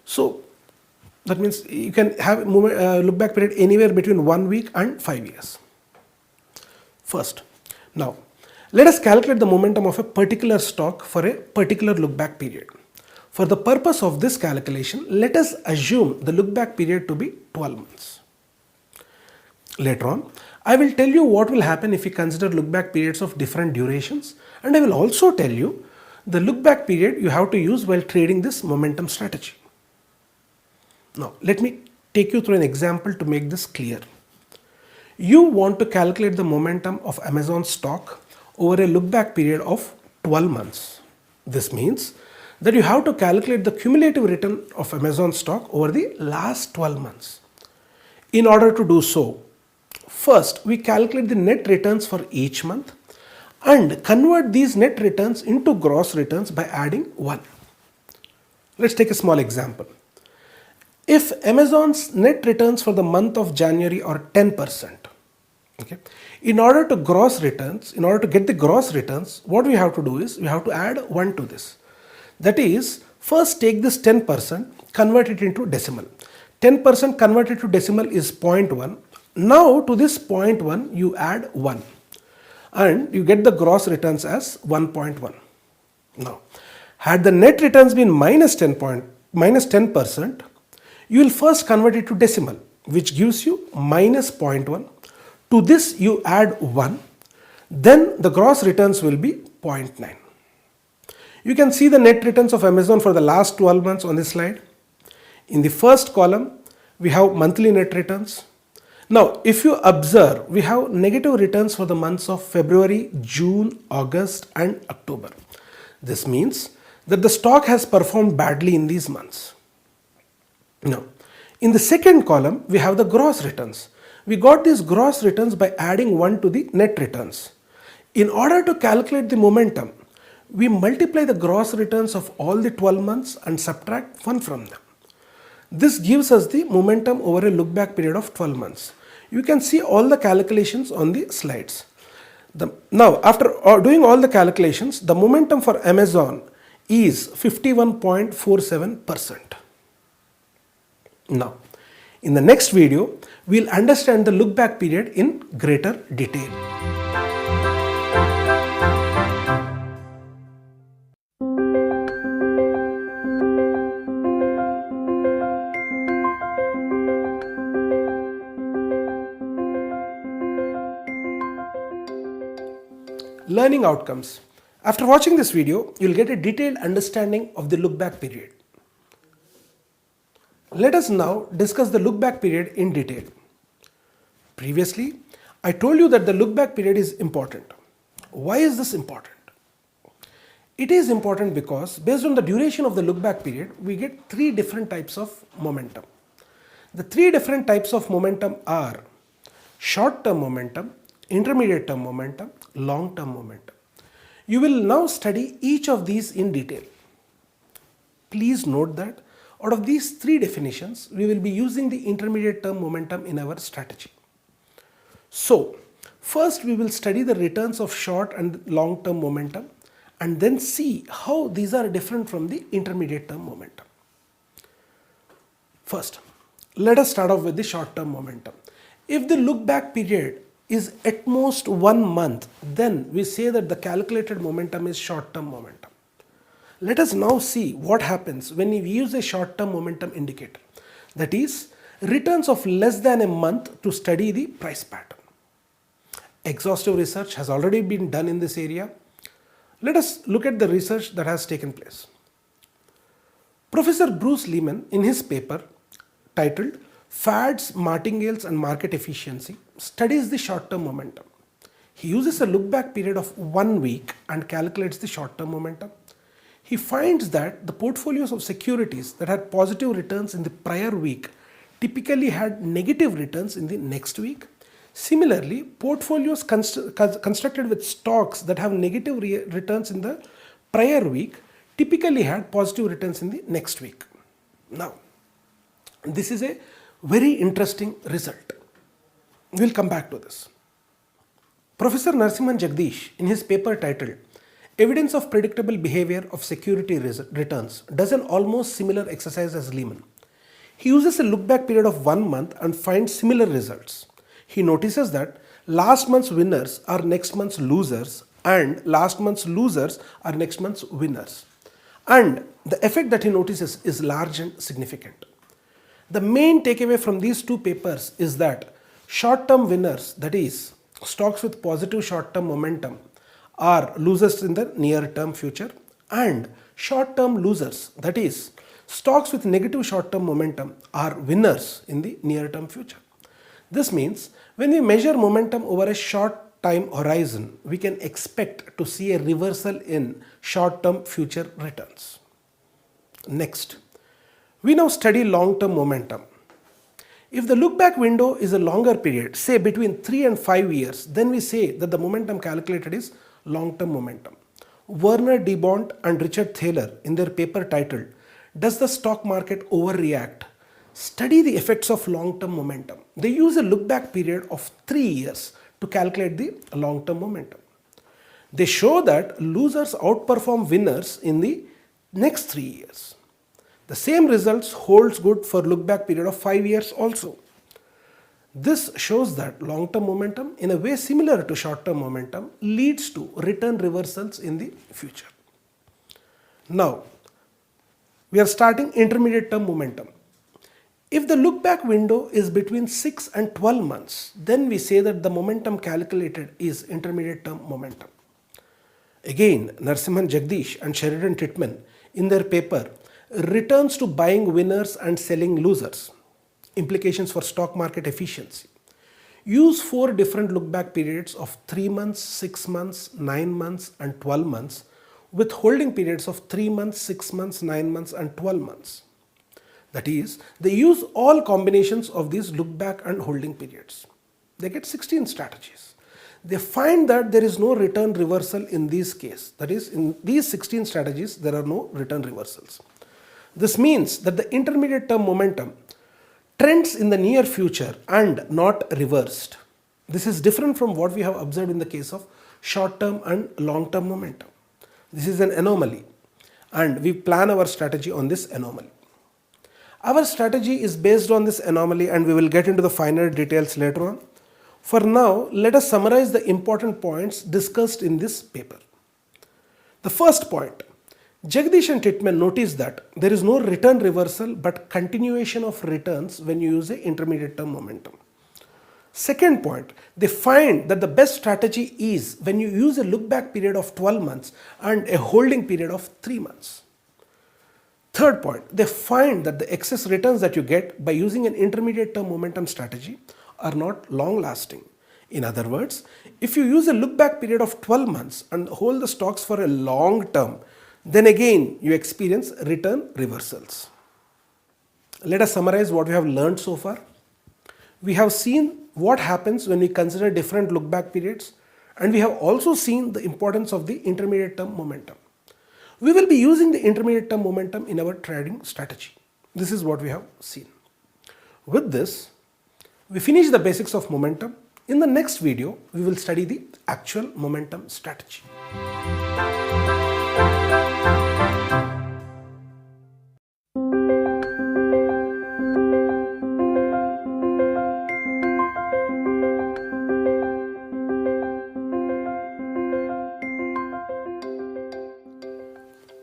S3: So, that means you can have look back period anywhere between 1 week and 5 years. First, now, let us calculate the momentum of a particular stock for a particular look back period. For the purpose of this calculation, let us assume the look back period to be 12 months. Later on, I will tell you what will happen if you consider look back periods of different durations, and I will also tell you the look back period you have to use while trading this momentum strategy. Now, let me take you through an example to make this clear. You want to calculate the momentum of Amazon stock over a look back period of 12 months. This means that you have to calculate the cumulative return of Amazon stock over the last 12 months. In order to do so, first we calculate the net returns for each month and convert these net returns into gross returns by adding 1. Let's take a small example. If Amazon's net returns for the month of January are 10%, okay, in order to get the gross returns, what we have to do is we have to add 1 to this. That is, first take this 10%, convert it into decimal. 10% converted to decimal is 0.1. Now to this 0.1 you add 1 and you get the gross returns as 1.1. Now, had the net returns been minus 10%, you will first convert it to decimal, which gives you minus 0.1. To this you add 1, then the gross returns will be 0.9. You can see the net returns of Amazon for the last 12 months on this slide. In the first column, we have monthly net returns. Now, if you observe, we have negative returns for the months of February, June, August and October. This means that the stock has performed badly in these months. Now, in the second column, we have the gross returns. We got these gross returns by adding 1 to the net returns. In order to calculate the momentum, we multiply the gross returns of all the 12 months and subtract 1 from them. This gives us the momentum over a look back period of 12 months. You can see all the calculations on the slides. Now, after doing all the calculations, the momentum for Amazon is 51.47%. Now, in the next video, we'll understand the look back period in greater detail. Learning outcomes. After watching this video, you'll get a detailed understanding of the look back period. Let us now discuss the look back period in detail. Previously, I told you that the look back period is important. Why is this important? It is important because based on the duration of the look back period, we get 3 different types of momentum. The 3 different types of momentum are short term momentum, intermediate term momentum, long term momentum. You will now study each of these in detail. Please note that out of these 3 definitions, we will be using the intermediate term momentum in our strategy. So, first we will study the returns of short and long term momentum and then see how these are different from the intermediate term momentum. First, let us start off with the short term momentum. If the look back period is at most 1 month, then we say that the calculated momentum is short term momentum. Let us now see what happens when we use a short term momentum indicator, that is returns of less than a month to study the price pattern. Exhaustive research has already been done in this area. Let us look at the research that has taken place. Professor Bruce Lehman, in his paper titled Fads, Martingales and Market Efficiency, studies the short-term momentum. He uses a look-back period of 1 week and calculates the short-term momentum. He finds that the portfolios of securities that had positive returns in the prior week typically had negative returns in the next week. Similarly, portfolios constructed with stocks that have negative returns in the prior week typically had positive returns in the next week. Now, this is a very interesting result. We'll come back to this. Professor Narasimhan Jagdish, in his paper titled Evidence of Predictable Behavior of Security Returns, does an almost similar exercise as Lehman. He uses a look-back period of 1 month and finds similar results. He notices that last month's winners are next month's losers and last month's losers are next month's winners. And the effect that he notices is large and significant. The main takeaway from these 2 papers is that short-term winners, that is, stocks with positive short-term momentum, are losers in the near-term future, and short-term losers, that is, stocks with negative short-term momentum, are winners in the near-term future. This means when we measure momentum over a short time horizon, we can expect to see a reversal in short-term future returns. Next, we now study long-term momentum. If the look-back window is a longer period, say between 3 and 5 years, then we say that the momentum calculated is long-term momentum. Werner de Bont and Richard Thaler, in their paper titled Does the Stock Market Overreact?, study the effects of long-term momentum. They use a look-back period of 3 years to calculate the long-term momentum. They show that losers outperform winners in the next 3 years. The same results holds good for look-back period of 5 years also. This shows that long-term momentum, in a way similar to short-term momentum, leads to return reversals in the future. Now, we are starting intermediate term momentum. If the look back window is between 6 and 12 months, then we say that the momentum calculated is intermediate term momentum. Again, Narasimhan Jagdish and Sheridan Titman in their paper Returns to Buying Winners and Selling Losers, Implications for Stock Market Efficiency, use 4 different look back periods of 3 months, 6 months, 9 months and 12 months with holding periods of 3 months, 6 months, 9 months and 12 months. That is, they use all combinations of these look back and holding periods. They get 16 strategies. They find that there is no return reversal in this case. That is, in these 16 strategies, there are no return reversals. This means that the intermediate term momentum trends in the near future and not reversed. This is different from what we have observed in the case of short term and long term momentum. This is an anomaly and we plan our strategy on this anomaly. Our strategy is based on this anomaly and we will get into the finer details later on. For now, let us summarize the important points discussed in this paper. The first point, Jagdish and Titman noticed that there is no return reversal but continuation of returns when you use an intermediate term momentum. Second point, they find that the best strategy is when you use a look back period of 12 months and a holding period of 3 months. Third point, they find that the excess returns that you get by using an intermediate term momentum strategy are not long lasting. In other words, if you use a look back period of 12 months and hold the stocks for a long term, then again you experience return reversals. Let us summarize what we have learned so far. We have seen what happens when we consider different look back periods, and we have also seen the importance of the intermediate term momentum. We will be using the intermediate term momentum in our trading strategy. This is what we have seen. With this, we finish the basics of momentum. In the next video, we will study the actual momentum strategy.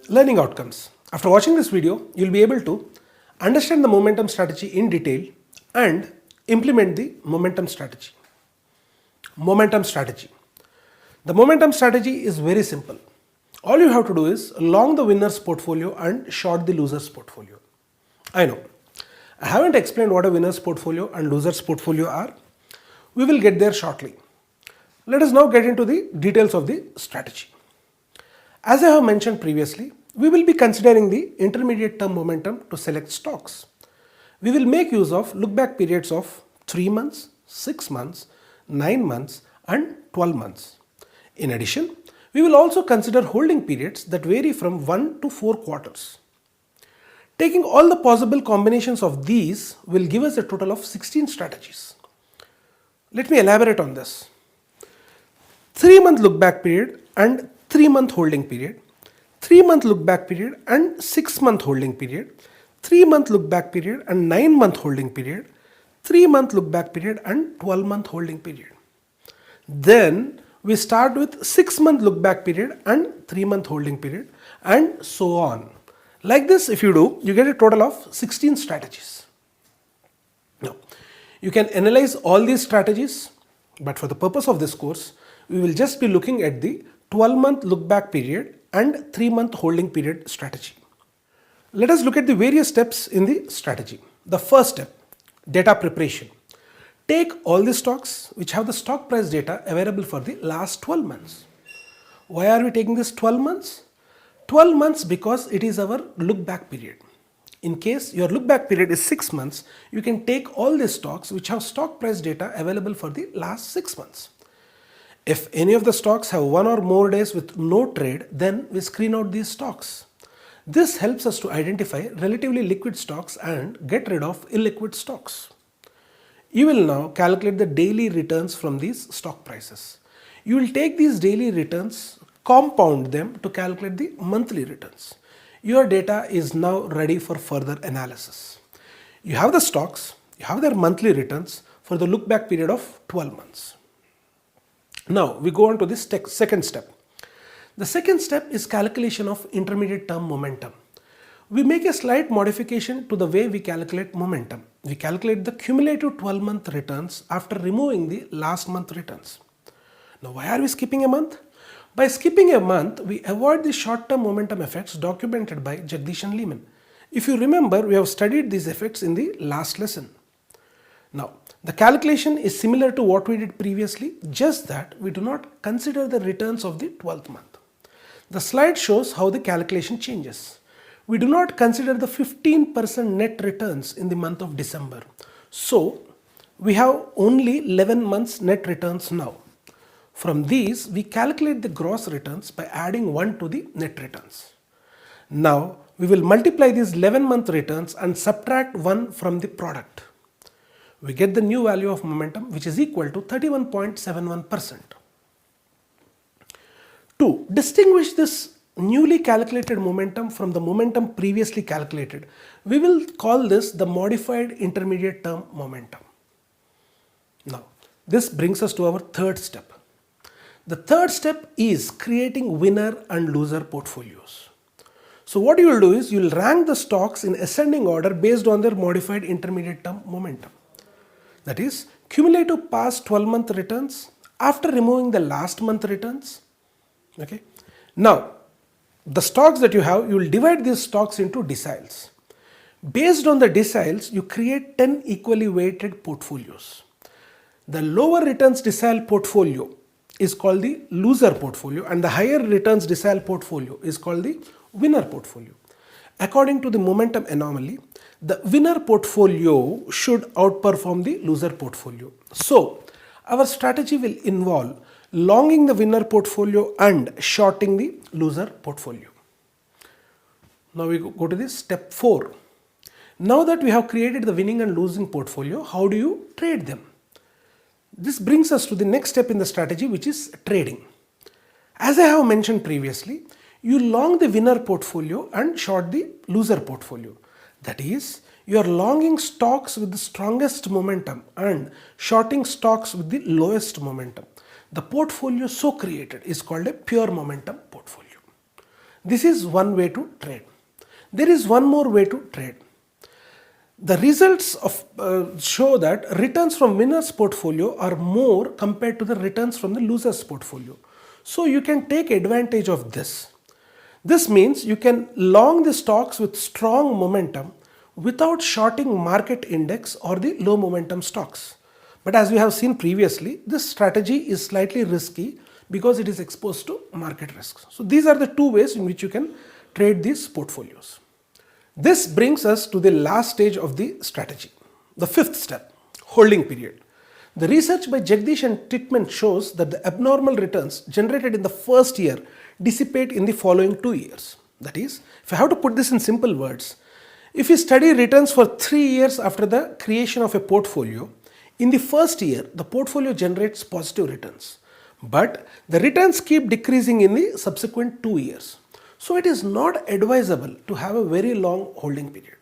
S3: Learning outcomes. After watching this video, you will be able to understand the momentum strategy in detail and implement the momentum strategy. Momentum strategy. The momentum strategy is very simple. All you have to do is long the winner's portfolio and short the loser's portfolio. I know, I haven't explained what a winner's portfolio and loser's portfolio are. We will get there shortly. Let us now get into the details of the strategy. As I have mentioned previously, we will be considering the intermediate term momentum to select stocks. We will make use of look back periods of 3 months, 6 months, 9 months and 12 months. In addition, we will also consider holding periods that vary from 1 to 4 quarters. Taking all the possible combinations of these will give us a total of 16 strategies. Let me elaborate on this. 3-month look back period and 3-month holding period, 3-month look back period and 6-month holding period, 3-month look back period and 9-month holding period, 3-month look back period and 12-month holding period. Then we start with 6-month look back period and 3-month holding period and so on. Like this, if you do, you get a total of 16 strategies. Now, you can analyze all these strategies, but for the purpose of this course, we will just be looking at the 12-month look back period and 3-month holding period strategy. Let us look at the various steps in the strategy. The first step, data preparation. Take all the stocks which have the stock price data available for the last 12 months. Why are we taking this 12 months? 12 months because it is our look back period. In case your look back period is 6 months, you can take all the stocks which have stock price data available for the last 6 months. If any of the stocks have 1 or more days with no trade, then we screen out these stocks. This helps us to identify relatively liquid stocks and get rid of illiquid stocks. You will now calculate the daily returns from these stock prices. You will take these daily returns, compound them to calculate the monthly returns. Your data is now ready for further analysis. You have the stocks, you have their monthly returns. for the look back period of 12 months. Now we go on to this second step. The second step is calculation of intermediate term momentum. We make a slight modification to the way we calculate momentum. We calculate the cumulative 12-month returns after removing the last month returns. Now why are we skipping a month? By skipping a month, we avoid the short-term momentum effects documented by Jagdish and Lehman. If you remember, we have studied these effects in the last lesson. Now, the calculation is similar to what we did previously, just that we do not consider the returns of the 12th month. The slide shows how the calculation changes. We do not consider the 15% net returns in the month of December. So, we have only 11 months net returns now. From these, we calculate the gross returns by adding 1 to the net returns. Now, we will multiply these 11-month returns and subtract 1 from the product. We get the new value of momentum, which is equal to 31.71%. To distinguish this newly calculated momentum from the momentum previously calculated, we will call this the modified intermediate term momentum. Now, this brings us to our third step. The third step is creating winner and loser portfolios. So what you will do is you will rank the stocks in ascending order based on their modified intermediate term momentum. That is cumulative past 12-month returns after removing the last month returns. Okay. Now, the stocks that you have, you will divide these stocks into deciles. Based on the deciles, you create 10 equally weighted portfolios. The lower returns decile portfolio is called the loser portfolio and the higher returns decile portfolio is called the winner portfolio. According to the momentum anomaly, the winner portfolio should outperform the loser portfolio. So, our strategy will involve longing the winner portfolio and shorting the loser portfolio. Now we go to this step 4. Now that we have created the winning and losing portfolio, how do you trade them? This brings us to the next step in the strategy, which is trading. As I have mentioned previously, you long the winner portfolio and short the loser portfolio. That is, you are longing stocks with the strongest momentum and shorting stocks with the lowest momentum. The portfolio so created is called a pure momentum portfolio. This is one way to trade. There is one more way to trade. The results show that returns from winner's portfolio are more compared to the returns from the loser's portfolio. So you can take advantage of this. This means you can long the stocks with strong momentum without shorting market index or the low momentum stocks. But as we have seen previously, this strategy is slightly risky because it is exposed to market risks. So these are the two ways in which you can trade these portfolios. This brings us to the last stage of the strategy, the fifth step, holding period. The research by Jagdish and Titman shows that the abnormal returns generated in the first year dissipate in the following 2 years. That is, if I have to put this in simple words, if you study returns for 3 years after the creation of a portfolio, in the first year, the portfolio generates positive returns, but the returns keep decreasing in the subsequent 2 years. So it is not advisable to have a very long holding period.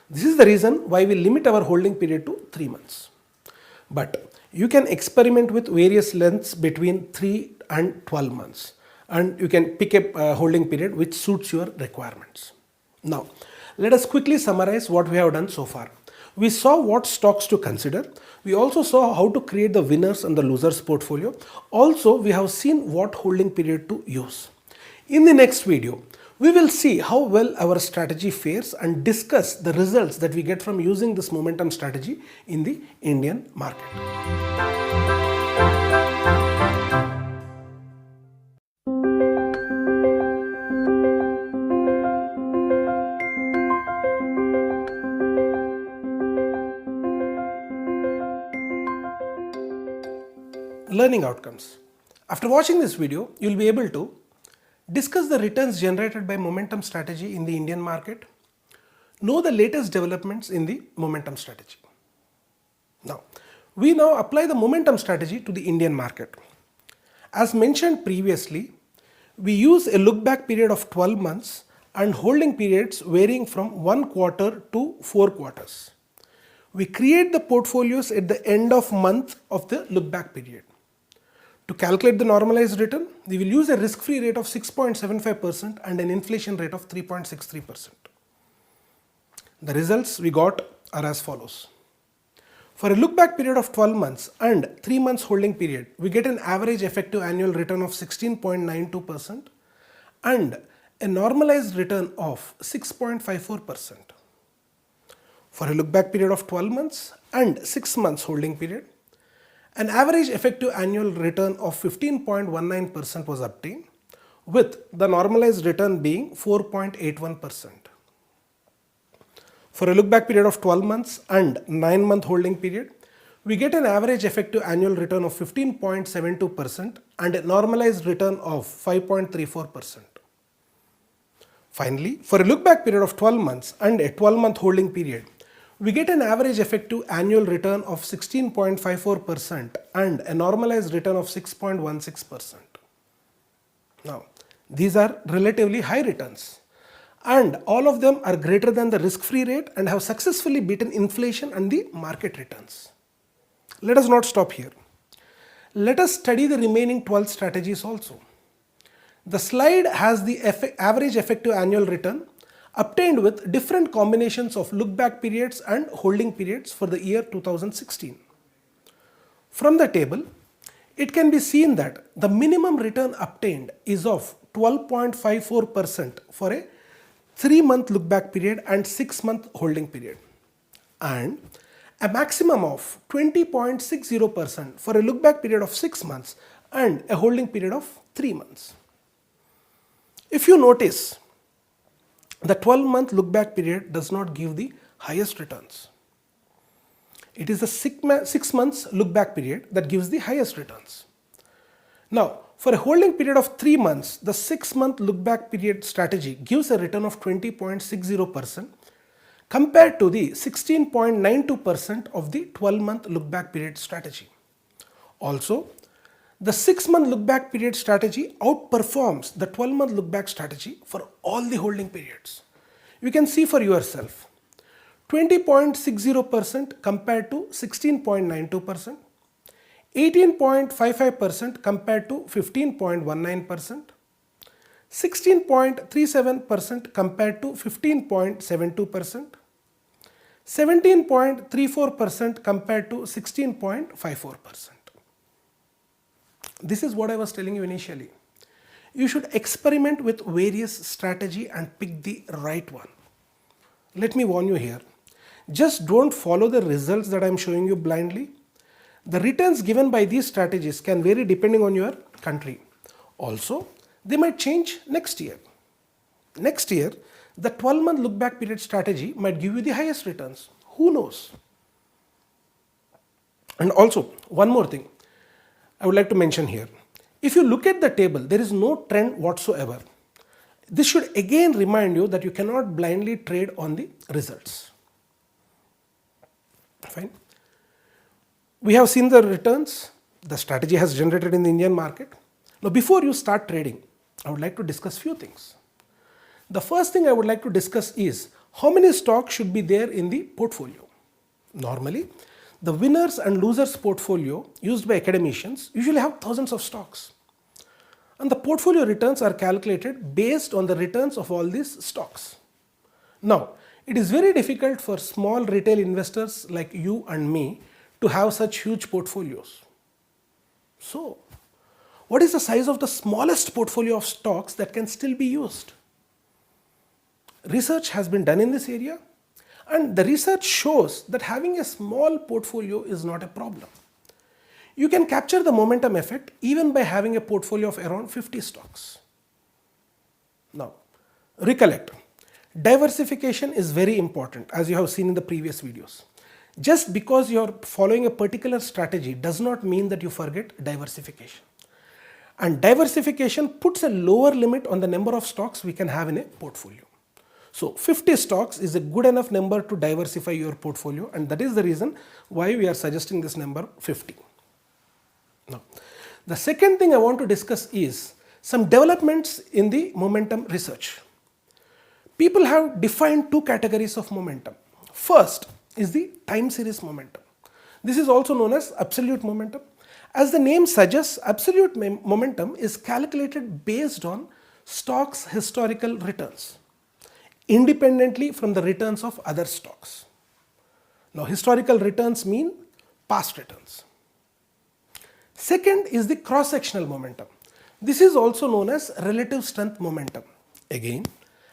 S3: This is the reason why we limit our holding period to 3 months. But you can experiment with various lengths between 3 and 12 months, and you can pick a holding period which suits your requirements. Now, let us quickly summarize what we have done so far. We saw what stocks to consider. We also saw how to create the winners and the losers portfolio. Also, we have seen what holding period to use. In the next video, we will see how well our strategy fares and discuss the results that we get from using this momentum strategy in the Indian market. Learning outcomes. After watching this video, you will be able to discuss the returns generated by momentum strategy in the Indian market, know the latest developments in the momentum strategy. Now, we now apply the momentum strategy to the Indian market. As mentioned previously, we use a look back period of 12 months and holding periods varying from 1 quarter to 4 quarters. We create the portfolios at the end of month of the look back period. To calculate the normalized return, we will use a risk-free rate of 6.75% and an inflation rate of 3.63%. The results we got are as follows. For a look back period of 12 months and 3 months holding period, we get an average effective annual return of 16.92% and a normalized return of 6.54%. For a look back period of 12 months and 6 months holding period, an average effective annual return of 15.19% was obtained, with the normalized return being 4.81%. For a look back period of 12 months and 9-month holding period, we get an average effective annual return of 15.72% and a normalized return of 5.34%. Finally, for a look back period of 12 months and a 12-month holding period, we get an average effective annual return of 16.54% and a normalized return of 6.16%. Now, these are relatively high returns, and all of them are greater than the risk-free rate and have successfully beaten inflation and the market returns. Let us not stop here. Let us study the remaining 12 strategies also. The slide has the average effective annual return obtained with different combinations of look-back periods and holding periods for the year 2016. From the table, it can be seen that the minimum return obtained is of 12.54% for a 3-month look-back period and 6-month holding period, and a maximum of 20.60% for a look-back period of 6 months and a holding period of 3 months. If you notice, the 12-month look-back period does not give the highest returns. It is the 6 months look-back period that gives the highest returns. Now, for a holding period of 3 months, the 6-month look-back period strategy gives a return of 20.60% compared to the 16.92% of the 12-month look-back period strategy. Also, the 6-month look-back period strategy outperforms the 12-month look-back strategy for all the holding periods. You can see for yourself, 20.60% compared to 16.92%, 18.55% compared to 15.19%, 16.37% compared to 15.72%, 17.34% compared to 16.54%. This is what I was telling you initially. You should experiment with various strategy and pick the right one. Let me warn you here. Just don't follow the results that I am showing you blindly. The returns given by these strategies can vary depending on your country. Also, they might change next year. Next year, the 12-month look-back period strategy might give you the highest returns. Who knows? And also, one more thing I would like to mention here. If you look at the table, there is no trend whatsoever. This should again remind you that you cannot blindly trade on the results. Fine. We have seen the returns the strategy has generated in the Indian market. Now, before you start trading, I would like to discuss few things. The first thing I would like to discuss is how many stocks should be there in the portfolio. Normally, the winners and losers portfolio used by academicians usually have thousands of stocks. And the portfolio returns are calculated based on the returns of all these stocks. Now, it is very difficult for small retail investors like you and me to have such huge portfolios. So, what is the size of the smallest portfolio of stocks that can still be used? Research has been done in this area, and the research shows that having a small portfolio is not a problem. You can capture the momentum effect even by having a portfolio of around 50 stocks. Now, recollect, diversification is very important, as you have seen in the previous videos. Just because you are following a particular strategy does not mean that you forget diversification. And diversification puts a lower limit on the number of stocks we can have in a portfolio. So 50 stocks is a good enough number to diversify your portfolio, and that is the reason why we are suggesting this number 50. Now, the second thing I want to discuss is some developments in the momentum research. People have defined two categories of momentum. First, is the time series momentum. This is also known as absolute momentum. As the name suggests, absolute momentum is calculated based on stocks' historical returns, independently from the returns of other stocks. Now, historical returns mean past returns. Second is the cross-sectional momentum. This is also known as relative strength momentum. Again,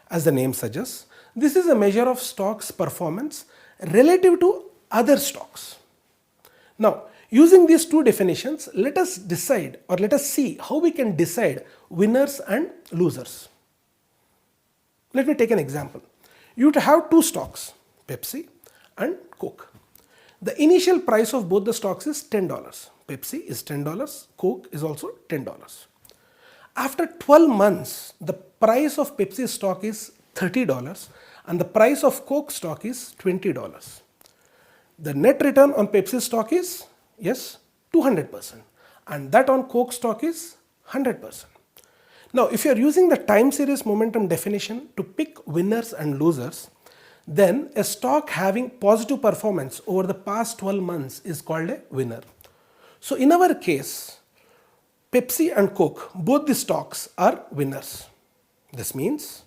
S3: as the name suggests, this is a measure of stocks' performance relative to other stocks. Now, using these two definitions, let us decide, or let us see how we can decide winners and losers. Let me take an example. You have two stocks, Pepsi and Coke. The initial price of both the stocks is $10. Pepsi is $10, Coke is also $10. After 12 months, the price of Pepsi stock is $30 and the price of Coke stock is $20. The net return on Pepsi stock is, yes, 200%, and that on Coke stock is 100%. Now, if you are using the time series momentum definition to pick winners and losers, then a stock having positive performance over the past 12 months is called a winner. So in our case, Pepsi and Coke, both the stocks are winners. This means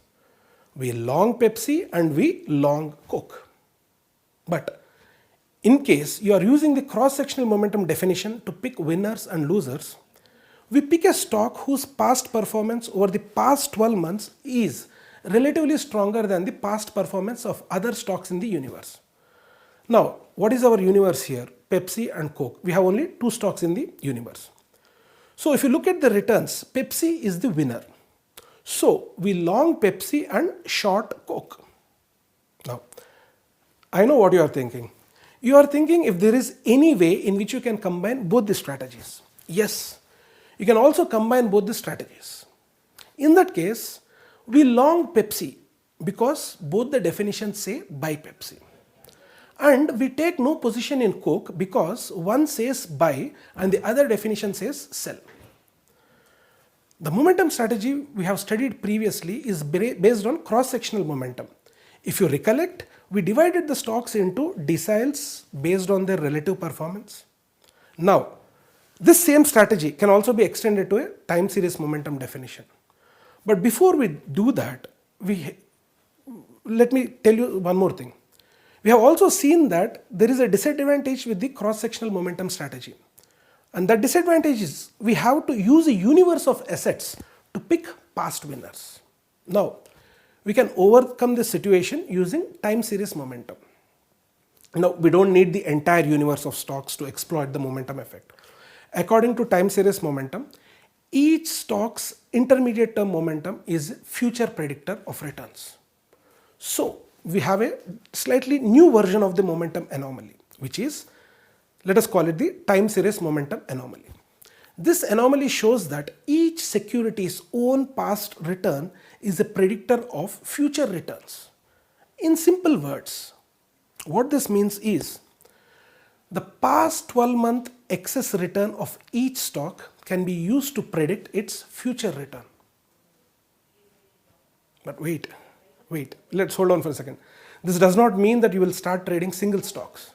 S3: we long Pepsi and we long Coke. But in case you are using the cross-sectional momentum definition to pick winners and losers, we pick a stock whose past performance over the past 12 months is relatively stronger than the past performance of other stocks in the universe. Now, what is our universe here? Pepsi and Coke. We have only two stocks in the universe. So if you look at the returns, Pepsi is the winner. So we long Pepsi and short Coke. Now, I know what you are thinking. You are thinking if there is any way in which you can combine both the strategies. Yes, you can also combine both the strategies. In that case, we long Pepsi because both the definitions say buy Pepsi. And we take no position in Coke because one says buy and the other definition says sell. The momentum strategy we have studied previously is based on cross-sectional momentum. If you recollect, we divided the stocks into deciles based on their relative performance. Now, this same strategy can also be extended to a time series momentum definition. But before we do that, let me tell you one more thing. We have also seen that there is a disadvantage with the cross-sectional momentum strategy. And that disadvantage is we have to use a universe of assets to pick past winners. Now, we can overcome this situation using time series momentum. Now, we don't need the entire universe of stocks to exploit the momentum effect. According to time series momentum, each stock's intermediate term momentum is future predictor of returns. So, we have a slightly new version of the momentum anomaly, which is, let us call it the time series momentum anomaly. This anomaly shows that each security's own past return is a predictor of future returns. In simple words, what this means is the past 12-month excess return of each stock can be used to predict its future return. But wait, let's hold on for a second. This does not mean that you will start trading single stocks.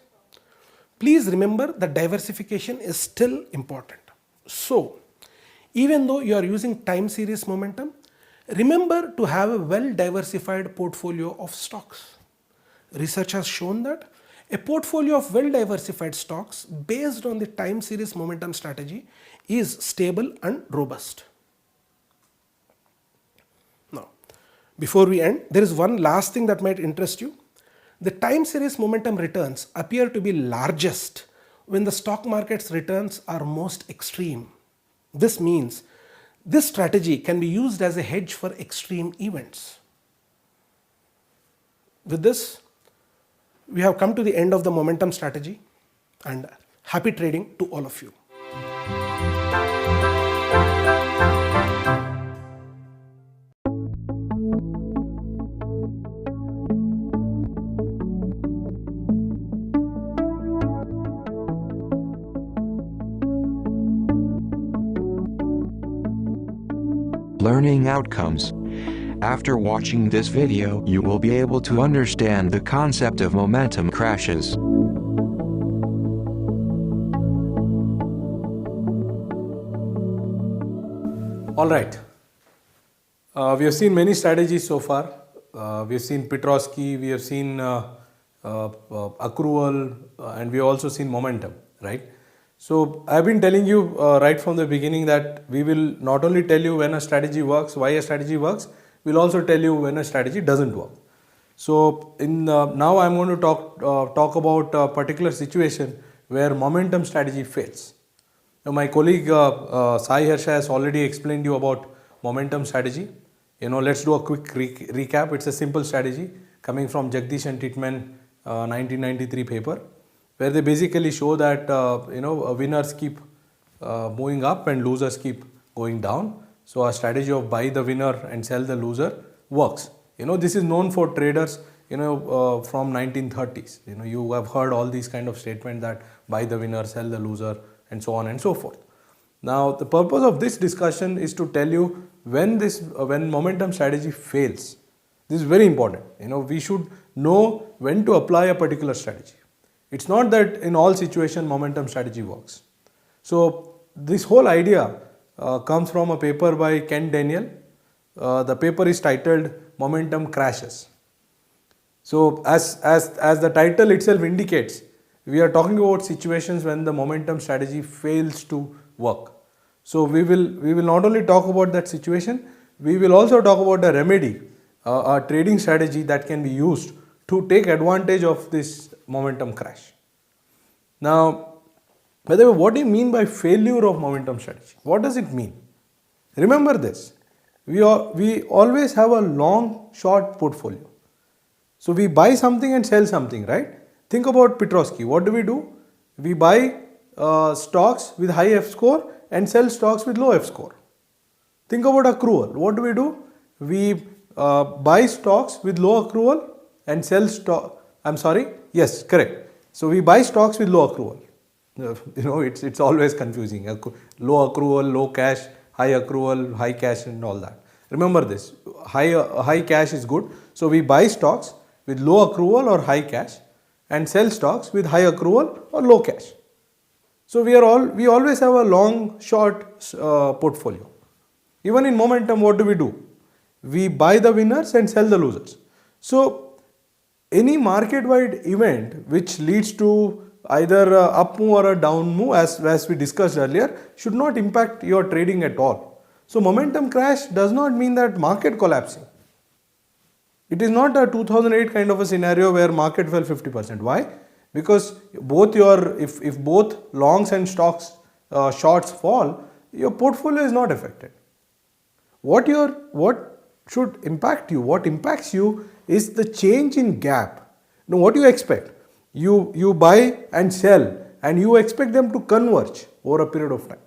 S3: Please remember that diversification is still important. So, even though you are using time series momentum, remember to have a well-diversified portfolio of stocks. Research has shown that a portfolio of well-diversified stocks based on the time series momentum strategy is stable and robust. Now, before we end, there is one last thing that might interest you. The time series momentum returns appear to be largest when the stock market's returns are most extreme. This means this strategy can be used as a hedge for extreme events. With this, we have come to the end of the momentum strategy, and happy trading to all of you.
S1: Learning outcomes. After watching this video, you will be able to understand the concept of momentum crashes.
S2: All right. We have seen many strategies so far. We have seen Petrosky, we have seen accrual, and we have also seen momentum, right? So I have been telling you right from the beginning that we will not only tell you when a strategy works, why a strategy works, we will also tell you when a strategy doesn't work. So now I am going to talk about a particular situation where momentum strategy fails. Now, my colleague Sai Harsha has already explained you about momentum strategy. Let's do a quick recap. It's a simple strategy coming from Jagdish and Titman 1993 paper, where they basically show that winners keep moving up and losers keep going down. So a strategy of buy the winner and sell the loser works. This is known for traders from 1930s. You have heard all these kind of statements that buy the winner, sell the loser, and so on and so forth. Now the purpose of this discussion is to tell you when momentum strategy fails. This is very important. We should know when to apply a particular strategy. It's not that in all situations momentum strategy works. So this whole idea comes from a paper by Ken Daniel. The paper is titled Momentum Crashes. So as the title itself indicates, we are talking about situations when the momentum strategy fails to work. So we will not only talk about that situation, we will also talk about a remedy, a trading strategy that can be used to take advantage of this momentum crash. Now, by the way, what do you mean by failure of momentum strategy? What does it mean? Remember this, we always have a long short portfolio. So we buy something and sell something, right? Think about Petrosky. What do? We buy stocks with high F score and sell stocks with low F score. Think about accrual. What do? We buy stocks with low accrual and sell stock. Yes, correct. So we buy stocks with low accrual. It's always confusing. Low accrual, low cash, high accrual, high cash, and all that. Remember this. High cash is good. So we buy stocks with low accrual or high cash and sell stocks with high accrual or low cash. So we always have a long short portfolio. Even in momentum, what do? We buy the winners and sell the losers. So any market wide event which leads to either a up move or a down move, as we discussed earlier, should not impact your trading at all. So momentum crash does not mean that market collapsing. It is not a 2008 kind of a scenario where market fell 50%. Why? Because if both longs and stocks shorts fall, your portfolio is not affected. What should impact you? What impacts you is the change in gap. Now, what do you expect? You buy and sell, and you expect them to converge over a period of time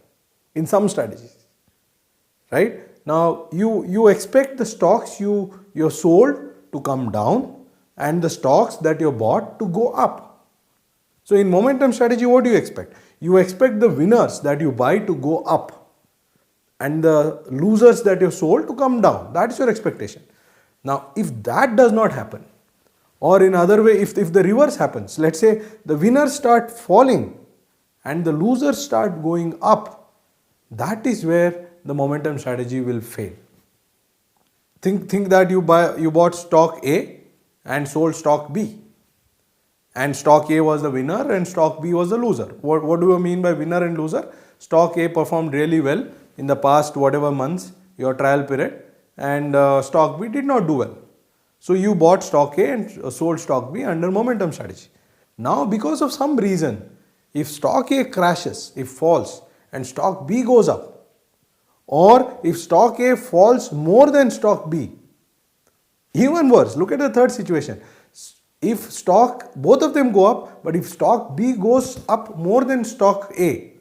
S2: in some strategies, right? Now you expect the stocks you sold to come down and the stocks that you bought to go up. So in momentum strategy, what do you expect? You expect the winners that you buy to go up and the losers that you sold to come down. That is your expectation. Now, if that does not happen, or in other way, if the reverse happens, let's say the winners start falling and the losers start going up, that is where the momentum strategy will fail. Think that you bought stock A and sold stock B, and stock A was the winner and stock B was the loser. What do you mean by winner and loser? Stock A performed really well in the past whatever months, your trial period, and stock B did not do well. So you bought stock A and sold stock B under momentum strategy. Now because of some reason, if stock A crashes, if falls, and stock B goes up, or if stock A falls more than stock B, even worse, look at the third situation. If both of them go up, but if stock B goes up more than stock A,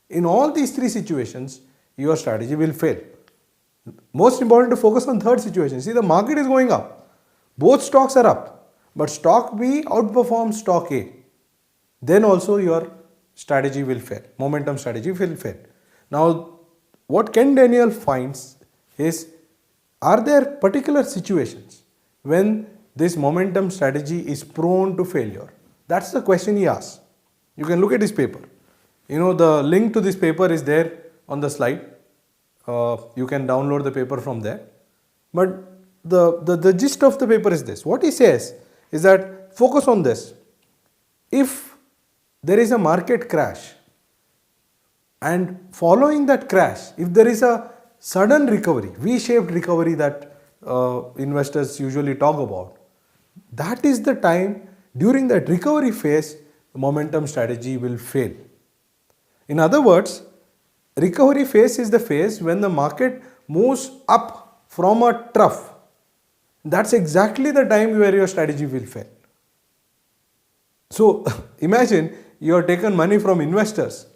S2: in all these three situations, your strategy will fail. Most important to focus on third situation. See, the market is going up. Both stocks are up, but stock B outperforms stock A. Then also your strategy will fail. Momentum strategy will fail. Now, what Ken Daniel finds is are there particular situations when this momentum strategy is prone to failure? That's the question he asks. You can look at this paper. The link to this paper is there on the slide. You can download the paper from there. But the gist of the paper is this. What he says is that focus on this. If there is a market crash, and following that crash, if there is a sudden recovery, V-shaped recovery that investors usually talk about, that is the time during that recovery phase, the momentum strategy will fail. In other words, recovery phase is the phase when the market moves up from a trough. That's exactly the time where your strategy will fail. So imagine you have taken money from investors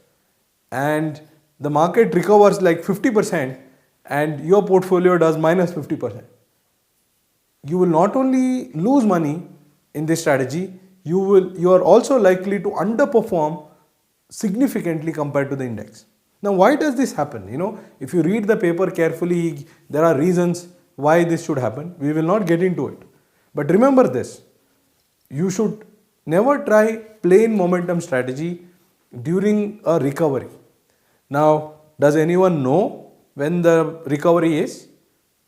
S2: and the market recovers like 50% and your portfolio does minus 50%. You will not only lose money in this strategy, you are also likely to underperform significantly compared to the index. Now, why does this happen? If you read the paper carefully, there are reasons why this should happen. We will not get into it. But remember this, you should never try plain momentum strategy during a recovery. Now, does anyone know when the recovery is?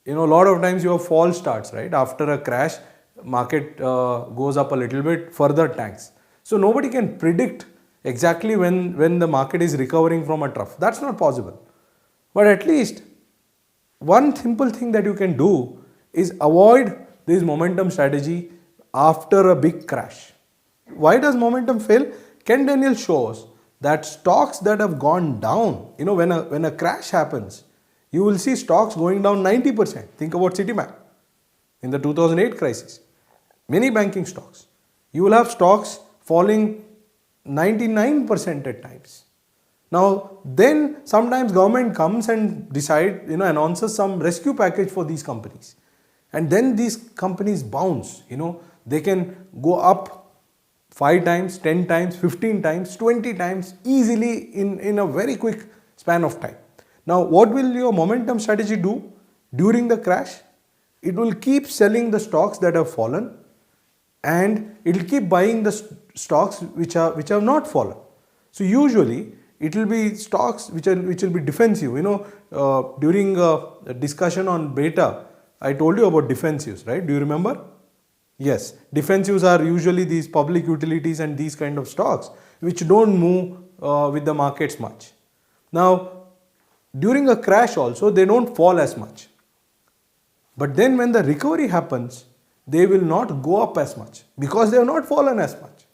S2: A lot of times you have false starts, right? After a crash, market goes up a little bit, further tanks. So nobody can predict exactly when the market is recovering from a trough. That's not possible. But at least one simple thing that you can do is avoid this momentum strategy after a big crash. Why does momentum fail? Ken Daniel shows that stocks that have gone down, when a crash happens, you will see stocks going down 90%. Think about Citibank in the 2008 crisis. Many banking stocks. You will have stocks falling 99% at times. Now, then sometimes government comes and announces some rescue package for these companies. And then these companies bounce, they can go up 5 times, 10 times, 15 times, 20 times easily in a very quick span of time. Now, what will your momentum strategy do during the crash? It will keep selling the stocks that have fallen and it will keep buying the stocks which have not fallen. So usually it will be stocks which will be defensive. During a discussion on beta, I told you about defensives, right? Do you remember? Yes, defensives are usually these public utilities and these kind of stocks which don't move with the markets much. Now, during a crash also, they don't fall as much. But then when the recovery happens, they will not go up as much because they have not fallen as much.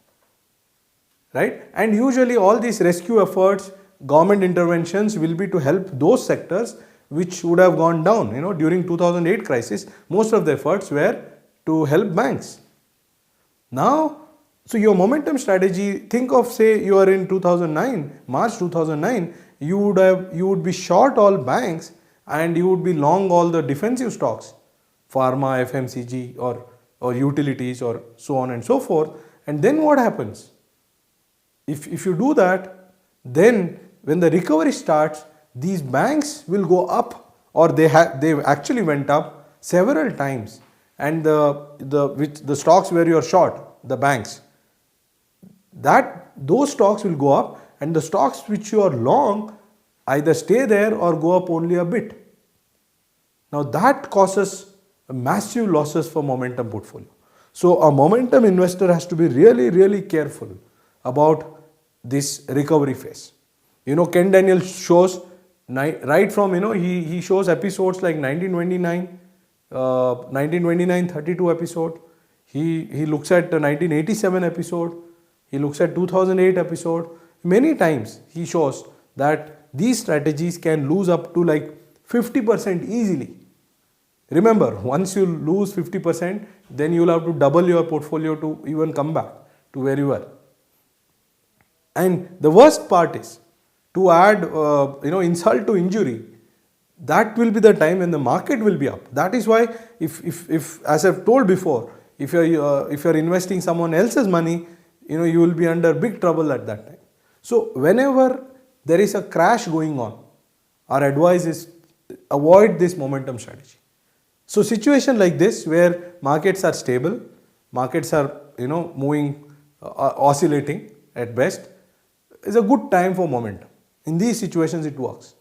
S2: Right? And usually all these rescue efforts, government interventions will be to help those sectors which would have gone down. During 2008 crisis, most of the efforts were to help banks. Now, so your momentum strategy, think of say you are in 2009, March 2009, you would be short all banks and you would be long all the defensive stocks, pharma, FMCG or utilities or so on and so forth. And then what happens? If you do that, then when the recovery starts, these banks will go up or they actually went up several times. And the stocks where you are short, the banks, those stocks will go up and the stocks which you are long either stay there or go up only a bit. Now that causes massive losses for momentum portfolio. So a momentum investor has to be really, really careful about this recovery phase. Ken Daniel shows right from, he shows episodes like 1929, 32 episode, he looks at the 1987 episode, he looks at 2008 episode. Many times he shows that these strategies can lose up to like 50% easily. Remember, once you lose 50%, then you will have to double your portfolio to even come back to where you were. And the worst part is, to add insult to injury, that will be the time when the market will be up. That is why, if as I've told before, if you're investing someone else's money, you will be under big trouble at that time. So whenever there is a crash going on, our advice is avoid this momentum strategy. So situation like this where markets are stable, markets are moving, oscillating at best, is a good time for momentum. In these situations it works.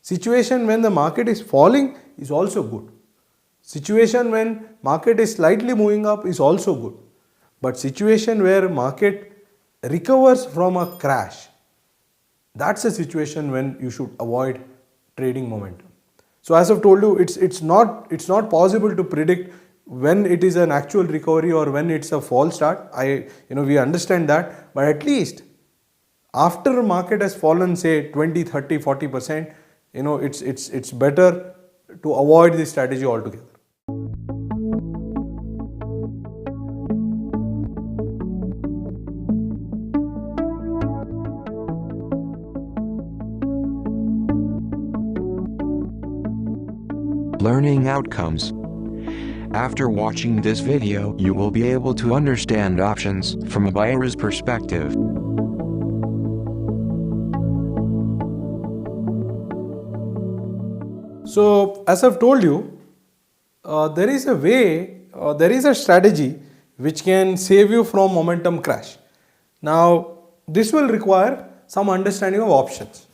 S2: Situation when the market is falling is also good. Situation when market is slightly moving up is also good. But situation where market recovers from a crash, that's a situation when you should avoid trading momentum. So as I've told you, it's not possible to predict when it is an actual recovery or when it's a false start. We understand that, but at least after market has fallen say 20, 30, 40%, it's better to avoid this strategy altogether.
S1: Learning outcomes. After watching this video, you will be able to understand options from a buyer's perspective.
S2: So as I've told you, there is a way, there is a strategy which can save you from momentum crash. Now this will require some understanding of options.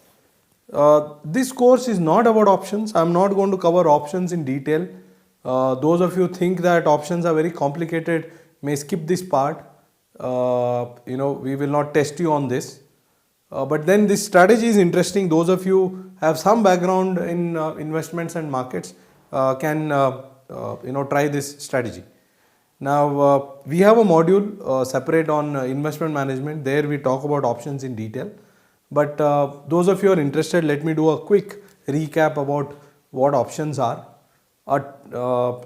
S2: This course is not about options. I am not going to cover options in detail. Those of you think that options are very complicated may skip this part. We will not test you on this. But then this strategy is interesting. Those of you have some background in investments and markets can try this strategy. Now we have a module separate on investment management. There we talk about options in detail. But those of you who are interested, let me do a quick recap about what options are. Or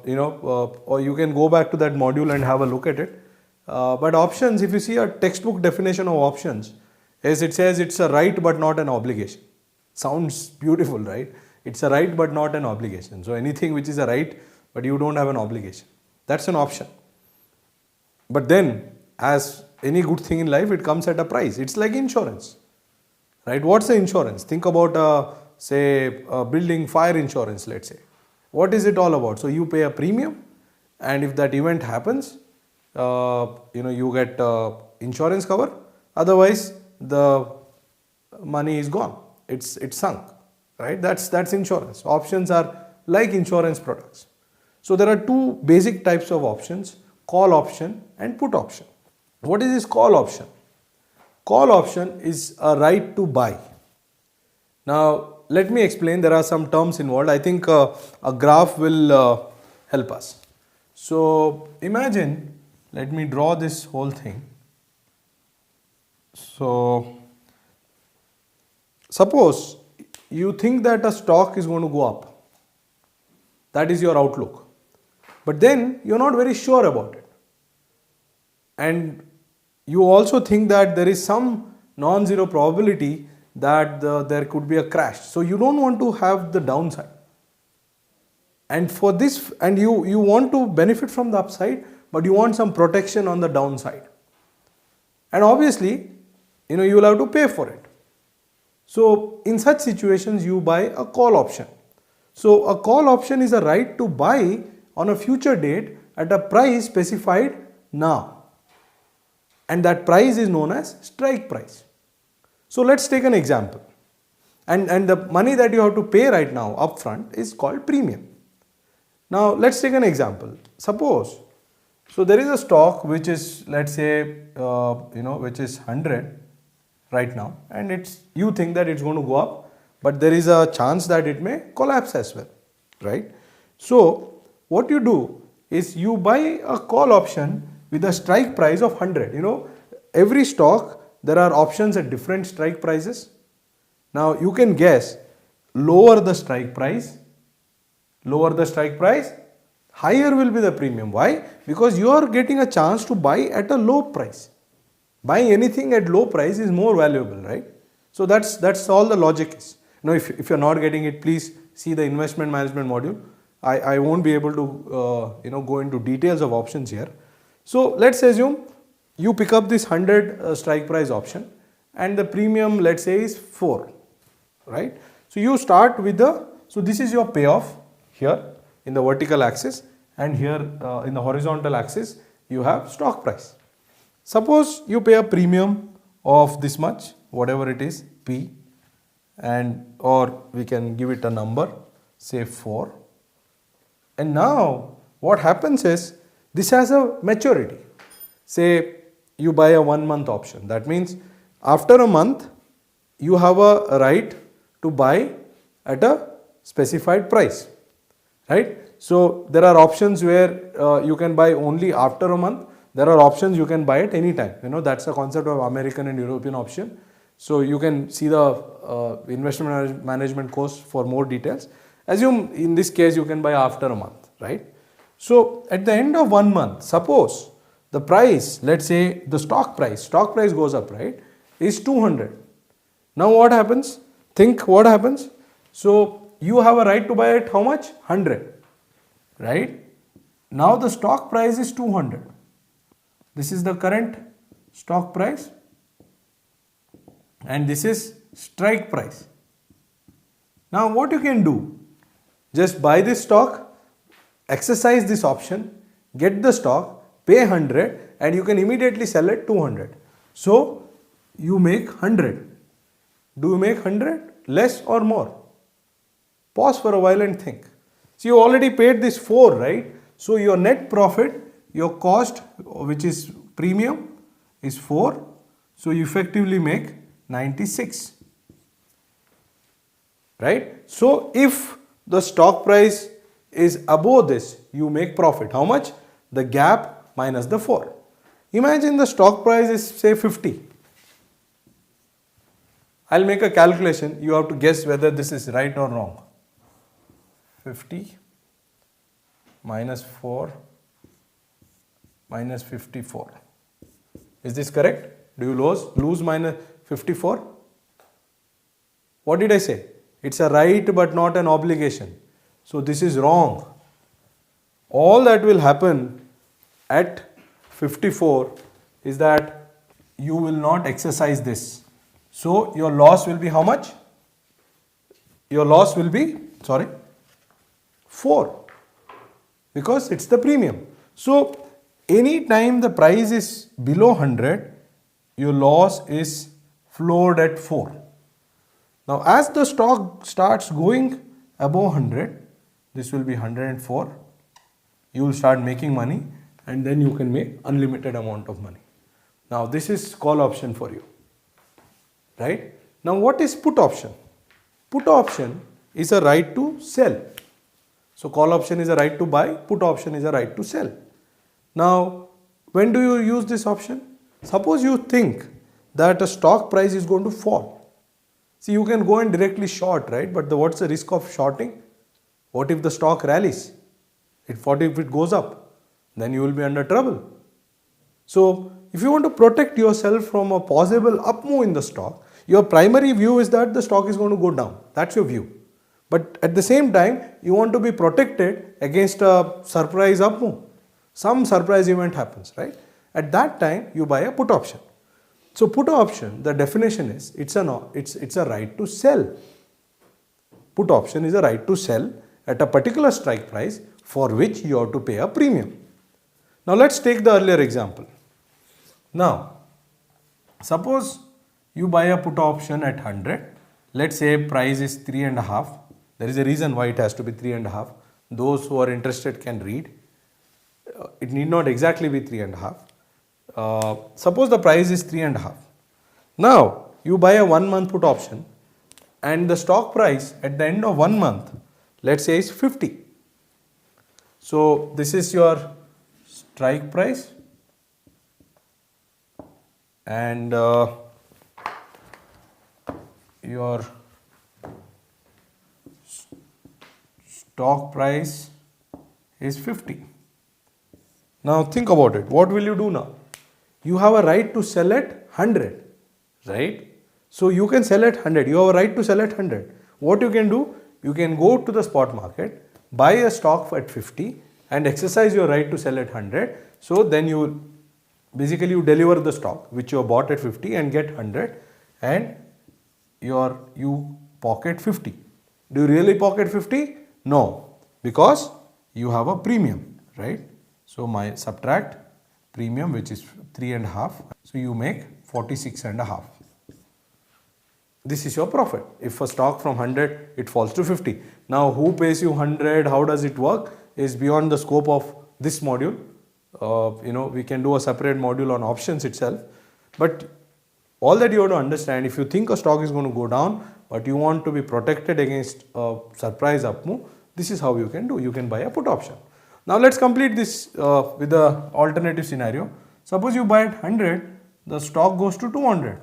S2: you can go back to that module and have a look at it. But options, if you see a textbook definition of options, as it says, it's a right but not an obligation. Sounds beautiful, right? It's a right but not an obligation. So anything which is a right but you don't have an obligation, that's an option. But then, as any good thing in life, it comes at a price. It's like insurance. Right? What's the insurance? Think about say building fire insurance, let's say. What is it all about? So you pay a premium, and if that event happens, you get insurance cover. Otherwise, the money is gone. It's sunk. Right? That's insurance. Options are like insurance products. So there are two basic types of options: call option and put option. What is this call option? Call option is a right to buy. Now let me explain. There are some terms involved. I think a graph will help us. So imagine, let me draw this whole thing. So suppose you think that a stock is going to go up. That is your outlook. But then you're not very sure about it. And you also think that there is some non-zero probability that there could be a crash. So you don't want to have the downside. And for this, and you want to benefit from the upside, but you want some protection on the downside. And obviously, you will have to pay for it. So in such situations, you buy a call option. So a call option is a right to buy on a future date at a price specified now. And that price is known as strike price. So let's take an example. And the money that you have to pay right now upfront is called premium. Now let's take an example. Suppose, so there is a stock which is, let's say, which is 100 right now, and you think that it's going to go up, but there is a chance that it may collapse as well, right? So what you do is you buy a call option with a strike price of 100. Every stock, there are options at different strike prices. Now you can guess, lower the strike price, higher will be the premium. Why? Because you are getting a chance to buy at a low price. Buying anything at low price is more valuable, right? So that's all the logic is. If you're not getting it, please see the investment management module. I won't be able to go into details of options here. So let's assume you pick up this 100 strike price option and the premium, let's say, is 4, right? So you start with so this is your payoff here. in the vertical axis, and here in the horizontal axis you have stock price. Suppose you pay a premium of this much, whatever it is, P, and or we can give it a number, say 4. And now what happens is this has a maturity. Say you buy a 1 month option. That means after a month you have a right to buy at a specified price, right? So there are options where you can buy only after a month. There are options you can buy at any time. You know, that's the concept of American and European option. So you can see the investment management course for more details. Assume in this case you can buy after a month, right? So at the end of 1 month, suppose the price, let's say the stock price goes up, right, is 200. Now what happens? Think what happens. So you have a right to buy at how much? 100, right? Now the stock price is 200. This is the current stock price and this is strike price. Now what you can do? Just buy this stock, exercise this option, get the stock, pay 100 and you can immediately sell at 200. So you make 100. Do you make 100? Less or more? Pause for a while and think. So you already paid this 4, right? So your net profit, your cost, which is premium, is 4. So you effectively make 96. Right? So if the stock price is above this, you make profit. How much? The gap minus the 4. Imagine the stock price is say 50. I'll make a calculation. You have to guess whether this is right or wrong. 50 minus 4 minus 54. Is this correct? Do you lose minus 54? What did I say? It's a right but not an obligation. So this is wrong. All that will happen at 54 is that you will not exercise this. So your loss will be how much? Your loss will be, 4, because it's the premium. So any time the price is below 100, your loss is floored at 4. Now as the stock starts going above 100, this will be 104. You will start making money and then you can make unlimited amount of money. Now this is call option for you, right? Now what is put option? Put option is a right to sell. So call option is a right to buy, put option is a right to sell. Now when do you use this option? Suppose you think that a stock price is going to fall. See, you can go and directly short, right? But what's the risk of shorting? What if the stock rallies? What if it goes up? Then you will be under trouble. So if you want to protect yourself from a possible up move in the stock, your primary view is that the stock is going to go down. That's your view. But at the same time, you want to be protected against a surprise up move. Some surprise event happens, right? At that time, you buy a put option. So put option, the definition is it's a right to sell. Put option is a right to sell at a particular strike price for which you have to pay a premium. Now let's take the earlier example. Now, suppose you buy a put option at 100. Let's say price is 3.5. There is a reason why it has to be 3.5. Those who are interested can read. It need not exactly be 3.5. Suppose the price is 3.5. Now you buy a 1 month put option and the stock price at the end of 1 month, let's say, is 50. So this is your strike price and your stock price is 50. Now think about it. What will you do now? You have a right to sell at 100, right? So you can sell at 100. You have a right to sell at 100. What you can do? You can go to the spot market, buy a stock at 50 and exercise your right to sell at 100. So then you deliver the stock which you have bought at 50 and get 100 and you pocket 50. Do you really pocket 50? No, because you have a premium, right? So my subtract premium, which is 3.5, so you make 46.5. This is your profit. If a stock from 100, it falls to 50. Now who pays you 100, how does it work, is beyond the scope of this module. We can do a separate module on options itself. But all that you have to understand, if you think a stock is going to go down, but you want to be protected against a surprise up move, this is how you can do. You can buy a put option. Now let's complete this with the alternative scenario. Suppose you buy at 100, the stock goes to 200.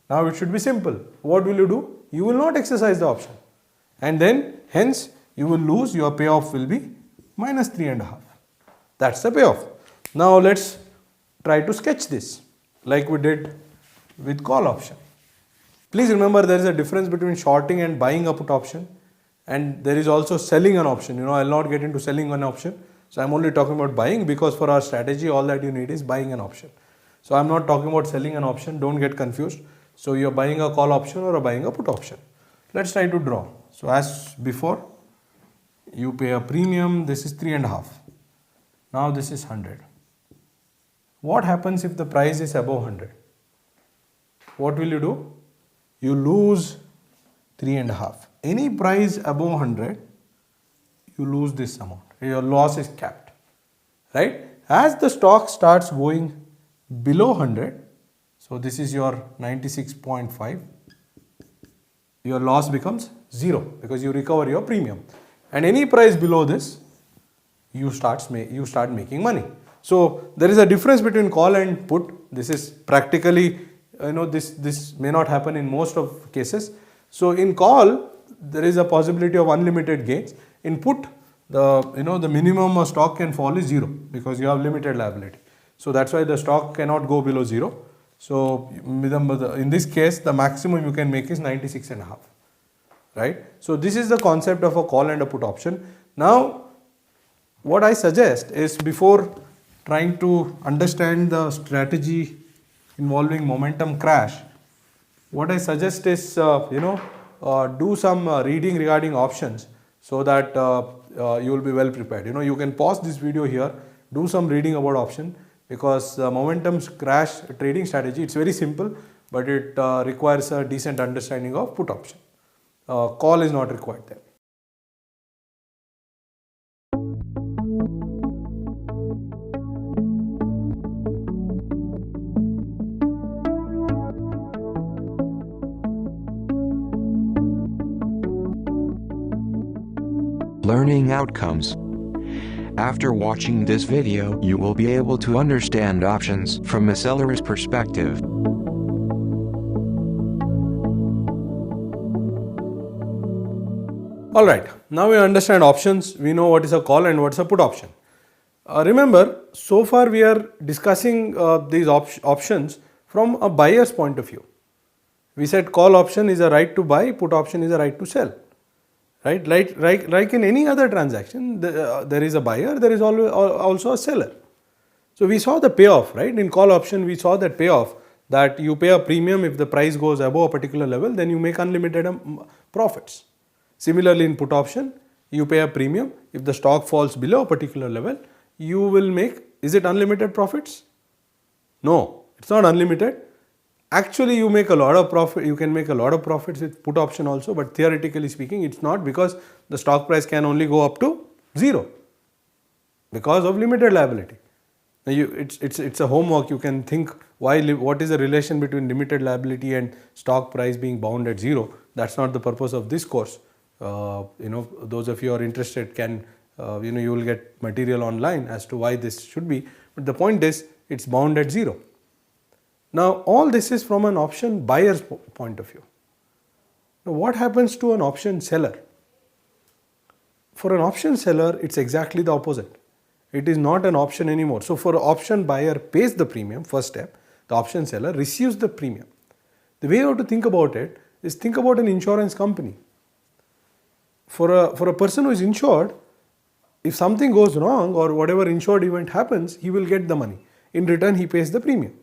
S2: Now it should be simple. What will you do? You will not exercise the option. And then hence you will lose, your payoff will be minus 3.5. That's the payoff. Now let's try to sketch this like we did with call option. Please remember, there is a difference between shorting and buying a put option, and there is also selling an option. I will not get into selling an option. So I am only talking about buying, because for our strategy all that you need is buying an option. So I am not talking about selling an option, don't get confused. So you are buying a call option or buying a put option. Let's try to draw. So as before, you pay a premium, this is 3.5. Now this is 100. What happens if the price is above 100? What will you do? You lose 3.5. Any price above 100, you lose this amount. Your loss is capped, right? As the stock starts going below 100, so this is your 96.5, your loss becomes 0 because you recover your premium. And any price below this, you start making money. So there is a difference between call and put. This is practically, this may not happen in most of cases. So in call, there is a possibility of unlimited gains. In put, the minimum a stock can fall is 0 because you have limited liability. So that's why the stock cannot go below 0. So in this case, the maximum you can make is 96.5, right? So this is the concept of a call and a put option. Now, what I suggest is, before trying to understand the strategy involving momentum crash, what I suggest is, do some reading regarding options so that you will be well prepared. You can pause this video here, do some reading about option, because momentum crash trading strategy, it's very simple, but it requires a decent understanding of put option. Call is not required there.
S1: Learning outcomes. After watching this video, you will be able to understand options from a seller's perspective.
S2: Alright, now we understand options, we know what is a call and what is a put option. Remember, so far we are discussing these options from a buyer's point of view. We said call option is a right to buy, put option is a right to sell. Right? Like in any other transaction, there is a buyer, there is also a seller. So we saw the payoff, right? In call option, we saw that payoff, that you pay a premium if the price goes above a particular level, then you make unlimited profits. Similarly, in put option, you pay a premium if the stock falls below a particular level, you will make, is it unlimited profits? No, it's not unlimited. Actually, you make a lot of profit. You can make a lot of profits with put option also, but theoretically speaking, it's not, because the stock price can only go up to 0 because of limited liability. Now it's a homework. You can think what is the relation between limited liability and stock price being bound at 0. That's not the purpose of this course. Those of you who are interested can, you will get material online as to why this should be. But the point is, it's bound at 0. Now, all this is from an option buyer's point of view. Now, what happens to an option seller? For an option seller, it's exactly the opposite. It is not an option anymore. So, for an option buyer pays the premium, first step, the option seller receives the premium. The way you have to think about it is, think about an insurance company. For a person who is insured, if something goes wrong or whatever insured event happens, he will get the money. In return, he pays the premium.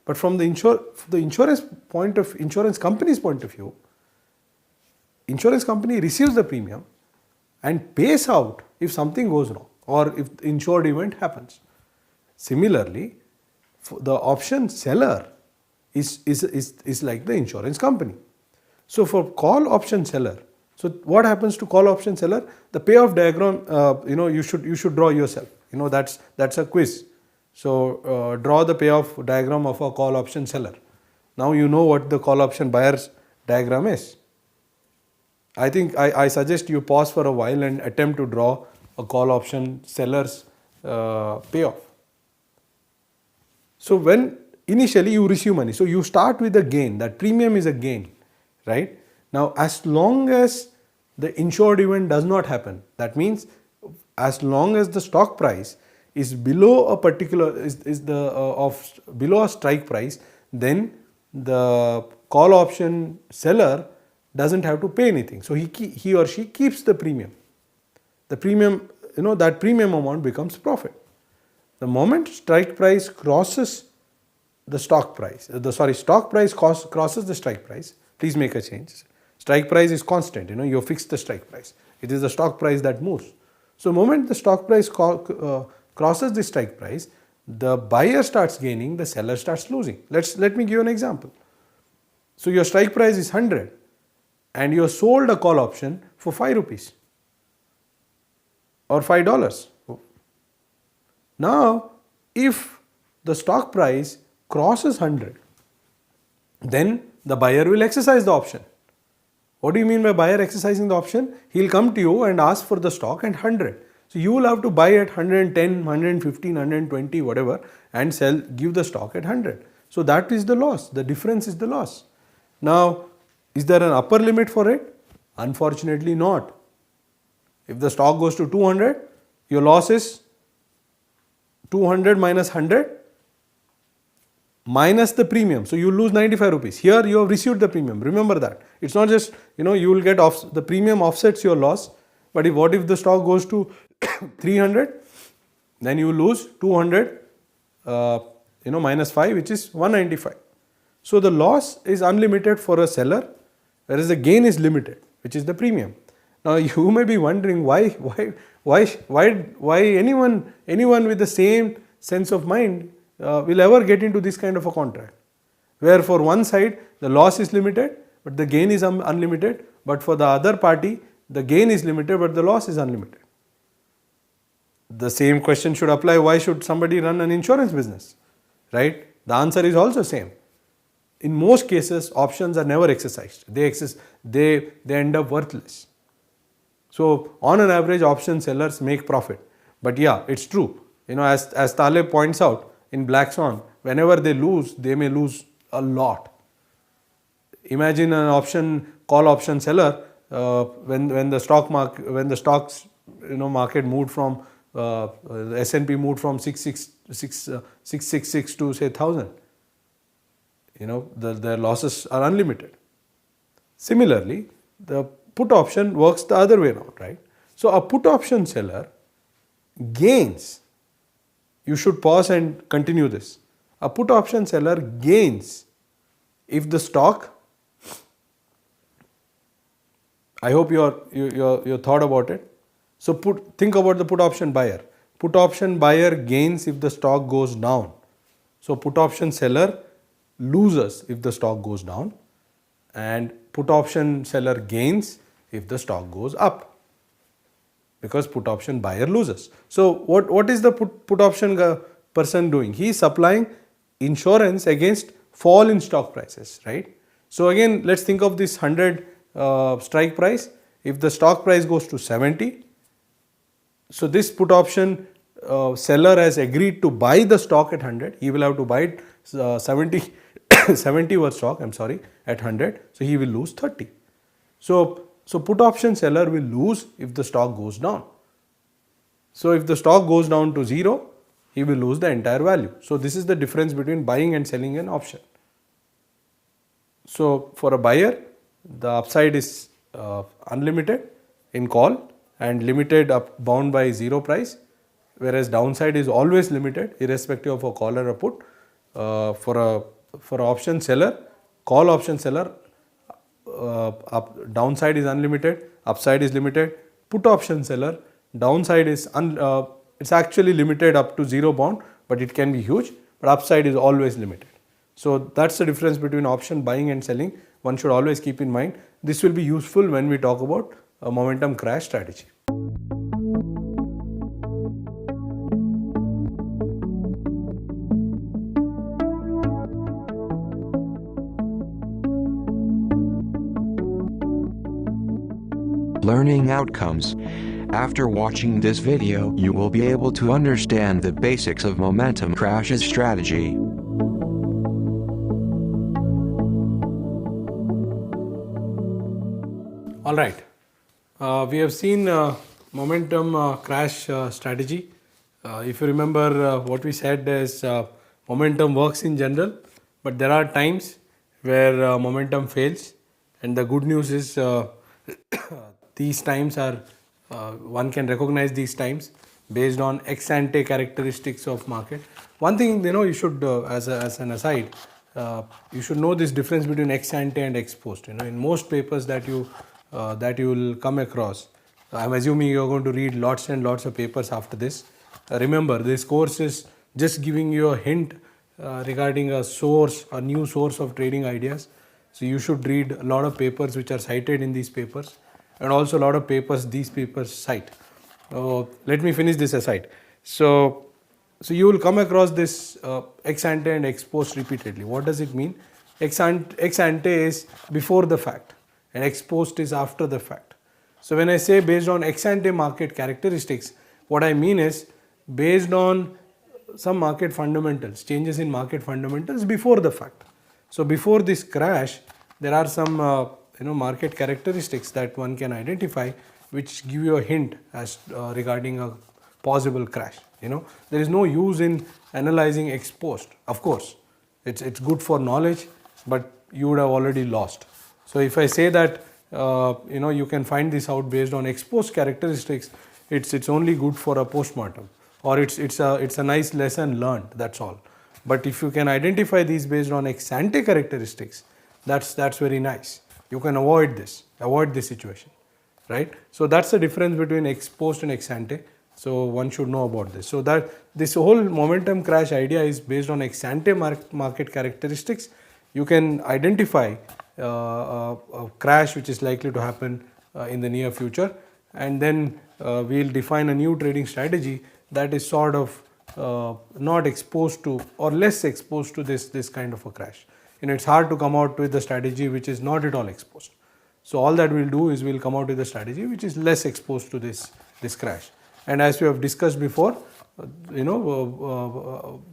S2: But from the insurance company's point of view, insurance company receives the premium and pays out if something goes wrong. or if the insured event happens. Similarly, the option seller is like the insurance company. So for call option seller, so what happens to call option seller? The payoff diagram, you should draw yourself. That's a quiz. So draw the payoff diagram of a call option seller. Now you know what the call option buyer's diagram is. I think I suggest you pause for a while and attempt to draw a call option seller's payoff. So when initially you receive money, so you start with a gain, that premium is a gain, right? Now as long as the insured event does not happen, that means as long as the stock price is below a particular below a strike price, then the call option seller doesn't have to pay anything. So he or she keeps the premium. The premium, that premium amount becomes profit. The moment strike price crosses the stock price, stock price crosses the strike price, please make a change. Strike price is constant, you fix the strike price. It is the stock price that moves. So the moment the stock price crosses the strike price, the buyer starts gaining, the seller starts losing. Let me give you an example. So your strike price is 100 and you sold a call option for 5 rupees or $5. Now, if the stock price crosses 100, then the buyer will exercise the option. What do you mean by buyer exercising the option? He will come to you and ask for the stock at 100. So you will have to buy at 110, 115, 120, whatever, and give the stock at 100. So that is the loss. The difference is the loss. Now, is there an upper limit for it? Unfortunately not. If the stock goes to 200, your loss is 200 minus 100 minus the premium. So you lose 95 rupees. Here you have received the premium. Remember that. It's not just, you will get the premium offsets your loss. But what if the stock goes to 300? Then you lose 200 minus 5, which is 195. So the loss is unlimited for a seller, whereas the gain is limited, which is the premium. Now you may be wondering why anyone with the same sense of mind will ever get into this kind of a contract, where for one side the loss is limited but the gain is unlimited, but for the other party the gain is limited but the loss is unlimited. The same question should apply, why should somebody run an insurance business, right? The answer is also same. In most cases, options are never exercised. They end up worthless. So on an average, option sellers make profit. But yeah, it's true. As Taleb points out in Black Swan, whenever they lose, they may lose a lot. Imagine an call option seller when the stocks market moved from the S&P moved from 666 to say 1000. Their losses are unlimited. Similarly, the put option works the other way around, right? So a put option seller gains. You should pause and continue this. A put option seller gains if the stock. I hope you thought about it. So think about the put option buyer. Put option buyer gains if the stock goes down. So put option seller loses if the stock goes down, and put option seller gains if the stock goes up, because put option buyer loses. So what is the put option person doing? He is supplying insurance against fall in stock prices, right? So again, let's think of this 100 strike price. If the stock price goes to 70, so this put option seller has agreed to buy the stock at 100. He will have to buy it 70 worth stock, at 100. So he will lose 30. So put option seller will lose if the stock goes down. So if the stock goes down to 0, he will lose the entire value. So this is the difference between buying and selling an option. So for a buyer, the upside is unlimited in call and limited bound by 0 price, whereas downside is always limited irrespective of a call or a put. For option seller, call option seller, downside is unlimited, upside is limited. Put option seller, Downside is it's actually limited up to zero bound, but it can be huge, but upside is always limited. So that's the difference between option buying and selling. One should always keep in mind. This will be useful when we talk about a momentum crash strategy.
S1: Learning outcomes. After watching this video, you will be able to understand the basics of momentum crashes strategy.
S2: All right, we have seen momentum crash strategy. If you remember, what we said is momentum works in general, but there are times where momentum fails, and the good news is these times are one can recognize these times based on ex ante characteristics of market. One thing you should, as an aside, you should know this difference between ex ante and ex post. In most papers that you will come across, I'm assuming you're going to read lots and lots of papers after this. Remember, this course is just giving you a hint regarding a new source of trading ideas. So you should read a lot of papers which are cited in these papers, and also a lot of papers these papers cite. Let me finish this aside. So you will come across this ex ante and ex post repeatedly. What does it mean? Ex ante is before the fact, and ex post is after the fact. So when I say based on ex ante market characteristics, what I mean is based on some market fundamentals, changes in market fundamentals before the fact. So before this crash, there are some market characteristics that one can identify which give you a hint as regarding a possible crash. There is no use in analyzing ex post. Of course, it's good for knowledge, but you would have already lost. So if I say that you can find this out based on ex post characteristics, it's only good for a postmortem, or it's a nice lesson learned. That's all. But if you can identify these based on ex ante characteristics, that's very nice. You can avoid this situation, right? So that's the difference between ex post and ex ante. So one should know about this. So that this whole momentum crash idea is based on ex ante market characteristics. You can identify a crash which is likely to happen in the near future, and then we'll define a new trading strategy that is sort of not exposed to or less exposed to this kind of a crash. It's hard to come out with a strategy which is not at all exposed. So all that we'll do is we'll come out with a strategy which is less exposed to this crash. And as we have discussed before, plain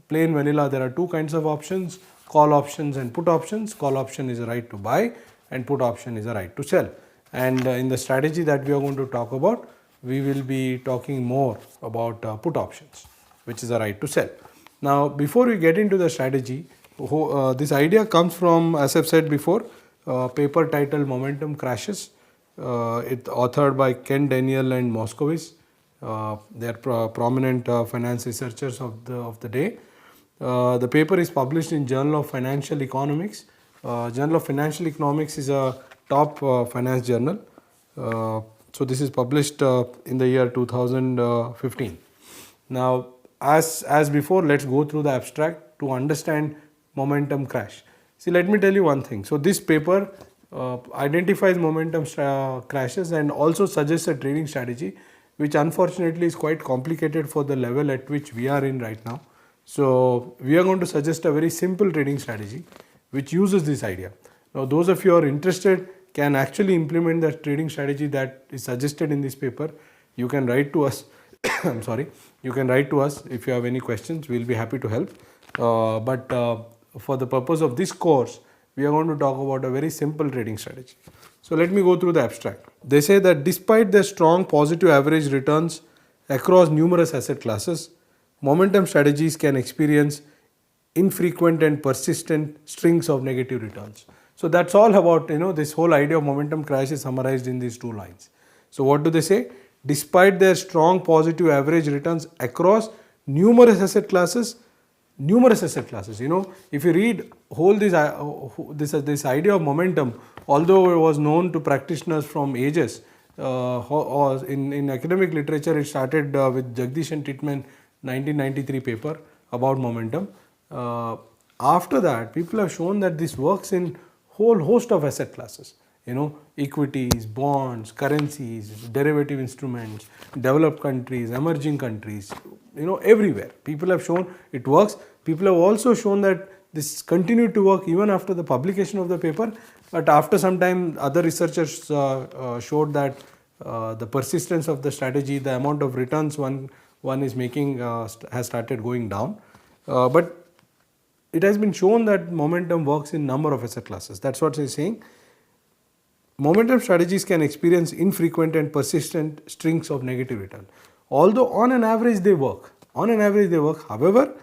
S2: vanilla, there are two kinds of options: call options and put options. Call option is a right to buy, and put option is a right to sell. And in the strategy that we are going to talk about, we will be talking more about put options, which is a right to sell. Now, before we get into the strategy, this idea comes from, as I've said before, paper titled Momentum Crashes. It's authored by Ken Daniel and Moskowitz. They are prominent finance researchers of the day. The paper is published in Journal of Financial Economics. Journal of Financial Economics is a top finance journal. So this is published in the year 2015. Now, as before, let's go through the abstract to understand momentum crash. See, let me tell you one thing. So this paper identifies momentum crashes and also suggests a trading strategy, which unfortunately is quite complicated for the level at which we are in right now. So we are going to suggest a very simple trading strategy which uses this idea. Now, those of you who are interested can actually implement the trading strategy that is suggested in this paper. You can write to us. I'm sorry. You can write to us if you have any questions. We'll be happy to help. But for the purpose of this course, we are going to talk about a very simple trading strategy. So let me go through the abstract. They say that despite their strong positive average returns across numerous asset classes, momentum strategies can experience infrequent and persistent strings of negative returns. So that's all about, this whole idea of momentum crash is summarized in these two lines. So what do they say? Despite their strong positive average returns across numerous asset classes, if you read this idea of momentum, although it was known to practitioners from ages, in academic literature, it started with Jagdish and Titman 1993 paper about momentum. After that, people have shown that this works in whole host of asset classes. Equities, bonds, currencies, derivative instruments, developed countries, emerging countries, everywhere. People have shown it works. People have also shown that this continued to work even after the publication of the paper. But after some time, other researchers showed that the persistence of the strategy, the amount of returns one is making has started going down. But it has been shown that momentum works in number of asset classes. That's what it's saying. Momentum strategies can experience infrequent and persistent strings of negative return. Although on an average they work. However,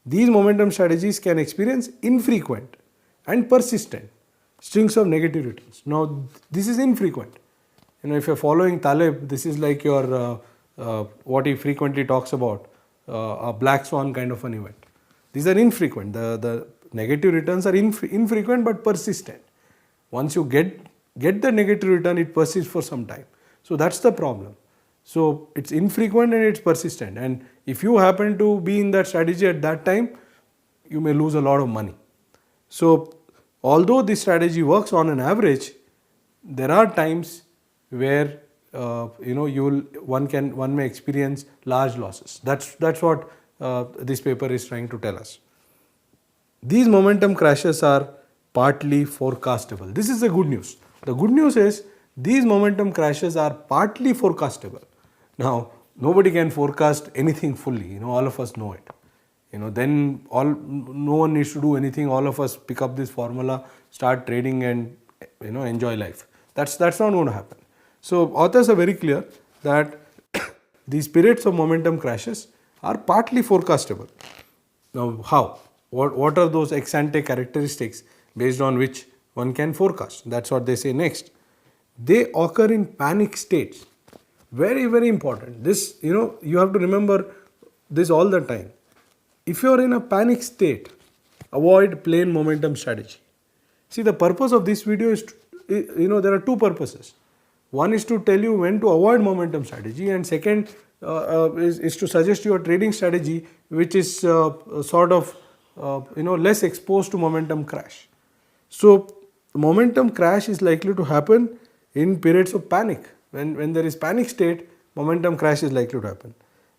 S2: these momentum strategies can experience infrequent and persistent strings of negative returns. Now, this is infrequent. If you're following Taleb, this is like your what he frequently talks about, a black swan kind of an event. These are infrequent. The negative returns are infrequent but persistent. Once you get the negative return, it persists for some time. So that's the problem. So it's infrequent and it's persistent. And if you happen to be in that strategy at that time, you may lose a lot of money. So although this strategy works on an average, there are times where one may experience large losses. That's what this paper is trying to tell us. These momentum crashes are partly forecastable. This is the good news. The good news is these momentum crashes are partly forecastable. Now, nobody can forecast anything fully. All of us know it. Then no one needs to do anything. All of us pick up this formula, start trading, and enjoy life. That's not going to happen. So authors are very clear that these periods of momentum crashes are partly forecastable. Now, how? What are those ex ante characteristics based on which one can forecast? That's what they say next. They occur in panic states. Very, very important. This, you have to remember this all the time. If you are in a panic state, avoid plain momentum strategy. See, the purpose of this video is, there are two purposes. One is to tell you when to avoid momentum strategy, and second is to suggest you a trading strategy which is sort of less exposed to momentum crash. So momentum crash is likely to happen in periods of panic. When there is panic state, momentum crash is likely to happen.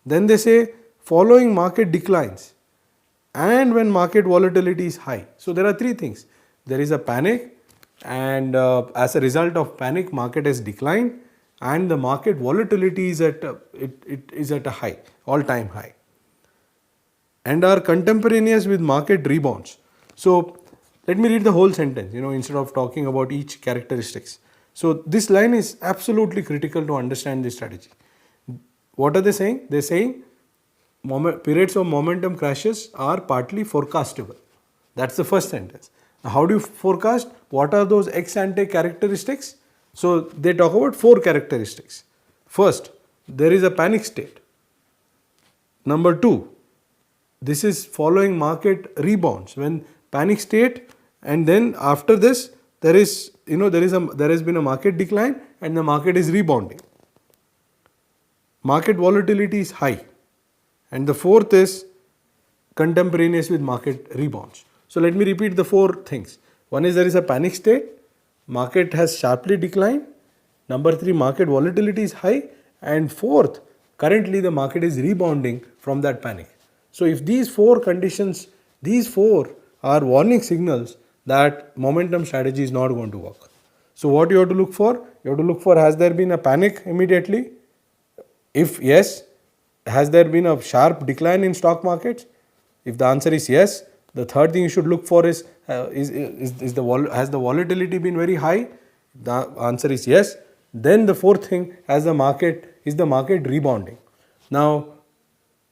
S2: Then they say following market declines and when market volatility is high. So there are three things. There is a panic, and as a result of panic, market has declined, and the market volatility is at a high, all-time high, and are contemporaneous with market rebounds. So let me read the whole sentence, instead of talking about each characteristics. So this line is absolutely critical to understand this strategy. What are they saying? They're saying periods of momentum crashes are partly forecastable. That's the first sentence. Now, how do you forecast? What are those ex ante characteristics? So they talk about four characteristics. First, there is a panic state. Number two, this is following market rebounds. When panic state, and then after this, there has been a market decline and the market is rebounding. Market volatility is high. And the fourth is contemporaneous with market rebounds. So let me repeat the four things. One is there is a panic state, market has sharply declined. Number three, market volatility is high. And fourth, currently the market is rebounding from that panic. So if these four conditions, these four are warning signals that momentum strategy is not going to work. So what you have to look for? You have to look for, has there been a panic immediately? If yes, has there been a sharp decline in stock markets? If the answer is yes, the third thing you should look for is has the volatility been very high? The answer is yes. Then the fourth thing, is the market rebounding? Now,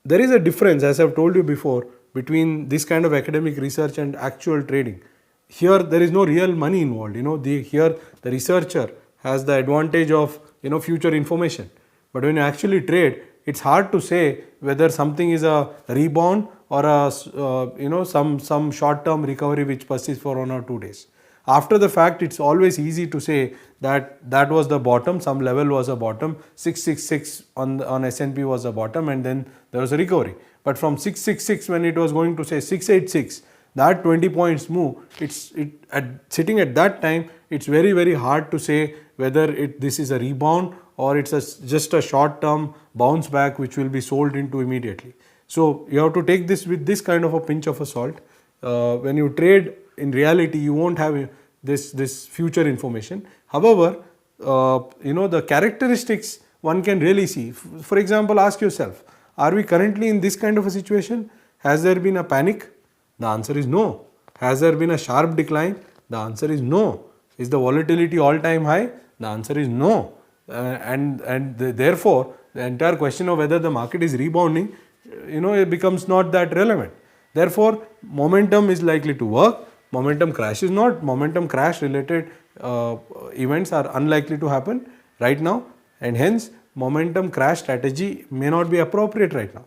S2: there is a difference, as I have told you before, between this kind of academic research and actual trading. Here there is no real money involved. Here the researcher has the advantage of future information. But when you actually trade, it's hard to say whether something is a rebound or a some short-term recovery which persists for 1 or 2 days. After the fact, it's always easy to say that that was the bottom, some level was a bottom, 666 on S&P was a bottom, and then there was a recovery. But from 666 when it was going to say 686, that 20 points move, sitting at that time, it's very hard to say whether this is a rebound or it's just a short term bounce back which will be sold into immediately. So you have to take this with this kind of a pinch of a salt. When you trade, in reality you won't have this future information. However, the characteristics one can really see. For example, ask yourself, are we currently in this kind of a situation? Has there been a panic? The answer is no. Has there been a sharp decline? The answer is no. Is the volatility all time high? The answer is no. Therefore, the entire question of whether the market is rebounding, it becomes not that relevant. Therefore, momentum is likely to work. Momentum crash is not. Momentum crash related events are unlikely to happen right now, and hence momentum crash strategy may not be appropriate right now.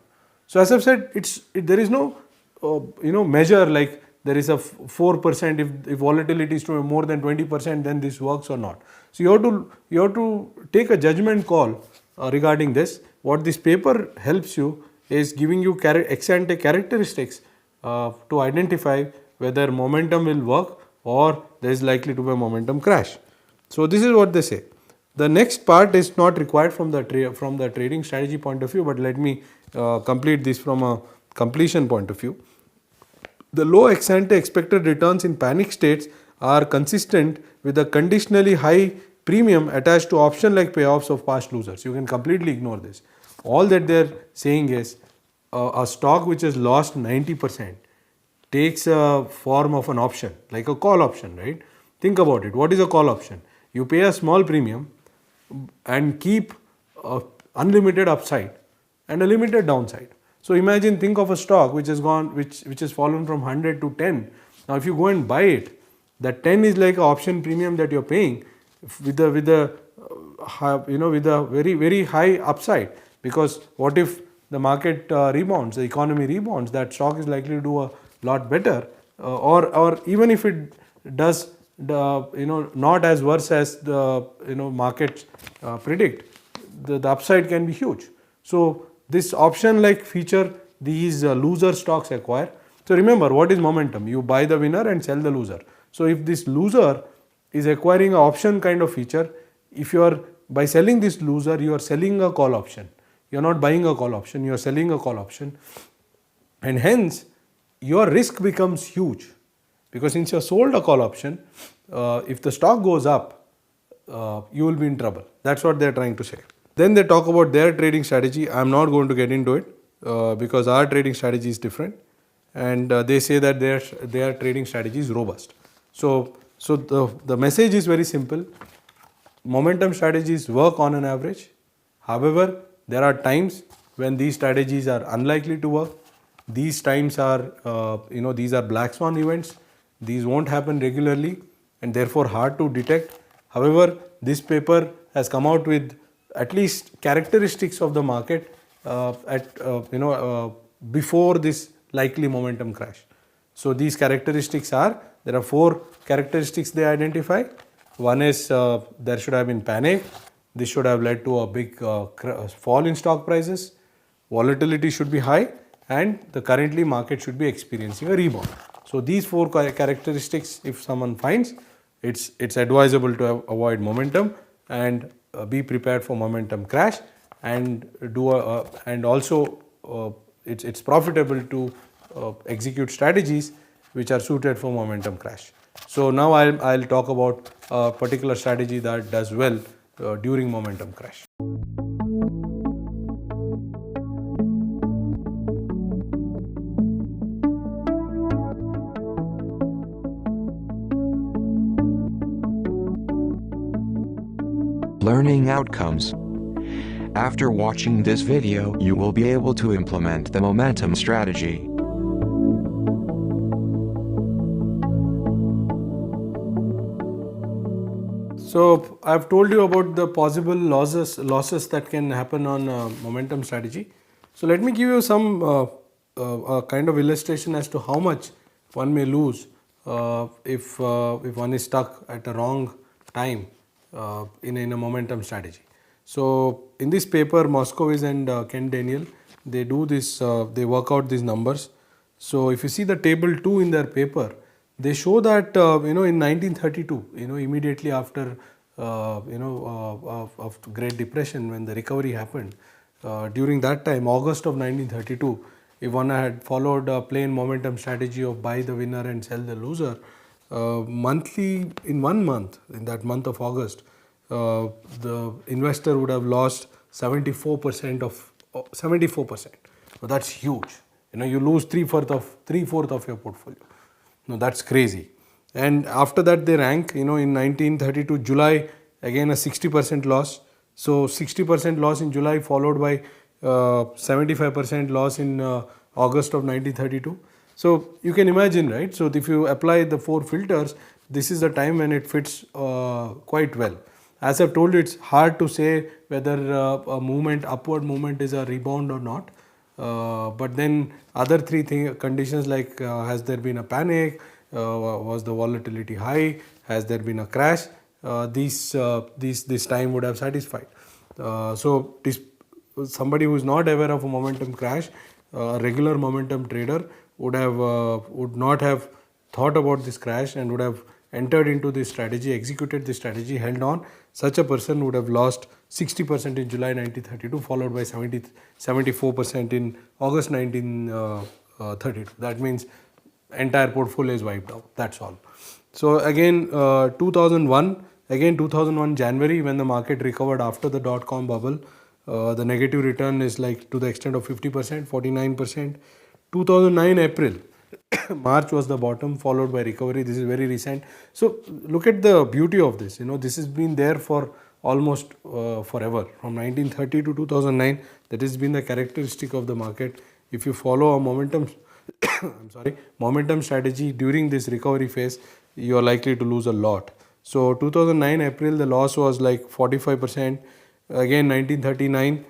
S2: So as I've said, there is no measure like there is a 4%, if volatility is to more than 20%, then this works or not. So you have to take a judgment call regarding this. What this paper helps you is giving you ex-ante characteristics to identify whether momentum will work or there is likely to be a momentum crash. So this is what they say. The next part is not required from the trading strategy point of view, but let me complete this from a completion point of view. The low ex-ante expected returns in panic states are consistent with a conditionally high premium attached to option-like payoffs of past losers. You can completely ignore this. All that they are saying is a stock which has lost 90% takes a form of an option, like a call option, right? Think about it. What is a call option? You pay a small premium and keep unlimited upside and a limited downside. So imagine, think of a stock which has fallen from 100 to 10. Now if you go and buy it, that 10 is like an option premium that you're paying with a very high upside, because what if the market rebounds, the economy rebounds, that stock is likely to do a lot better, or even if it does not as worse as the markets predict, the upside can be huge. So this option like feature these loser stocks acquire. So remember, what is momentum? You buy the winner and sell the loser. So if this loser is acquiring an option kind of feature, if you are by selling this loser, you are selling a call option. You are not buying a call option, you are selling a call option, and hence your risk becomes huge, because since you have sold a call option, if the stock goes up, you will be in trouble. That's what they are trying to say. Then they talk about their trading strategy. I am not going to get into it because our trading strategy is different, and they say that their trading strategy is robust. So the message is very simple. Momentum strategies work on an average. However, there are times when these strategies are unlikely to work. These times are, these are black swan events. These won't happen regularly and therefore hard to detect. However, this paper has come out with at least characteristics of the market before this likely momentum crash. So these characteristics are, there are 4 characteristics they identify. One is there should have been panic. This should have led to a big fall in stock prices. Volatility should be high, and the currently market should be experiencing a rebound. So these 4 characteristics, if someone finds, it's advisable to avoid momentum and be prepared for momentum crash, and also it's profitable to execute strategies which are suited for momentum crash. So now I'll talk about a particular strategy that does well during momentum crash.
S1: Learning outcomes. After watching this video, you will be able to implement the momentum strategy.
S2: So I've told you about the possible losses that can happen on momentum strategy. So let me give you some kind of illustration as to how much one may lose if one is stuck at a wrong time in a momentum strategy. So in this paper, Moskowitz and Ken Daniel, they do this, they work out these numbers. So if you see the table 2 in their paper, they show that in 1932, immediately after of Great Depression, when the recovery happened, during that time, August of 1932, if one had followed a plain momentum strategy of buy the winner and sell the loser, monthly, in 1 month, in that month of August, the investor would have lost 74% of 74%. So that's huge. You lose three-fourth of your portfolio. No, that's crazy. And after that, they rank. In 1932 July, again a 60% loss. So 60% loss in July, followed by 75% loss in August of 1932. So you can imagine, right? So if you apply the 4 filters, this is the time when it fits quite well. As I've told you, it's hard to say whether a upward movement is a rebound or not. But then other 3 conditions like has there been a panic, was the volatility high, has there been a crash, this time would have satisfied. So somebody who is not aware of a momentum crash, a regular momentum trader would not have thought about this crash and would have entered into this strategy, executed this strategy, held on. Such a person would have lost 60% in July 1932, followed by 74% in August 1932. That means entire portfolio is wiped out. That's all. So again, 2001 January, when the market recovered after the dot-com bubble, the negative return is like to the extent of 50%, 49%. 2009 April, March was the bottom, followed by recovery. This is very recent. So look at the beauty of this. This has been there for almost forever. From 1930 to 2009, that has been the characteristic of the market. If you follow a momentum strategy during this recovery phase, you are likely to lose a lot. So 2009 April, the loss was like 45%. Again 1939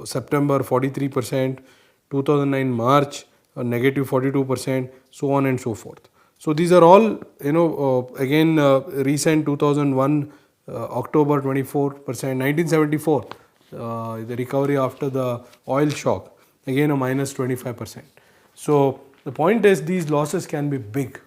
S2: September, 43%. 2009 March, negative 42%, so on and so forth. So these are all, again recent 2001 October, 24%. 1974, the recovery after the oil shock, again a minus 25%. So the point is, these losses can be big.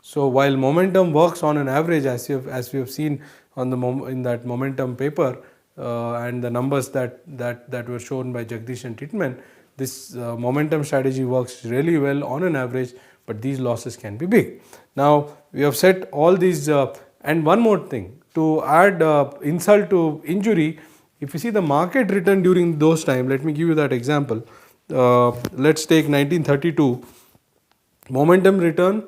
S2: So while momentum works on an average, as we have seen on in that momentum paper and the numbers that were shown by Jagdish and Titman, this momentum strategy works really well on an average, but these losses can be big. Now we have set all these, and one more thing to add insult to injury. If you see the market return during those times, let me give you that example. Let's take 1932. Momentum return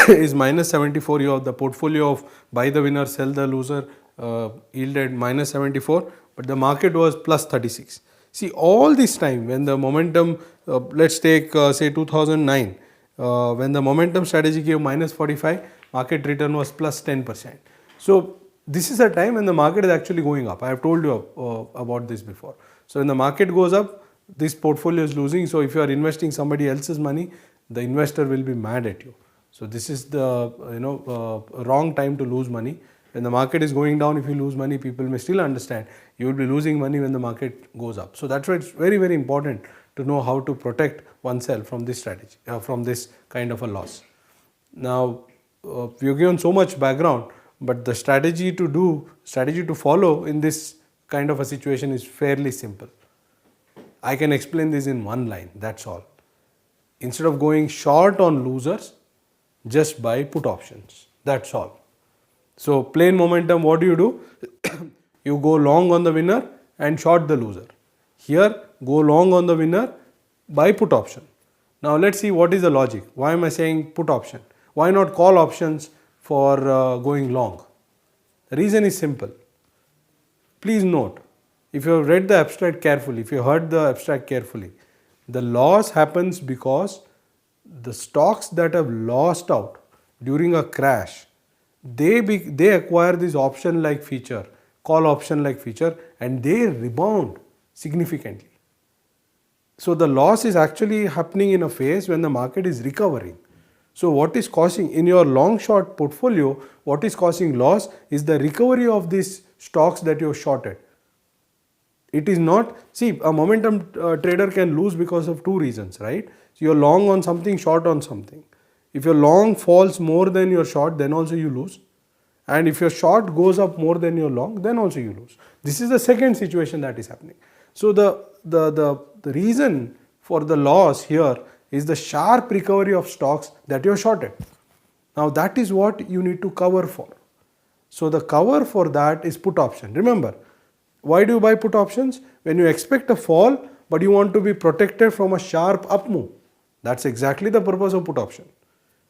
S2: is minus 74. You have the portfolio of buy the winner, sell the loser, yielded minus 74, but the market was plus 36. See, all this time when the momentum, let's take say 2009, when the momentum strategy gave minus 45, market return was plus 10%. So this is a time when the market is actually going up. I have told you about this before. So when the market goes up, this portfolio is losing. So if you are investing somebody else's money, the investor will be mad at you. So this is the wrong time to lose money. When the market is going down, if you lose money, people may still understand. You will be losing money when the market goes up. So that's why it's very, very important to know how to protect oneself from this strategy, from this kind of a loss. Now, we've given so much background, but the strategy to follow in this kind of a situation is fairly simple. I can explain this in one line, that's all. Instead of going short on losers, just buy put options. That's all. So plain momentum, what do? You go long on the winner and short the loser. Here, go long on the winner, buy put option. Now let's see what is the logic. Why am I saying put option? Why not call options for going long? The reason is simple. Please note, if you have read the abstract carefully, if you heard the abstract carefully, the loss happens because the stocks that have lost out during a crash, they acquire this option like feature, call option like feature, and they rebound significantly. So the loss is actually happening in a phase when the market is recovering. So what is causing in your long short portfolio, what is causing loss is the recovery of these stocks that you have shorted. It is not, see, a momentum trader can lose because of two reasons, right? So you're long on something, short on something. If your long falls more than your short, then also you lose. And if your short goes up more than your long, then also you lose. This is the second situation that is happening. So the reason for the loss here is the sharp recovery of stocks that you have shorted. Now that is what you need to cover for. So the cover for that is put option. Remember, why do you buy put options? When you expect a fall, but you want to be protected from a sharp up move. That's exactly the purpose of put option.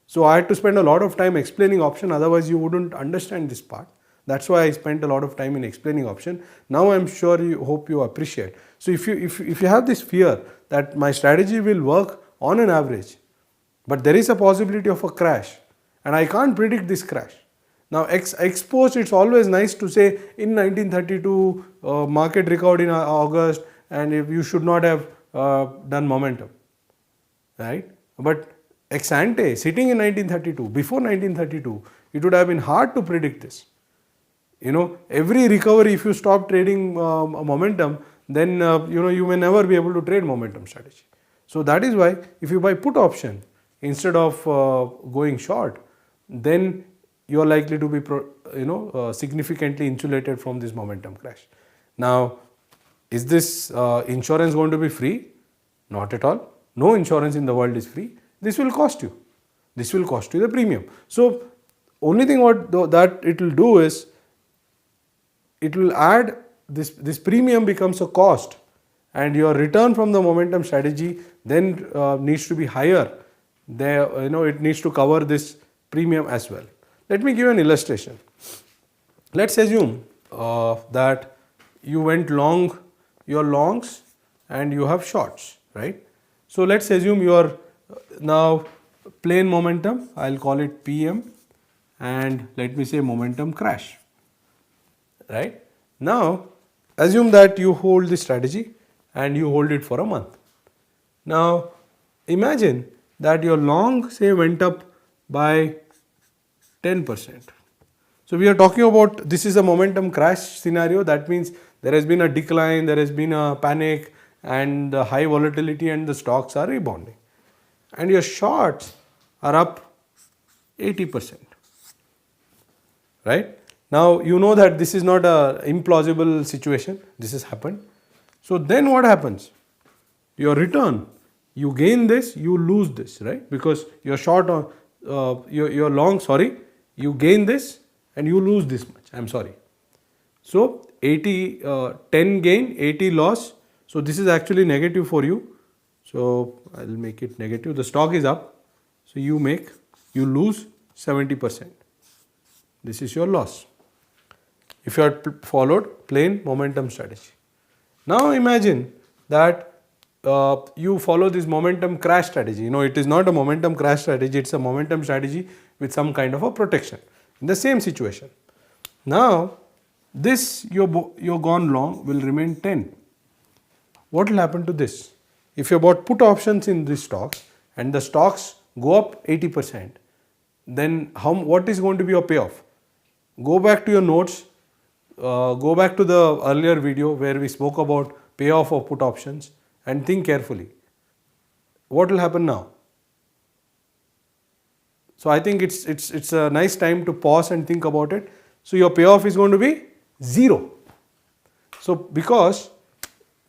S2: So I had to spend a lot of time explaining option, otherwise you wouldn't understand this part. That's why I spent a lot of time in explaining option. Now I'm sure you hope you appreciate. So if you have this fear that my strategy will work on an average, but there is a possibility of a crash and I can't predict this crash. Now exposed, it's always nice to say in 1932 market recovered in August and if you should not have done momentum, right? But ex ante, sitting in 1932, before 1932, it would have been hard to predict this. You know, every recovery, if you stop trading momentum, then you may never be able to trade momentum strategy. So that is why if you buy put option instead of going short, then you are likely to be significantly insulated from this momentum crash. Now, is this insurance going to be free? Not at all. No insurance in the world is free. This will cost you. This will cost you the premium. So only thing that it will do is it will add this premium becomes a cost, and your return from the momentum strategy then needs to be higher. It needs to cover this premium as well. Let me give you an illustration. Let's assume that you went long, your longs and you have shorts, right? So let's assume you are now plain momentum, I'll call it PM, and let me say momentum crash, right? Now assume that you hold this strategy and you hold it for a month. Now imagine that your long say went up by 10%. So we are talking about, this is a momentum crash scenario. That means there has been a decline, there has been a panic and the high volatility and the stocks are rebounding. And your shorts are up 80%, right? Now you know that this is not a implausible situation, this has happened. So then what happens? Your return, you gain this, you lose this, right? Because you're short on, you're long, sorry, you gain this and you lose this much, I'm sorry. So 10 gain, 80 loss. So this is actually negative for you. So I'll make it negative. The stock is up. So you lose 70%. This is your loss. If you had followed plain momentum strategy. Now imagine that you follow this momentum crash strategy. It is not a momentum crash strategy, it's a momentum strategy with some kind of a protection in the same situation. Now this your gone long will remain 10. What will happen to this? If you bought put options in these stocks and the stocks go up 80%, then what is going to be your payoff? Go back to your notes, go back to the earlier video where we spoke about payoff of put options and think carefully. What will happen now? So I think it's a nice time to pause and think about it. So your payoff is going to be 0. So because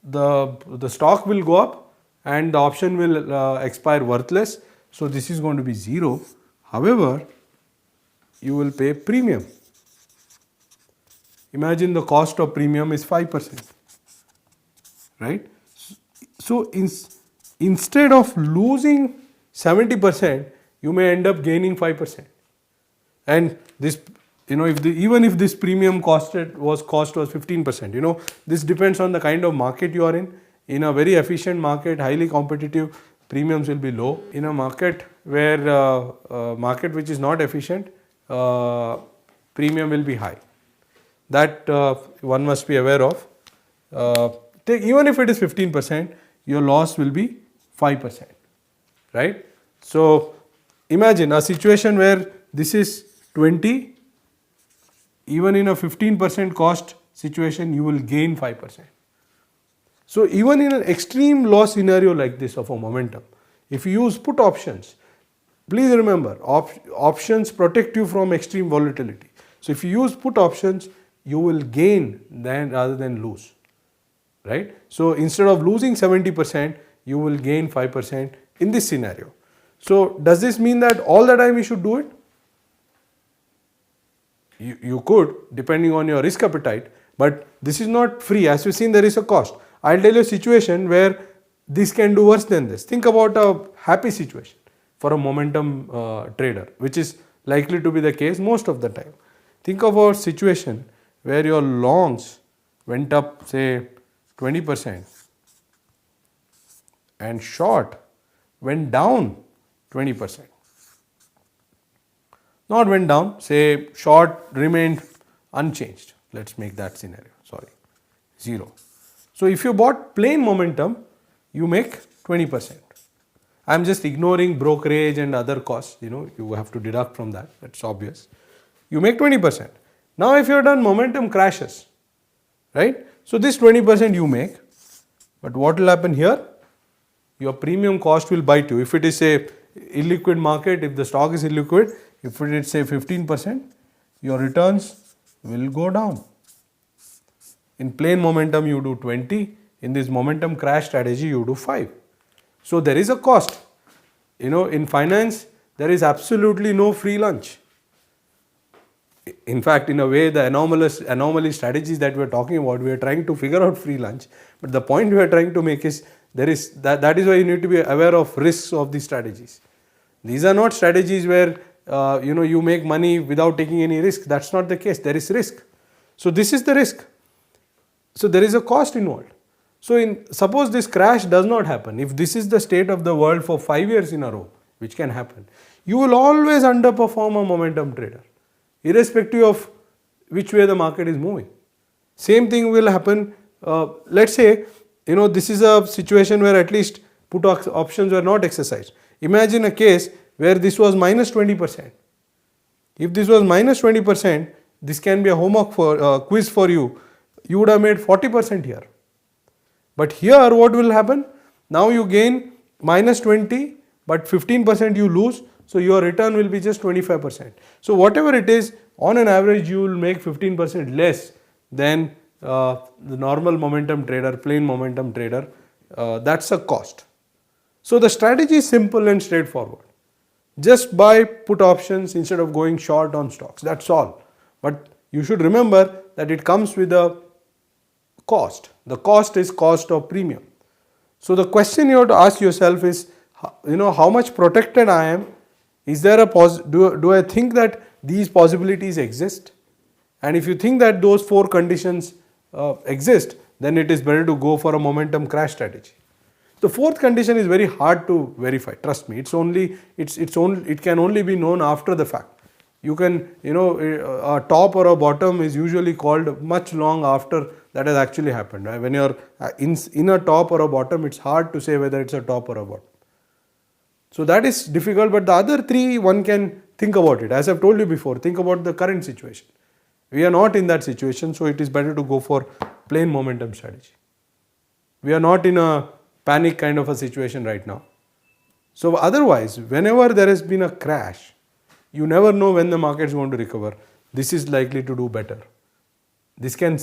S2: the stock will go up and the option will expire worthless. So this is going to be 0. However, you will pay premium. Imagine the cost of premium is 5%, right? So instead of losing 70%, you may end up gaining 5%. And this, even if this premium cost was 15%, this depends on the kind of market you are in. In a very efficient market, highly competitive, premiums will be low. In a market where market which is not efficient, premium will be high. That one must be aware of. Even if it is 15%, your loss will be 5%, right? So imagine a situation where this is 20, even in a 15% cost situation, you will gain 5%. So even in an extreme loss scenario like this of a momentum, if you use put options, please remember, options protect you from extreme volatility. So if you use put options, you will gain rather than lose, right? So instead of losing 70%, you will gain 5% in this scenario. So does this mean that all the time you should do it? You could, depending on your risk appetite, but this is not free. As we've seen, there is a cost. I'll tell you a situation where this can do worse than this. Think about a happy situation for a momentum trader, which is likely to be the case most of the time. Think of a situation where your longs went up, say, 20% and short went down 20%. Not went down, say short remained unchanged. Let's make that scenario, 0. So if you bought plain momentum, you make 20%. I'm just ignoring brokerage and other costs, you have to deduct from that, that's obvious. You make 20%. Now if you have done momentum crashes, right? So this 20% you make, but what will happen here? Your premium cost will bite you. If it is a illiquid market, if the stock is illiquid, if it is say 15%, your returns will go down. In plain momentum you do 20, in this momentum crash strategy you do 5. So there is a cost. In finance there is absolutely no free lunch. In fact, in a way, the anomaly strategies that we are talking about, we are trying to figure out free lunch. But the point we are trying to make is that is why you need to be aware of risks of these strategies. These are not strategies where you make money without taking any risk. That's not the case. There is risk. So this is the risk. So there is a cost involved. So suppose this crash does not happen. If this is the state of the world for 5 years in a row, which can happen, you will always underperform a momentum trader, irrespective of which way the market is moving. Same thing will happen. Let's say, this is a situation where at least put options were not exercised. Imagine a case where this was minus 20%. If this was minus 20%, this can be a homework quiz for you. You would have made 40% here. But here what will happen? Now you gain minus 20, but 15% you lose. So your return will be just 25%. So whatever it is, on an average you will make 15% less than the normal momentum trader, plain momentum trader. That's a cost. So the strategy is simple and straightforward. Just buy put options instead of going short on stocks. That's all. But you should remember that it comes with a cost. The cost is cost of premium. So the question you have to ask yourself is, how much protected I am? Is there do I think that these possibilities exist? And if you think that those 4 conditions exist, then it is better to go for a momentum crash strategy. The 4th condition is very hard to verify. Trust me, it can only be known after the fact. You can, a top or a bottom is usually called much long after that has actually happened. Right? When you're in a top or a bottom, it's hard to say whether it's a top or a bottom. So that is difficult, but the other 3, one can think about it. As I've told you before, think about the current situation. We are not in that situation, so it is better to go for plain momentum strategy. We are not in a panic kind of a situation right now. So otherwise, whenever there has been a crash, you never know when the market is going to recover. This is likely to do better. This can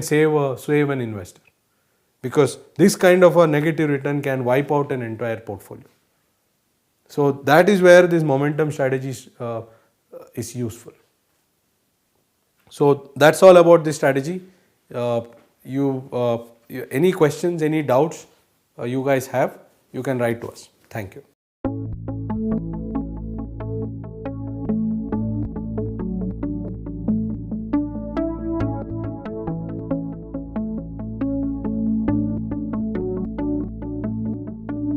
S2: save an investor, because this kind of a negative return can wipe out an entire portfolio. So that is where this momentum strategy is useful. So that's all about this strategy. Any questions, any doubts you guys have, you can write to us. Thank you.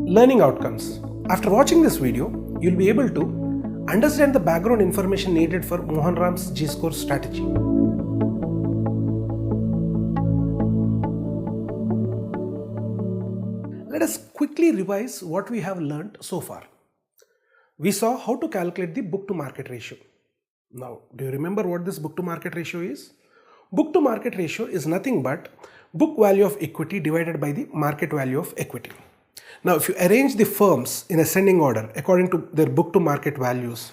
S3: Learning outcomes. After watching this video, you'll be able to understand the background information needed for Mohan Ram's G-score strategy. Let us quickly revise what we have learnt so far. we saw how to calculate the book to market ratio. Now, do you remember what this book to market ratio is? Book to market ratio is nothing but book value of equity divided by the market value of equity. Now, if you arrange the firms in ascending order according to their book to market values,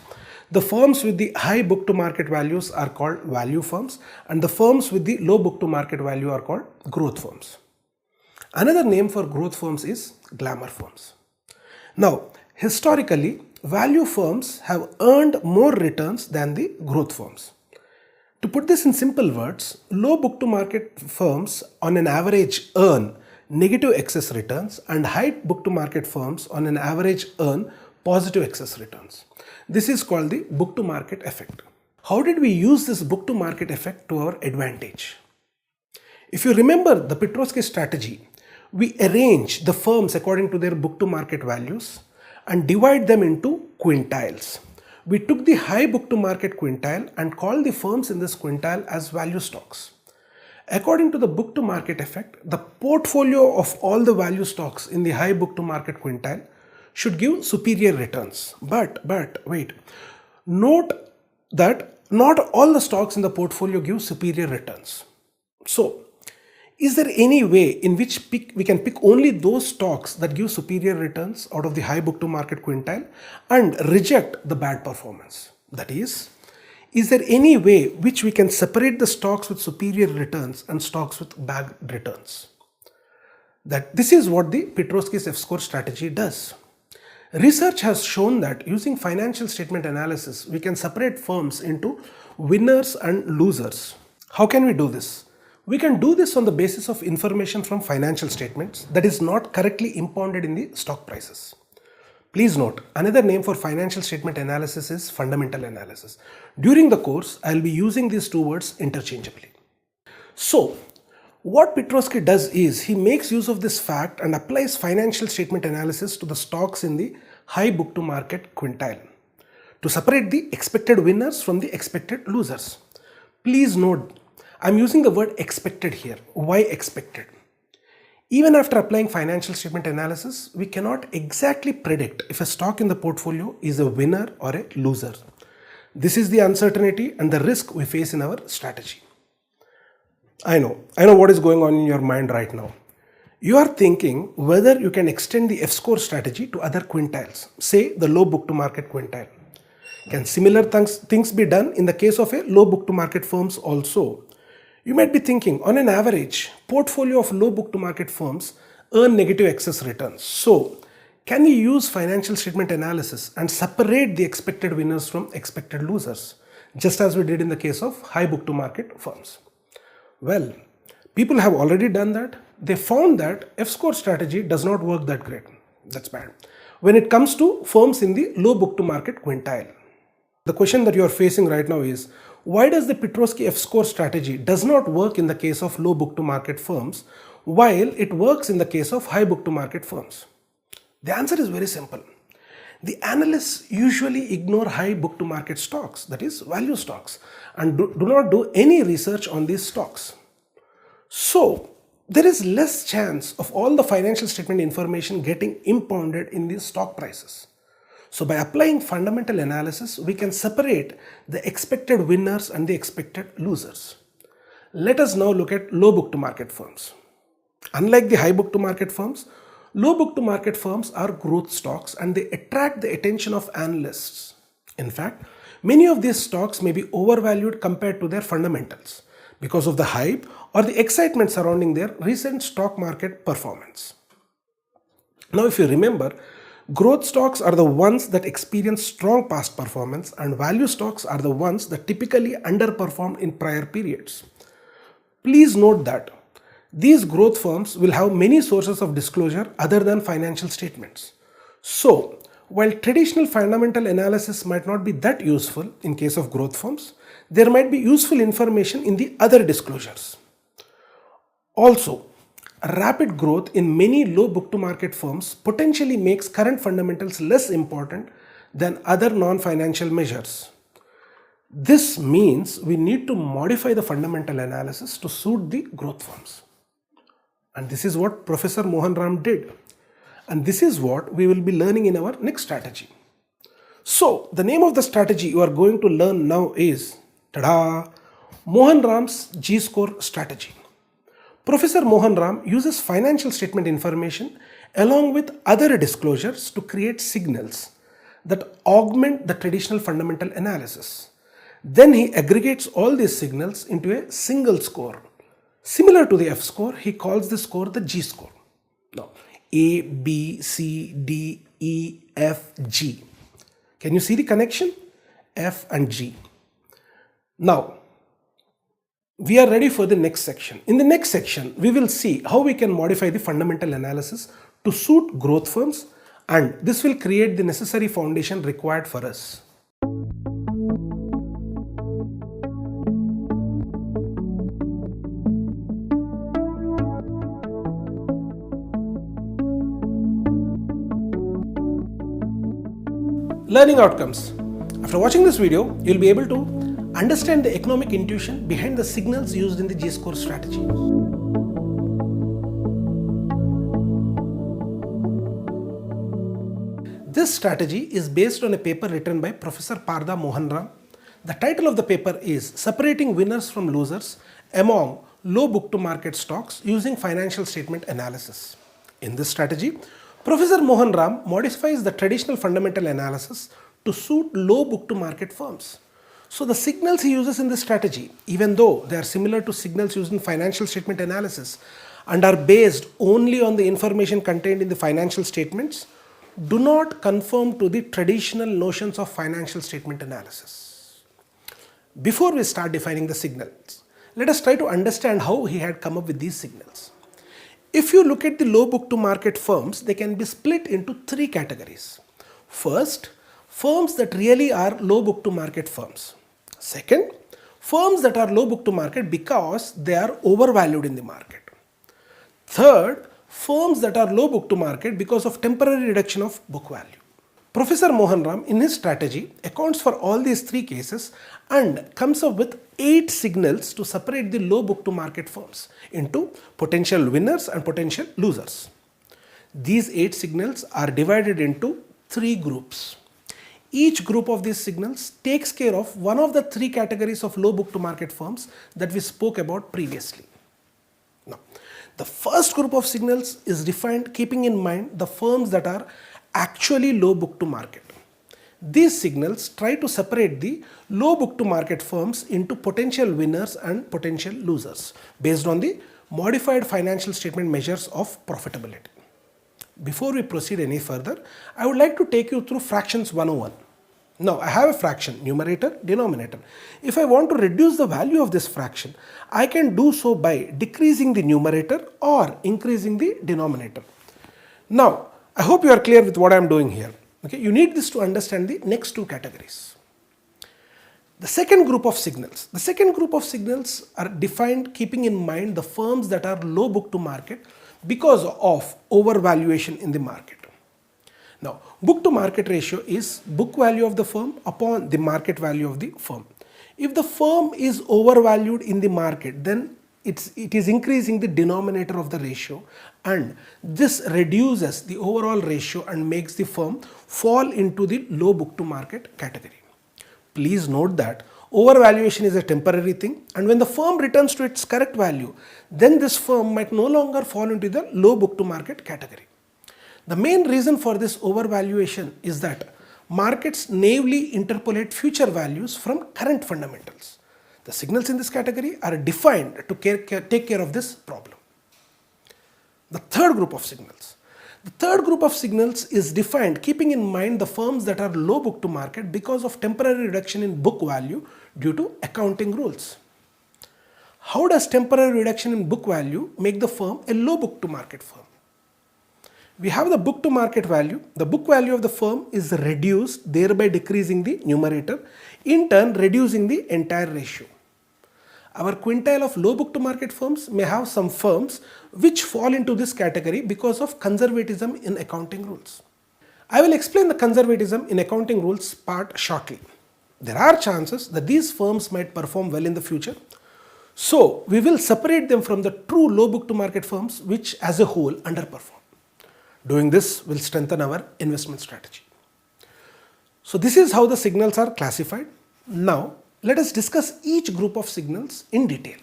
S3: the firms with the high book to market values are called value firms, and the firms with the low book to market value are called growth firms. Another name for growth firms is glamour firms. Now, historically, value firms have earned more returns than the growth firms. To put this in simple words, low book to market firms on an average earn negative excess returns, and high book to market firms on an average earn positive excess returns. This is called the book to market effect. How did we use this book to market effect to our advantage? If you remember the Petrosky strategy, we arrange the firms according to their book to market values and divide them into quintiles. We took the high book to market quintile and called the firms in this quintile as value stocks. According to the book to market effect, the portfolio of all the value stocks in the high book to market quintile should give superior returns. But wait, note that not all the stocks in the portfolio give superior returns. So, is there any way in which we can pick only those stocks that give superior returns out of the high book to market quintile and reject the bad performance? That is there any way which we can separate the stocks with superior returns and stocks with bad returns? This is what the Petrosky's F-score strategy does. Research has shown that using financial statement analysis, we can separate firms into winners and losers. How can we do this? We can do this on the basis of information from financial statements that is not correctly impounded in the stock prices. Please note, another name for financial statement analysis is fundamental analysis. During the course, I will be using these two words interchangeably. So, what Petrosky does is he makes use of this fact and applies financial statement analysis to the stocks in the high book to market quintile to separate the expected winners from the expected losers. Please note, I'm using the word expected here. Why expected? Even after applying financial statement analysis, we cannot exactly predict if a stock in the portfolio is a winner or a loser. This is the uncertainty and the risk we face in our strategy. I know what is going on in your mind right now. You are thinking whether you can extend the F-score strategy to other quintiles, say the low book to market quintile. Can similar things be done in the case of a low book to market firms also? You might be thinking, on an average, portfolio of low book to market firms earn negative excess returns. So, can we use financial statement analysis and separate the expected winners from expected losers, just as we did in the case of high book to market firms? Well, people have already done that. They found that F-score strategy does not work that great. That's bad. When it comes to firms in the low book to market quintile. The question that you are facing right now is, why does the Petrosky F-score strategy does not work in the case of low book to market firms while it works in the case of high book to market firms? The answer is very simple. The analysts usually ignore high book to market stocks, that is value stocks, and do not do any research on these stocks. So, there is less chance of all the financial statement information getting impounded in these stock prices. So by applying fundamental analysis, we can separate the expected winners and the expected losers. Let us now look at low book to market firms. Unlike the high book to market firms, low book to market firms are growth stocks and they attract the attention of analysts. In fact, many of these stocks may be overvalued compared to their fundamentals because of the hype or the excitement surrounding their recent stock market performance. Now, if you remember, growth stocks are the ones that experience strong past performance and value stocks are the ones that typically underperformed in prior periods. Please note that these growth firms will have many sources of disclosure other than financial statements. So, while traditional fundamental analysis might not be that useful in case of growth firms, there might be useful information in the other disclosures. Also, rapid growth in many low book to market firms potentially makes current fundamentals less important than other non-financial measures. This means we need to modify the fundamental analysis to suit the growth firms. And this is what Professor Mohan Ram did. And this is what we will be learning in our next strategy. So the name of the strategy you are going to learn now is, tada, Mohan Ram's G-score strategy. Professor Mohan Ram uses financial statement information along with other disclosures to create signals that augment the traditional fundamental analysis. Then he aggregates all these signals into a single score. Similar to the F score, he calls this score the G score. Now, A, B, C, D, E, F, G. Can you see the connection? F and G. Now, we are ready for the next section. In the next section, we will see how we can modify the fundamental analysis to suit growth firms, and this will create the necessary foundation required for us. Learning outcomes. After watching this video, you will be able to understand the economic intuition behind the signals used in the G-score strategy. This strategy is based on a paper written by Professor Partha Mohan Ram. The title of the paper is Separating Winners from Losers Among Low Book to Market Stocks Using Financial Statement Analysis. In this strategy, Professor Mohan Ram modifies the traditional fundamental analysis to suit low book to market firms. So the signals he uses in this strategy, even though they are similar to signals used in financial statement analysis and are based only on the information contained in the financial statements, do not conform to the traditional notions of financial statement analysis. Before we start defining the signals, let us try to understand how he had come up with these signals. If you look at the low book to market firms, they can be split into three categories. First, firms that really are low book to market firms. Second, firms that are low book to market because they are overvalued in the market. Third, firms that are low book to market because of temporary reduction of book value. Professor Mohan Ram in his strategy accounts for all these three cases and comes up with 8 signals to separate the low book to market firms into potential winners and potential losers. These 8 signals are divided into 3 groups. Each group of these signals takes care of one of the 3 categories of low book to market firms that we spoke about previously. Now, the first group of signals is defined keeping in mind the firms that are actually low book to market. These signals try to separate the low book to market firms into potential winners and potential losers based on the modified financial statement measures of profitability. Before we proceed any further, I would like to take you through fractions 101. Now, I have a fraction, numerator, denominator. If I want to reduce the value of this fraction, I can do so by decreasing the numerator or increasing the denominator. Now, I hope you are clear with what I am doing here. Okay, you need this to understand the next 2 categories. The second group of signals. The second group of signals are defined keeping in mind the firms that are low book to market because of overvaluation in the market. Now, book to market ratio is book value of the firm upon the market value of the firm. If the firm is overvalued in the market, then it is increasing the denominator of the ratio, and this reduces the overall ratio and makes the firm fall into the low book to market category. Please note that overvaluation is a temporary thing, and when the firm returns to its correct value, then this firm might no longer fall into the low book to market category. The main reason for this overvaluation is that markets naively interpolate future values from current fundamentals. The signals in this category are defined to take care of this problem. The third group of signals. The third group of signals is defined keeping in mind the firms that are low book to market because of temporary reduction in book value due to accounting rules. How does temporary reduction in book value make the firm a low book to market firm? We have the book to market value. The book value of the firm is reduced, thereby decreasing the numerator, in turn reducing the entire ratio. Our quintile of low book to market firms may have some firms which fall into this category because of conservatism in accounting rules. I will explain the conservatism in accounting rules part shortly. There are chances that these firms might perform well in the future. So we will separate them from the true low book to market firms which as a whole underperform. Doing this will strengthen our investment strategy. So this is how the signals are classified. Now let us discuss each group of signals in detail.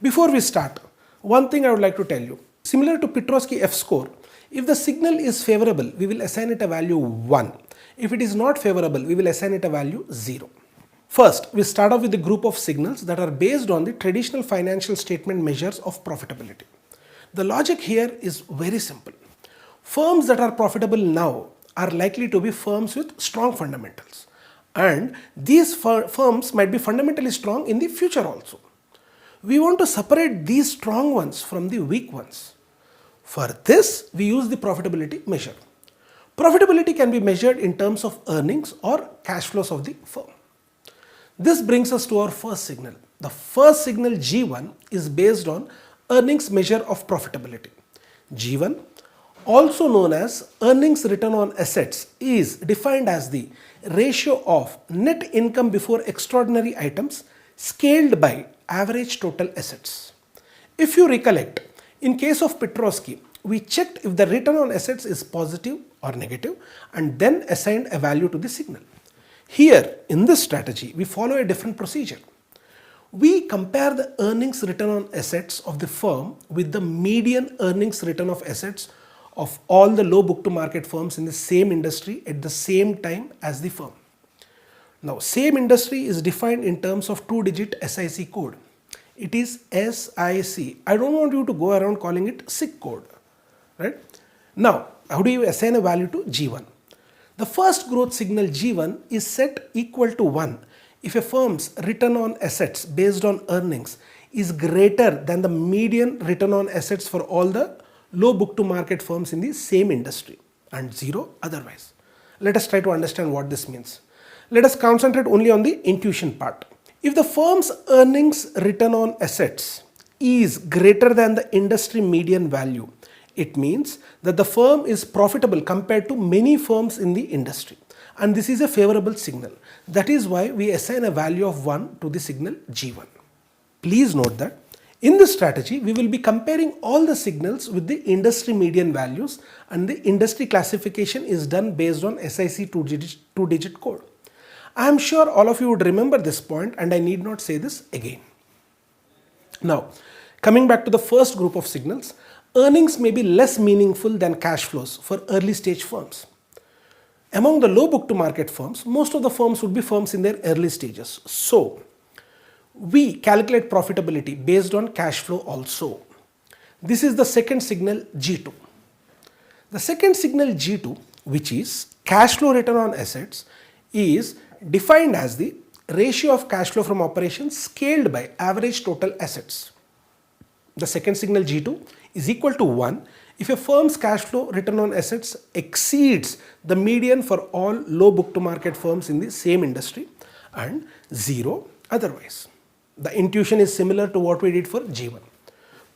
S3: Before we start, one thing I would like to tell you. Similar to Petrosky F-score, if the signal is favorable, we will assign it a value 1. If it is not favorable, we will assign it a value 0. First, we start off with the group of signals that are based on the traditional financial statement measures of profitability. The logic here is very simple. Firms that are profitable now are likely to be firms with strong fundamentals, and these firms might be fundamentally strong in the future also. We want to separate these strong ones from the weak ones. For this, we use the profitability measure. Profitability can be measured in terms of earnings or cash flows of the firm. This brings us to our first signal. The first signal G1 is based on earnings measure of profitability. G1, also known as earnings return on assets, is defined as the ratio of net income before extraordinary items scaled by average total assets. If you recollect, in case of Petrosky, we checked if the return on assets is positive or negative and then assigned a value to the signal. Here, in this strategy, we follow a different procedure. We compare the earnings return on assets of the firm with the median earnings return of assets of all the low book to market firms in the same industry at the same time as the firm. Now, same industry is defined in terms of 2-digit SIC code. It is SIC. I don't want you to go around calling it SIC code, right? Now, how do you assign a value to G1? The first growth signal G1 is set equal to 1 if a firm's return on assets based on earnings is greater than the median return on assets for all the low book to market firms in the same industry, and 0 otherwise. Let us try to understand what this means. Let us concentrate only on the intuition part. If the firm's earnings return on assets is greater than the industry median value, it means that the firm is profitable compared to many firms in the industry, and this is a favorable signal. That is why we assign a value of 1 to the signal G1. Please note that in this strategy, we will be comparing all the signals with the industry median values, and the industry classification is done based on SIC 2-digit code. I am sure all of you would remember this point, and I need not say this again. Now, coming back to the first group of signals, earnings may be less meaningful than cash flows for early stage firms. Among the low book to market firms, most of the firms would be firms in their early stages. So, we calculate profitability based on cash flow also. This is the second signal G2. The second signal G2, which is cash flow return on assets, is defined as the ratio of cash flow from operations scaled by average total assets. The second signal G2 is equal to 1 if a firm's cash flow return on assets exceeds the median for all low book to market firms in the same industry, and 0 otherwise. The intuition is similar to what we did for G1.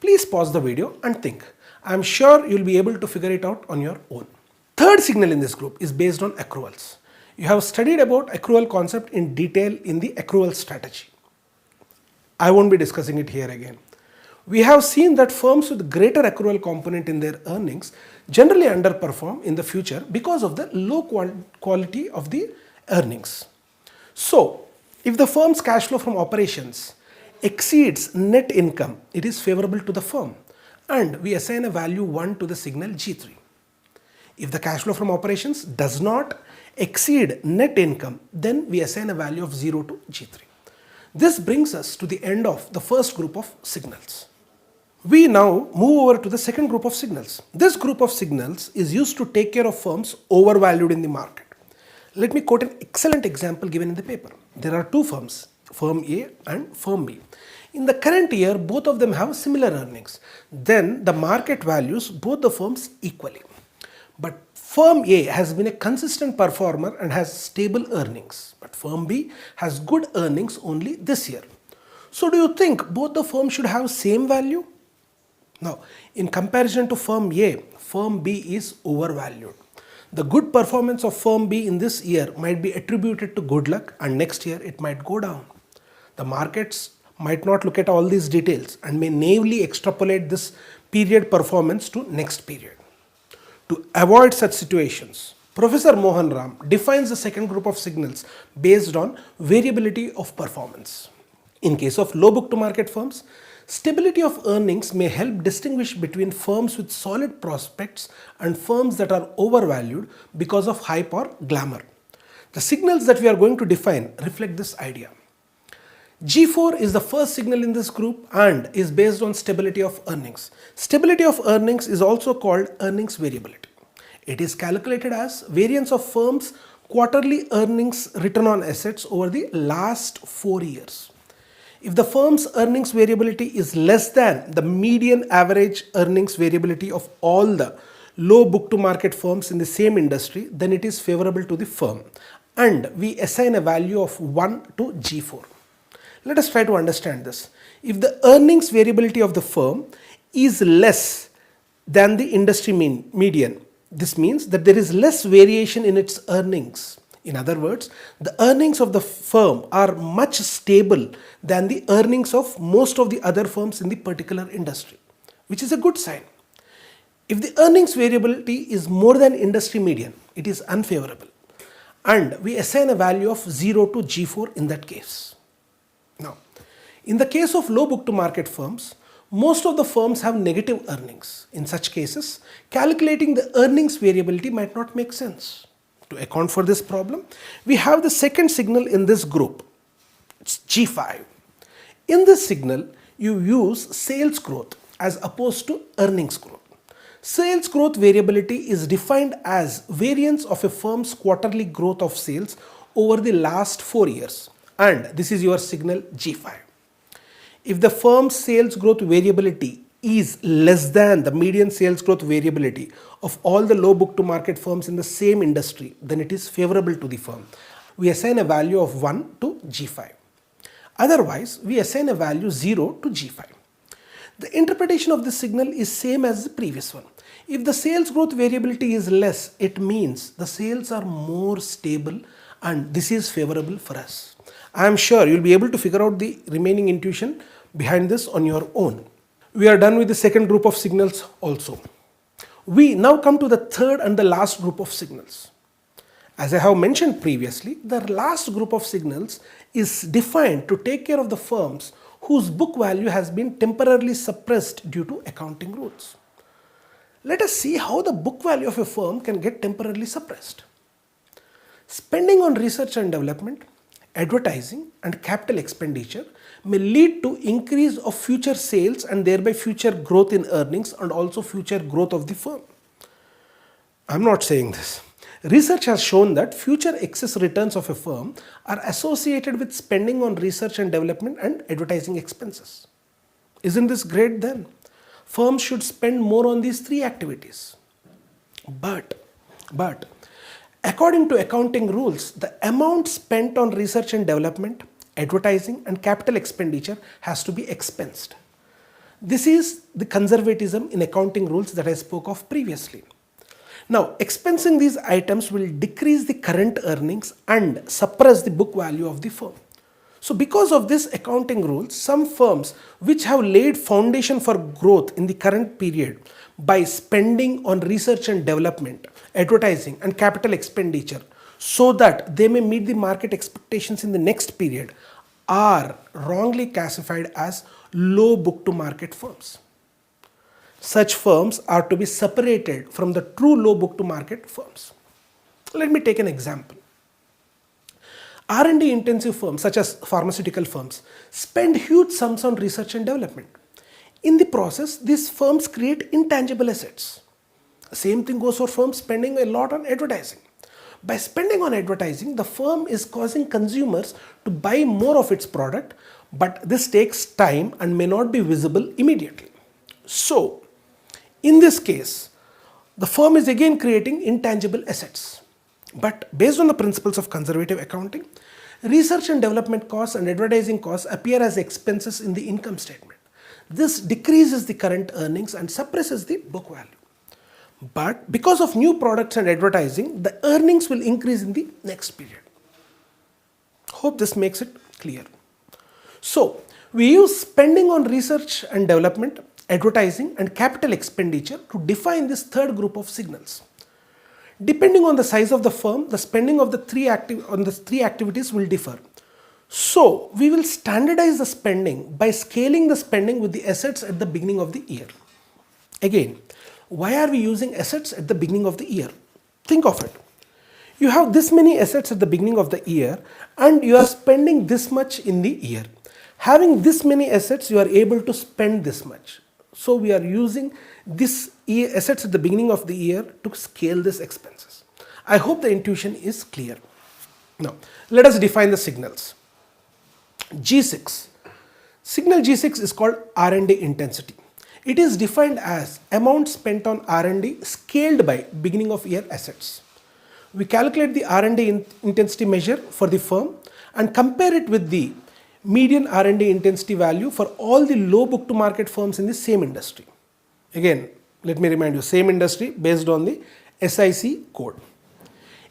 S3: Please pause the video and think. I am sure you will be able to figure it out on your own. Third signal in this group is based on accruals. You have studied about accrual concept in detail in the accrual strategy. I won't be discussing it here again. We have seen that firms with greater accrual component in their earnings generally underperform in the future because of the low quality of the earnings. So, if the firm's cash flow from operations exceeds net income, it is favorable to the firm, and we assign a value 1 to the signal G3. If the cash flow from operations does not exceed net income, then we assign a value of 0 to G3. This brings us to the end of the first group of signals. We now move over to the second group of signals. This group of signals is used to take care of firms overvalued in the market. Let me quote an excellent example given in the paper. There are two firms, firm A and firm B. In the current year, both of them have similar earnings. Then the market values both the firms equally. But firm A has been a consistent performer and has stable earnings. But firm B has good earnings only this year. So do you think both the firms should have same value? Now, in comparison to firm A, firm B is overvalued. The good performance of firm B in this year might be attributed to good luck, and next year it might go down. The markets might not look at all these details and may naively extrapolate this period performance to next period. To avoid such situations, Professor Mohan Ram defines the second group of signals based on variability of performance. In case of low book to market firms, stability of earnings may help distinguish between firms with solid prospects and firms that are overvalued because of hype or glamour. The signals that we are going to define reflect this idea. G4 is the first signal in this group and is based on stability of earnings. Stability of earnings is also called earnings variability. It is calculated as variance of firms' quarterly earnings return on assets over the last 4 years. If the firm's earnings variability is less than the median average earnings variability of all the low book to market firms in the same industry, then it is favorable to the firm, and we assign a value of 1 to G4. Let us try to understand this. If the earnings variability of the firm is less than the industry median, this means that there is less variation in its earnings. In other words, the earnings of the firm are much stable than the earnings of most of the other firms in the particular industry, which is a good sign. If the earnings variability is more than industry median, it is unfavorable, and we assign a value of 0 to G4 in that case. Now, in the case of low book to market firms, most of the firms have negative earnings. In such cases, calculating the earnings variability might not make sense. To account for this problem, we have the second signal in this group. It's G5. In this signal, you use sales growth as opposed to earnings growth. Sales growth variability is defined as variance of a firm's quarterly growth of sales over the last 4 years. And this is your signal G5. If the firm's sales growth variability is less than the median sales growth variability of all the low book to market firms in the same industry, then it is favorable to the firm. We assign a value of 1 to G5. Otherwise, we assign a value 0 to G5. The interpretation of this signal is same as the previous one. If the sales growth variability is less, it means the sales are more stable, and this is favorable for us. I am sure you will be able to figure out the remaining intuition behind this on your own. We are done with the second group of signals also. We now come to the third and the last group of signals. As I have mentioned previously, the last group of signals is defined to take care of the firms whose book value has been temporarily suppressed due to accounting rules. Let us see how the book value of a firm can get temporarily suppressed. Spending on research and development, advertising and capital expenditure may lead to increase of future sales and thereby future growth in earnings and also future growth of the firm. I'm not saying this. Research has shown that future excess returns of a firm are associated with spending on research and development and advertising expenses. Isn't this great then? Firms should spend more on these three activities. But according to accounting rules, the amount spent on research and development, advertising and capital expenditure has to be expensed. This is the conservatism in accounting rules that I spoke of previously. Now, expensing these items will decrease the current earnings and suppress the book value of the firm. So because of this accounting rules, some firms which have laid foundation for growth in the current period by spending on research and development, advertising and capital expenditure so that they may meet the market expectations in the next period are wrongly classified as low book to market firms. Such firms are to be separated from the true low book to market firms. Let me take an example. R&D intensive firms such as pharmaceutical firms spend huge sums on research and development. In the process, these firms create intangible assets. Same thing goes for firms spending a lot on advertising. By spending on advertising, the firm is causing consumers to buy more of its product, but this takes time and may not be visible immediately. So, in this case, the firm is again creating intangible assets. But based on the principles of conservative accounting, research and development costs and advertising costs appear as expenses in the income statement. This decreases the current earnings and suppresses the book value. But because of new products and advertising, the earnings will increase in the next period. Hope this makes it clear. So, we use spending on research and development, advertising and capital expenditure to define this third group of signals. Depending on the size of the firm, the spending of the three activities will differ. So we will standardize the spending by scaling the spending with the assets at the beginning of the year. Again, why are we using assets at the beginning of the year? Think of it. You have this many assets at the beginning of the year and you are spending this much in the year. Having this many assets, you are able to spend this much. So we are using this assets at the beginning of the year to scale these expenses. I hope the intuition is clear. Now, let us define the signals. G6. Signal G6 is called R&D intensity. It is defined as amount spent on R&D scaled by beginning of year assets. We calculate the R&D intensity measure for the firm and compare it with the median R&D intensity value for all the low book to market firms in the same industry. Again, let me remind you, same industry based on the SIC code.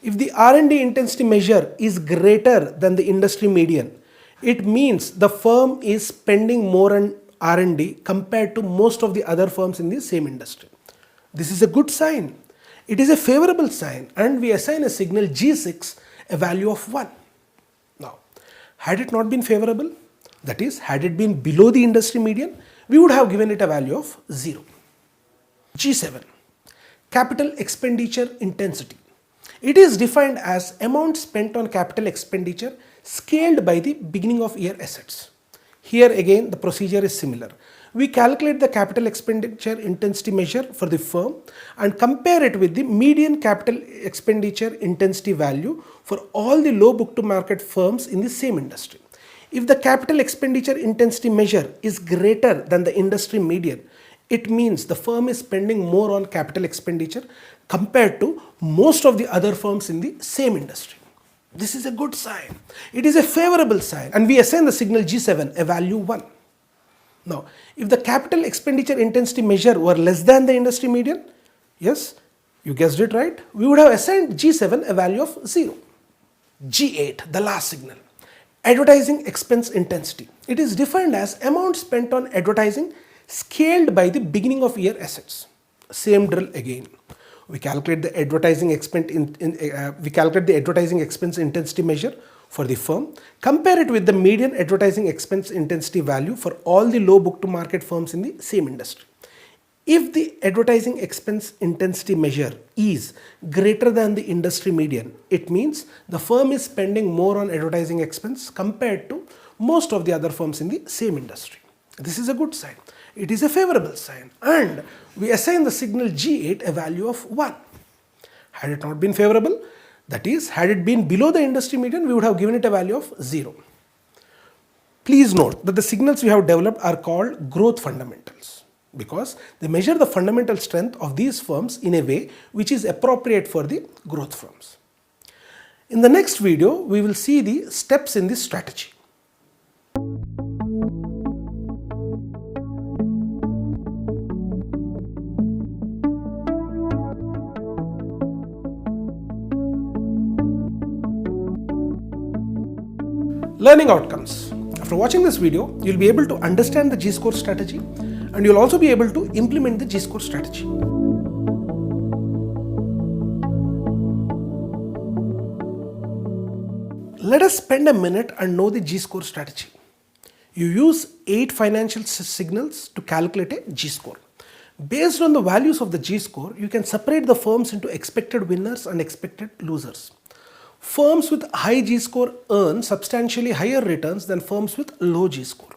S3: If the R&D intensity measure is greater than the industry median, it means the firm is spending more on R&D compared to most of the other firms in the same industry. This is a good sign. It is a favorable sign, and we assign a signal G6 a value of 1. Now, had it not been favorable, that is, had it been below the industry median, we would have given it a value of 0. G7. Capital expenditure intensity. It is defined as amount spent on capital expenditure scaled by the beginning of year assets. Here again the procedure is similar. We calculate the capital expenditure intensity measure for the firm and compare it with the median capital expenditure intensity value for all the low book to market firms in the same industry. If the capital expenditure intensity measure is greater than the industry median, it means the firm is spending more on capital expenditure compared to most of the other firms in the same industry. This is a good sign. It is a favorable sign, and we assign the signal G7 a value 1. Now, if the capital expenditure intensity measure were less than the industry median, yes, you guessed it right, we would have assigned G7 a value of 0. G8, the last signal. Advertising expense intensity. It is defined as amount spent on advertising scaled by the beginning of year assets. Same drill again. We calculate the advertising expense intensity measure for the firm, compare it with the median advertising expense intensity value for all the low book to market firms in the same industry. If the advertising expense intensity measure is greater than the industry median, it means the firm is spending more on advertising expense compared to most of the other firms in the same industry. This is a good sign. It is a favorable sign, and we assign the signal G8 a value of 1. Had it not been favorable, that is, had it been below the industry median, we would have given it a value of 0. Please note that the signals we have developed are called growth fundamentals because they measure the fundamental strength of these firms in a way which is appropriate for the growth firms. In the next video, we will see the steps in this strategy. Learning outcomes. After watching this video, you'll be able to understand the G-score strategy and you'll also be able to implement the G-score strategy. Let us spend a minute and know the G-score strategy. You use 8 financial signals to calculate a G-score. Based on the values of the G-score, you can separate the firms into expected winners and expected losers. Firms with high G-score earn substantially higher returns than firms with low G-score.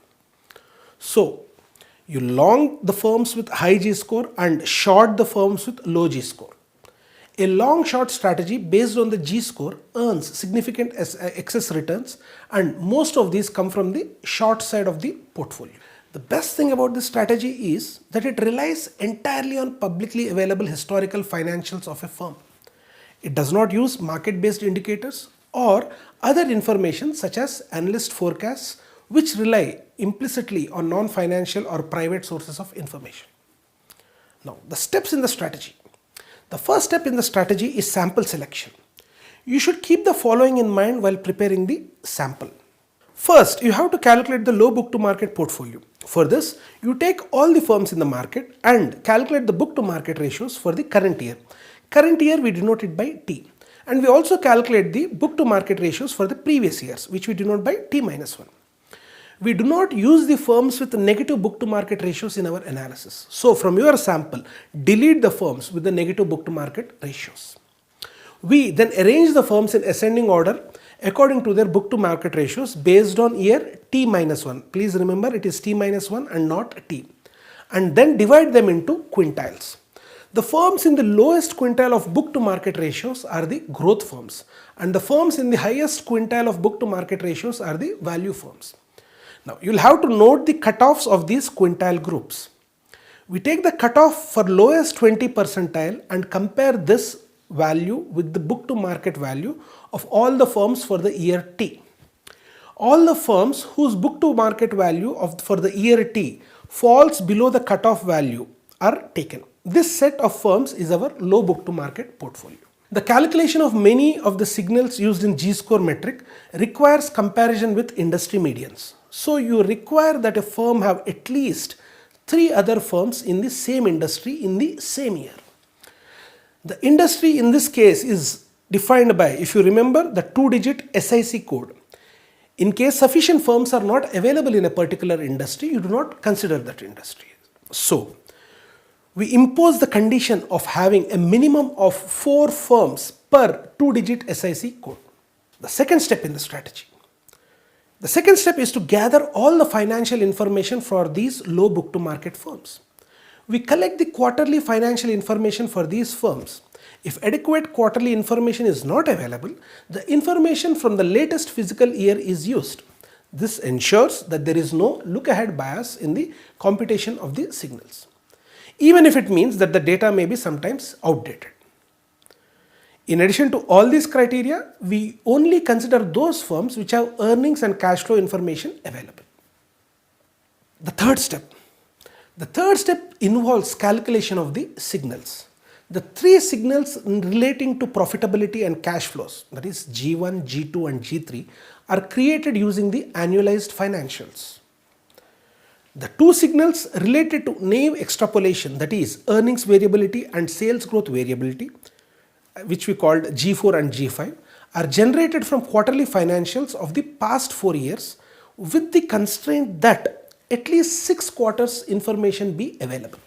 S3: So, you long the firms with high G-score and short the firms with low G-score. A long-short strategy based on the G-score earns significant excess returns, and most of these come from the short side of the portfolio. The best thing about this strategy is that it relies entirely on publicly available historical financials of a firm. It does not use market-based indicators or other information such as analyst forecasts, which rely implicitly on non-financial or private sources of information. Now, the steps in the strategy. The first step in the strategy is sample selection. You should keep the following in mind while preparing the sample. First, you have to calculate the low book to market portfolio. For this, you take all the firms in the market and calculate the book to market ratios for the current year. Current year we denote it by T. And we also calculate the book to market ratios for the previous years, which we denote by T minus 1. We do not use the firms with negative book to market ratios in our analysis. So from your sample, delete the firms with the negative book to market ratios. We then arrange the firms in ascending order according to their book to market ratios based on year T minus 1. Please remember it is T minus 1 and not T. And then divide them into quintiles. The firms in the lowest quintile of book to market ratios are the growth firms, and the firms in the highest quintile of book to market ratios are the value firms. Now you will have to note the cutoffs of these quintile groups. We take the cutoff for lowest 20 percentile and compare this value with the book to market value of all the firms for the year T. All the firms whose book to market value for the year T falls below the cutoff value are taken. This set of firms is our low book to market portfolio. The calculation of many of the signals used in G-score metric requires comparison with industry medians. So you require that a firm have at least 3 other firms in the same industry in the same year. The industry in this case is defined by, if you remember, the 2-digit SIC code. In case sufficient firms are not available in a particular industry, you do not consider that industry. So we impose the condition of having a minimum of 4 firms per 2-digit SIC code. The second step in the strategy. The second step is to gather all the financial information for these low book to market firms. We collect the quarterly financial information for these firms. If adequate quarterly information is not available, the information from the latest fiscal year is used. This ensures that there is no look-ahead bias in the computation of the signals, even if it means that the data may be sometimes outdated. In addition to all these criteria, we only consider those firms which have earnings and cash flow information available. The third step involves calculation of the signals. The 3 signals relating to profitability and cash flows, that is G1, G2 and G3, are created using the annualized financials. The 2 signals related to naive extrapolation, that is earnings variability and sales growth variability, which we called G4 and G5, are generated from quarterly financials of the past 4 years with the constraint that at least 6 quarters information be available.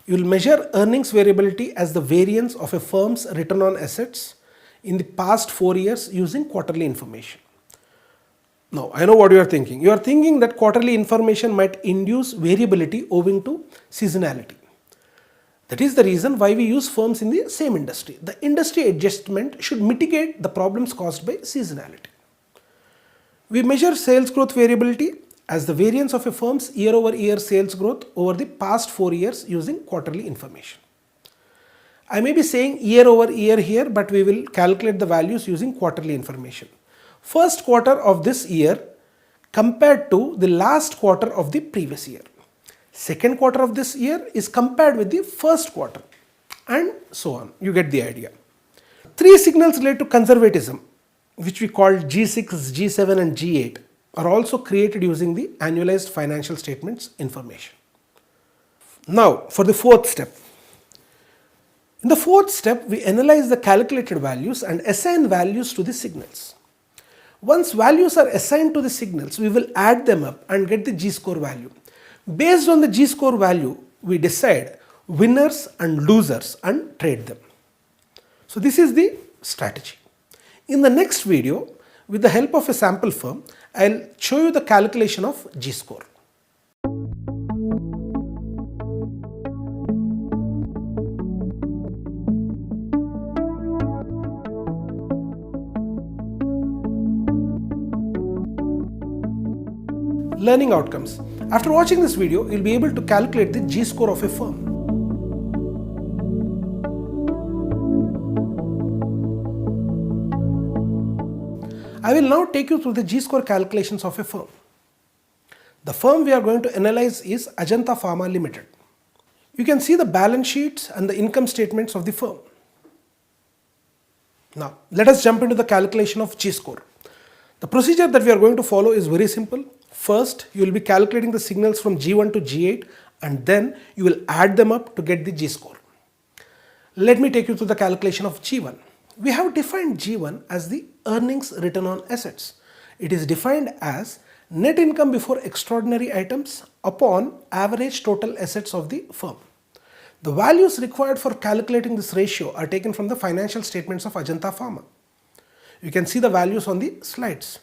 S3: You will measure earnings variability as the variance of a firm's return on assets in the past 4 years using quarterly information. Now, I know what you are thinking. You are thinking that quarterly information might induce variability owing to seasonality. That is the reason why we use firms in the same industry. The industry adjustment should mitigate the problems caused by seasonality. We measure sales growth variability as the variance of a firm's year-over-year sales growth over the past 4 years using quarterly information. I may be saying year-over-year here, but we will calculate the values using quarterly information. First quarter of this year compared to the last quarter of the previous year. Second quarter of this year is compared with the first quarter, and so on. You get the idea. 3 signals related to conservatism, which we call G6, G7 and G8, are also created using the annualized financial statements information. Now for the fourth step. In the fourth step, we analyze the calculated values and assign values to the signals. Once values are assigned to the signals, we will add them up and get the G-score value. Based on the G-score value, we decide winners and losers and trade them. So this is the strategy. In the next video, with the help of a sample firm, I'll show you the calculation of G-score. Learning outcomes. After watching this video, you'll be able to calculate the G-score of a firm. I will now take you through the G-score calculations of a firm. The firm we are going to analyze is Ajanta Pharma Limited. You can see the balance sheets and the income statements of the firm. Now, let us jump into the calculation of G-score. The procedure that we are going to follow is very simple. First, you will be calculating the signals from G1 to G8 and then you will add them up to get the G-score. Let me take you through the calculation of G1. We have defined G1 as the earnings return on assets. It is defined as net income before extraordinary items upon average total assets of the firm. The values required for calculating this ratio are taken from the financial statements of Ajanta Pharma. You can see the values on the slides.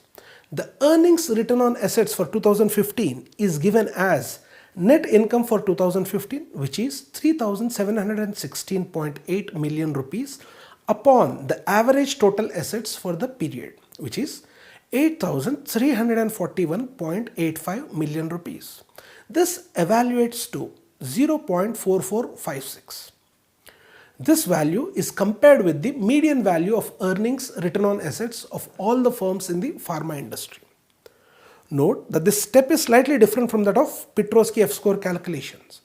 S3: The earnings return on assets for 2015 is given as net income for 2015, which is 3,716.8 million rupees upon the average total assets for the period, which is 8,341.85 million rupees. This evaluates to 0.4456. This value is compared with the median value of earnings return on assets of all the firms in the pharma industry. Note that this step is slightly different from that of Petrosky F-score calculations.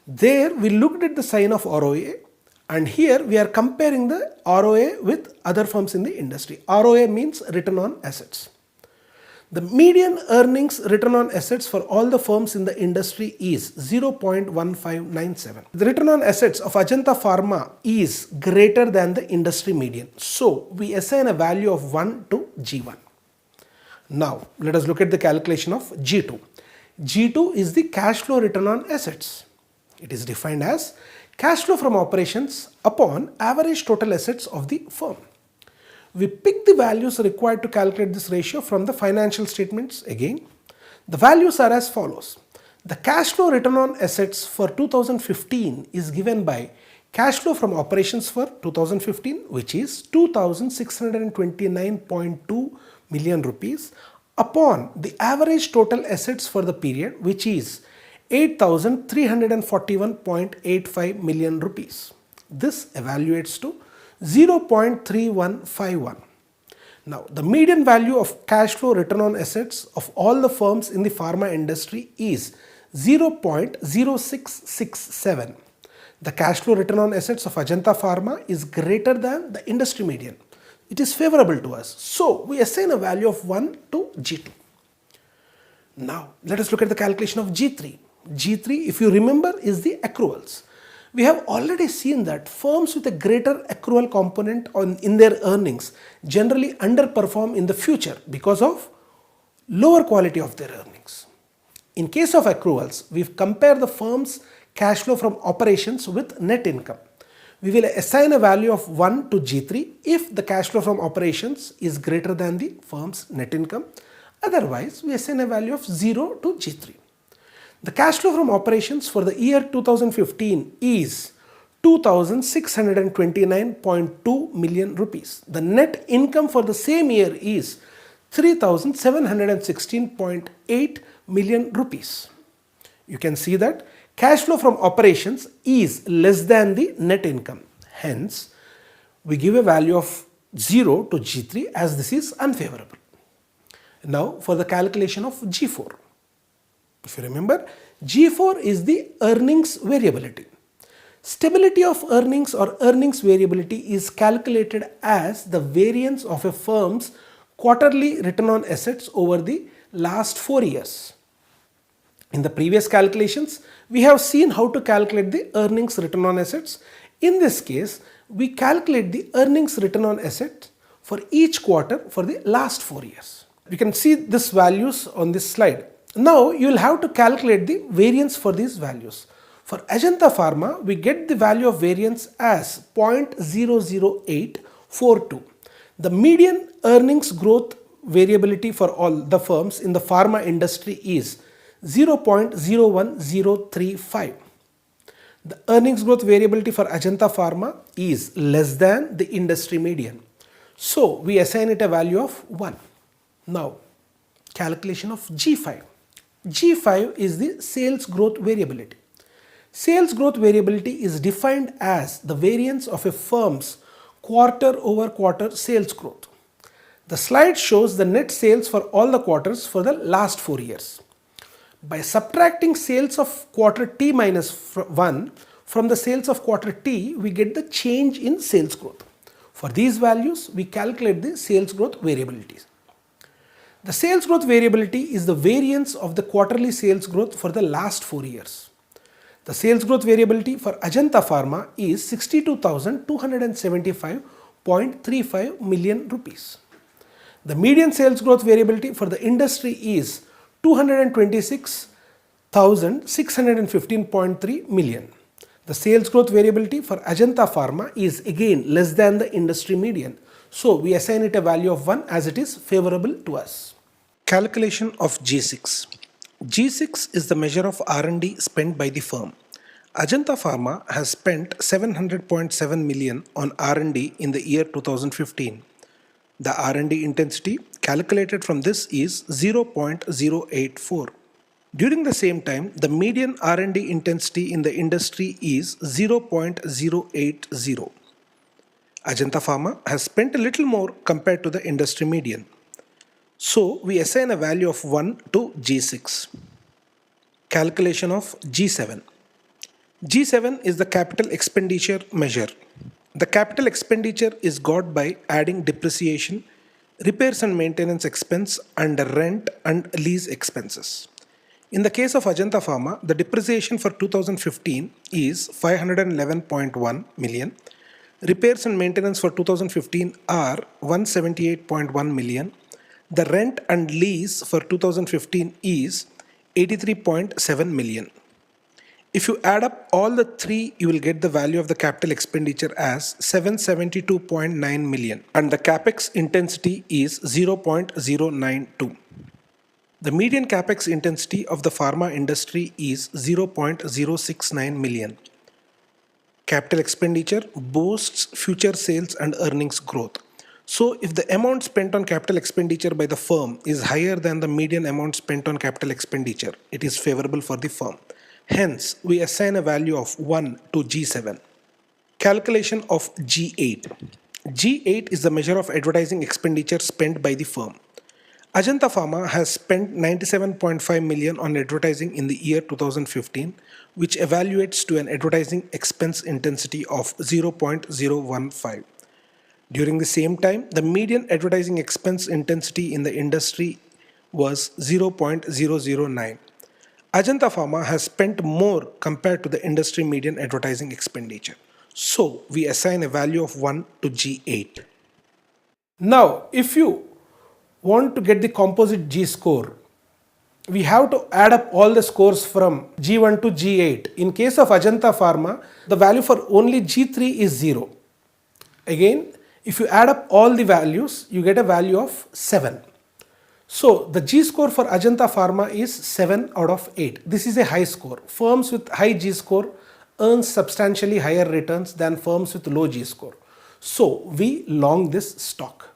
S3: There we looked at the sign of ROA, and here we are comparing the ROA with other firms in the industry. ROA means return on assets. The median earnings return on assets for all the firms in the industry is 0.1597. The return on assets of Ajanta Pharma is greater than the industry median. So we assign a value of 1 to G1. Now let us look at the calculation of G2. G2 is the cash flow return on assets. It is defined as cash flow from operations upon average total assets of the firm. We pick the values required to calculate this ratio from the financial statements again. The values are as follows. The cash flow return on assets for 2015 is given by cash flow from operations for 2015, which is 2,629.2 million rupees upon the average total assets for the period, which is 8,341.85 million rupees. This evaluates to 0.3151. Now, the median value of cash flow return on assets of all the firms in the pharma industry is 0.0667. The cash flow return on assets of Ajanta Pharma is greater than the industry median. It is favorable to us. So, we assign a value of 1 to G2. Now, let us look at the calculation of G3. G3, if you remember, is the accruals. We have already seen that firms with a greater accrual component in their earnings generally underperform in the future because of lower quality of their earnings. In case of accruals, we compare the firm's cash flow from operations with net income. We will assign a value of 1 to G3 if the cash flow from operations is greater than the firm's net income. Otherwise, we assign a value of 0 to G3. The cash flow from operations for the year 2015 is 2,629.2 million rupees. The net income for the same year is 3,716.8 million rupees. You can see that cash flow from operations is less than the net income. Hence, we give a value of 0 to G3 as this is unfavorable. Now, for the calculation of G4. If you remember, G4 is the earnings variability. Stability of earnings or earnings variability is calculated as the variance of a firm's quarterly return on assets over the last 4 years. In the previous calculations, we have seen how to calculate the earnings return on assets. In this case, we calculate the earnings return on assets for each quarter for the last 4 years. You can see these values on this slide. Now you will have to calculate the variance for these values. For Ajanta Pharma, we get the value of variance as 0.00842. The median earnings growth variability for all the firms in the pharma industry is 0.01035. The earnings growth variability for Ajanta Pharma is less than the industry median. So we assign it a value of 1. Now, calculation of G5. G5 is the sales growth variability. Sales growth variability is defined as the variance of a firm's quarter-over-quarter sales growth. The slide shows the net sales for all the quarters for the last 4 years. By subtracting sales of quarter T minus 1 from the sales of quarter T, we get the change in sales growth. For these values, we calculate the sales growth variabilities. The sales growth variability is the variance of the quarterly sales growth for the last 4 years. The sales growth variability for Ajanta Pharma is 62,275.35 million rupees. The median sales growth variability for the industry is 226,615.3 million. The sales growth variability for Ajanta Pharma is again less than the industry median. So we assign it a value of 1 as it is favorable to us. Calculation of G6. G6 is the measure of R&D spent by the firm. Ajanta Pharma has spent 700.7 million on R&D in the year 2015. The R&D intensity calculated from this is 0.084. During the same time, the median R&D intensity in the industry is 0.080. Ajanta Pharma has spent a little more compared to the industry median. So we assign a value of 1 to G6. Calculation of G7. G7 is the capital expenditure measure. The capital expenditure is got by adding depreciation, repairs and maintenance expense, and rent and lease expenses. In the case of Ajanta Pharma, the depreciation for 2015 is 511.1 million. Repairs and maintenance for 2015 are 178.1 million. The rent and lease for 2015 is 83.7 million. If you add up all the three, you will get the value of the capital expenditure as 772.9 million and the capex intensity is 0.092. The median capex intensity of the pharma industry is 0.069 million. Capital expenditure boasts future sales and earnings growth. So if the amount spent on capital expenditure by the firm is higher than the median amount spent on capital expenditure, it is favorable for the firm. Hence, we assign a value of 1 to G7. Calculation of G8. G8 is the measure of advertising expenditure spent by the firm. Ajanta Pharma has spent 97.5 million on advertising in the year 2015, which evaluates to an advertising expense intensity of 0.015. During the same time, the median advertising expense intensity in the industry was 0.009. Ajanta Pharma has spent more compared to the industry median advertising expenditure. So, we assign a value of 1 to G8. Now, if you want to get the composite G score, we have to add up all the scores from G1 to G8. In case of Ajanta Pharma, the value for only G3 is 0. Again, if you add up all the values, you get a value of 7. So the G score for Ajanta Pharma is 7 out of 8. This is a high score. Firms with high G score earn substantially higher returns than firms with low G score. So we long this stock.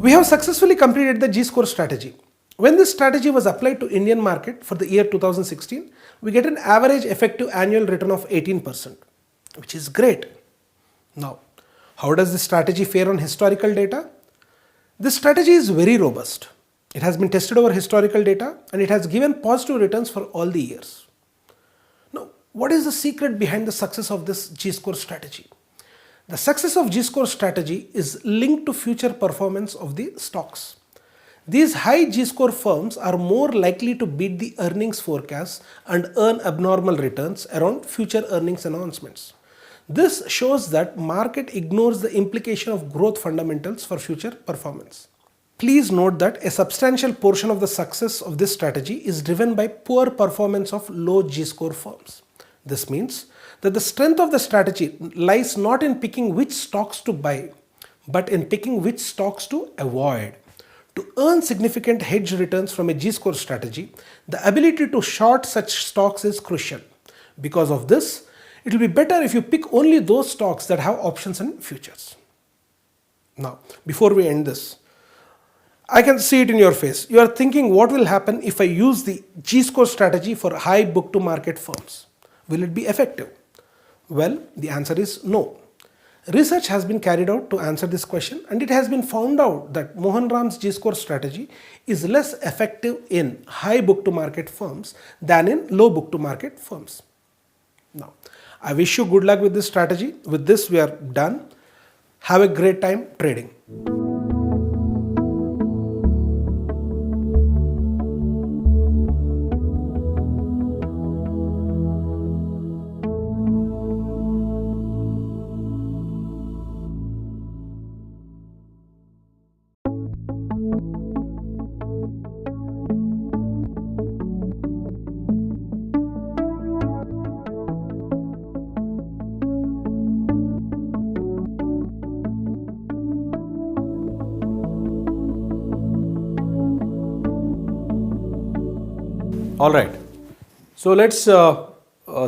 S3: We have successfully completed the G-score strategy. When this strategy was applied to Indian market for the year 2016, we get an average effective annual return of 18%, which is great. Now, how does this strategy fare on historical data? This strategy is very robust. It has been tested over historical data and it has given positive returns for all the years. Now, what is the secret behind the success of this G-score strategy? The success of G-score strategy is linked to future performance of the stocks. These high G-score firms are more likely to beat the earnings forecasts and earn abnormal returns around future earnings announcements. This shows that market ignores the implication of growth fundamentals for future performance. Please note that a substantial portion of the success of this strategy is driven by poor performance of low G-score firms. This means that the strength of the strategy lies not in picking which stocks to buy, but in picking which stocks to avoid. To earn significant hedge returns from a G-score strategy, the ability to short such stocks is crucial. Because of this, it will be better if you pick only those stocks that have options and futures. Now, before we end this, I can see it in your face. You are thinking, what will happen if I use the G-score strategy for high book to market firms? Will it be effective? Well, the answer is no. Research has been carried out to answer this question, and it has been found out that Mohan Ram's G-score strategy is less effective in high book to market firms than in low book to market firms. Now, I wish you good luck with this strategy. With this, we are done. Have a great time trading.
S2: All right. So let's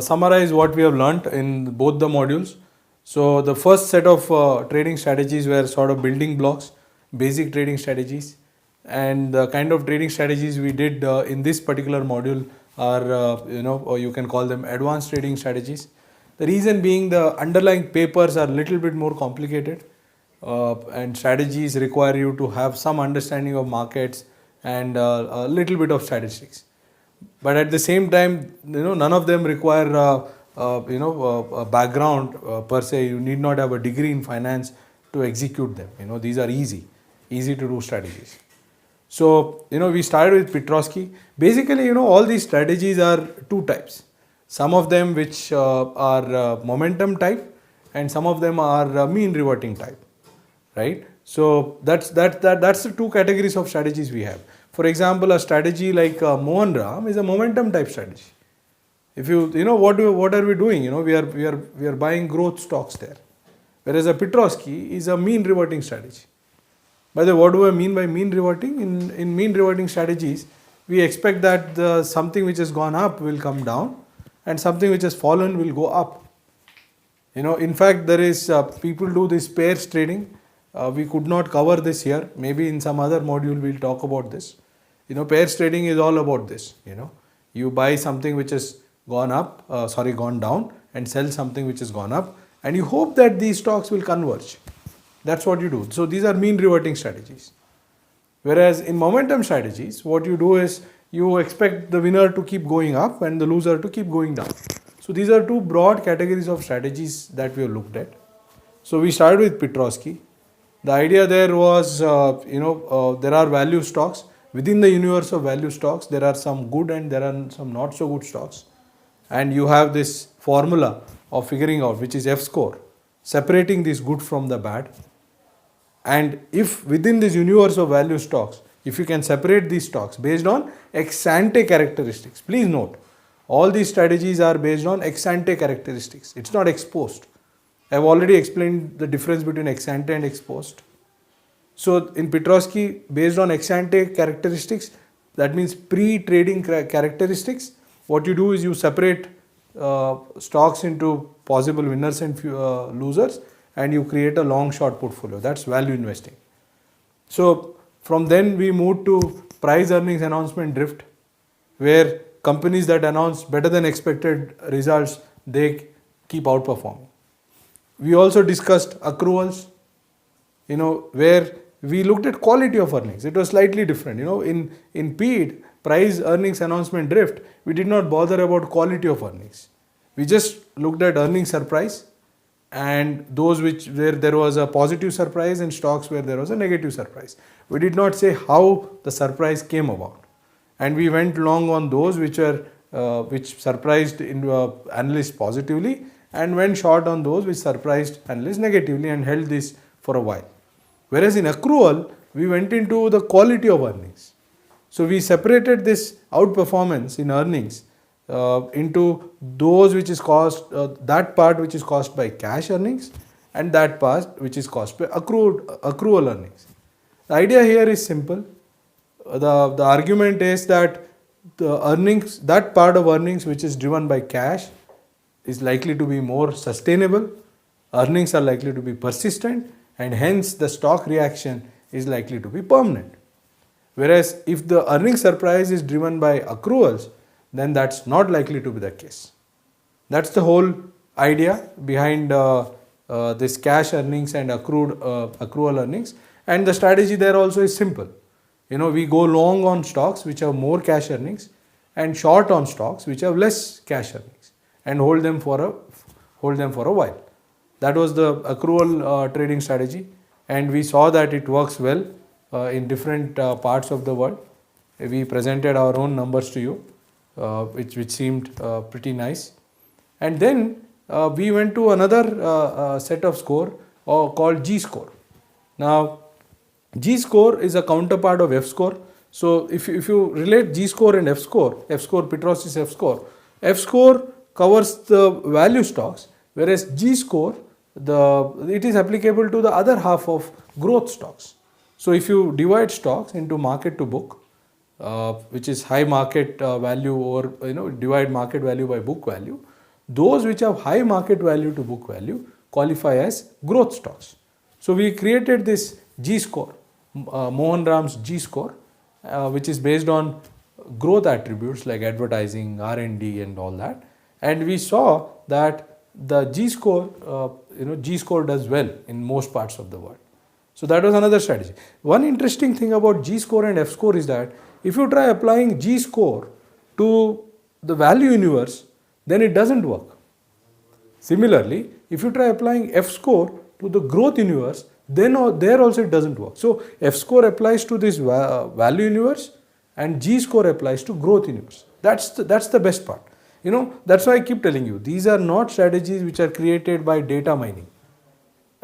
S2: summarize what we have learnt in both the modules. So the first set of trading strategies were sort of building blocks, basic trading strategies, and the kind of trading strategies we did in this particular module are, or you can call them advanced trading strategies. The reason being the underlying papers are a little bit more complicated, and strategies require you to have some understanding of markets and a little bit of statistics. But at the same time, none of them require a background per se. You need not have a degree in finance to execute them. These are easy to do strategies. So we started with Petrosky. Basically, all these strategies are two types. Some of them which are momentum type, and some of them are mean reverting type, right? So that's the two categories of strategies we have. For example, a strategy like Mohan Ram is a momentum type strategy. If what are we doing? We are buying growth stocks there. Whereas a Petrosky is a mean reverting strategy. By the way, what do I mean by mean reverting? In mean reverting strategies, we expect that something which has gone up will come down and something which has fallen will go up. In fact, there is people do this pairs trading. We could not cover this here. Maybe in some other module we'll talk about this. Pairs trading is all about this. You buy something which has gone down, and sell something which has gone up, and you hope that these stocks will converge. That's what you do. So these are mean reverting strategies. Whereas in momentum strategies, what you do is you expect the winner to keep going up and the loser to keep going down. So these are two broad categories of strategies that we have looked at. So we started with Petrosky. The idea there was, there are value stocks. Within the universe of value stocks, there are some good and there are some not so good stocks. And you have this formula of figuring out, which is F-score, separating this good from the bad. And if within this universe of value stocks, if you can separate these stocks based on ex-ante characteristics, please note, all these strategies are based on ex-ante characteristics. It's not ex-post. I've already explained the difference between ex-ante and ex-post. So in Petrosky, based on ex-ante characteristics, that means pre-trading characteristics, what you do is you separate stocks into possible winners and losers, and you create a long short portfolio. That's value investing. So from then we moved to price earnings announcement drift, where companies that announce better than expected results, they keep outperforming. We also discussed accruals, where we looked at quality of earnings. It was slightly different. In PED, price earnings announcement drift, we did not bother about quality of earnings. We just looked at earnings surprise and those where there was a positive surprise and stocks where there was a negative surprise. We did not say how the surprise came about. And we went long on those which surprised analysts positively, and went short on those which surprised analysts negatively, and held this for a while. Whereas in accrual, we went into the quality of earnings. So we separated this outperformance in earnings into those which is caused, that part which is caused by cash earnings, and that part which is caused by accrual earnings. The idea here is simple. The argument is that the earnings, that part of earnings which is driven by cash, is likely to be more sustainable. Earnings are likely to be persistent, and hence the stock reaction is likely to be permanent. Whereas if the earning surprise is driven by accruals, then that's not likely to be the case. That's the whole idea behind this cash earnings and accrual earnings. And the strategy there also is simple. We go long on stocks which have more cash earnings and short on stocks which have less cash earnings, and hold them for a while. That was the accrual trading strategy, and we saw that it works well in different parts of the world. We presented our own numbers to you, which seemed pretty nice. And then we went to another set of score called G score. Now, G score is a counterpart of F score. So if you relate G score and F score, Petrosis F score covers the value stocks, whereas G score, it is applicable to the other half of growth stocks. So if you divide stocks into market to book, which is high market value, or divide market value by book value, those which have high market value to book value qualify as growth stocks. So we created this G score, Mohan Ram's G score, which is based on growth attributes like advertising, R&D and all that. And we saw that the G score, G score does well in most parts of the world. So that was another strategy. One interesting thing about G score and F score is that if you try applying G score to the value universe, then it doesn't work. Similarly, if you try applying F score to the growth universe, then there also it doesn't work. So F score applies to this value universe and G score applies to growth universe. That's the best part. That's why I keep telling you, these are not strategies which are created by data mining.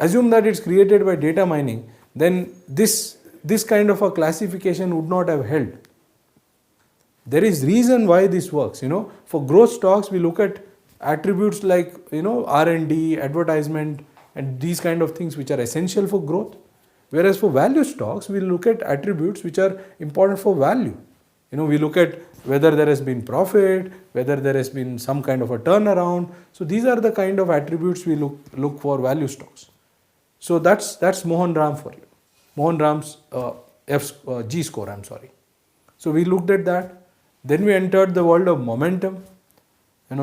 S2: Assume that it's created by data mining, then this kind of a classification would not have held. There is reason why this works. For growth stocks, we look at attributes like R&D, advertisement, and these kind of things which are essential for growth. Whereas for value stocks, we look at attributes which are important for value. We look at whether there has been profit, whether there has been some kind of a turnaround. So these are the kind of attributes we look for value stocks. So that's Mohan Ram for you. Mohan Ram's G score, I'm sorry. So we looked at that. Then we entered the world of momentum.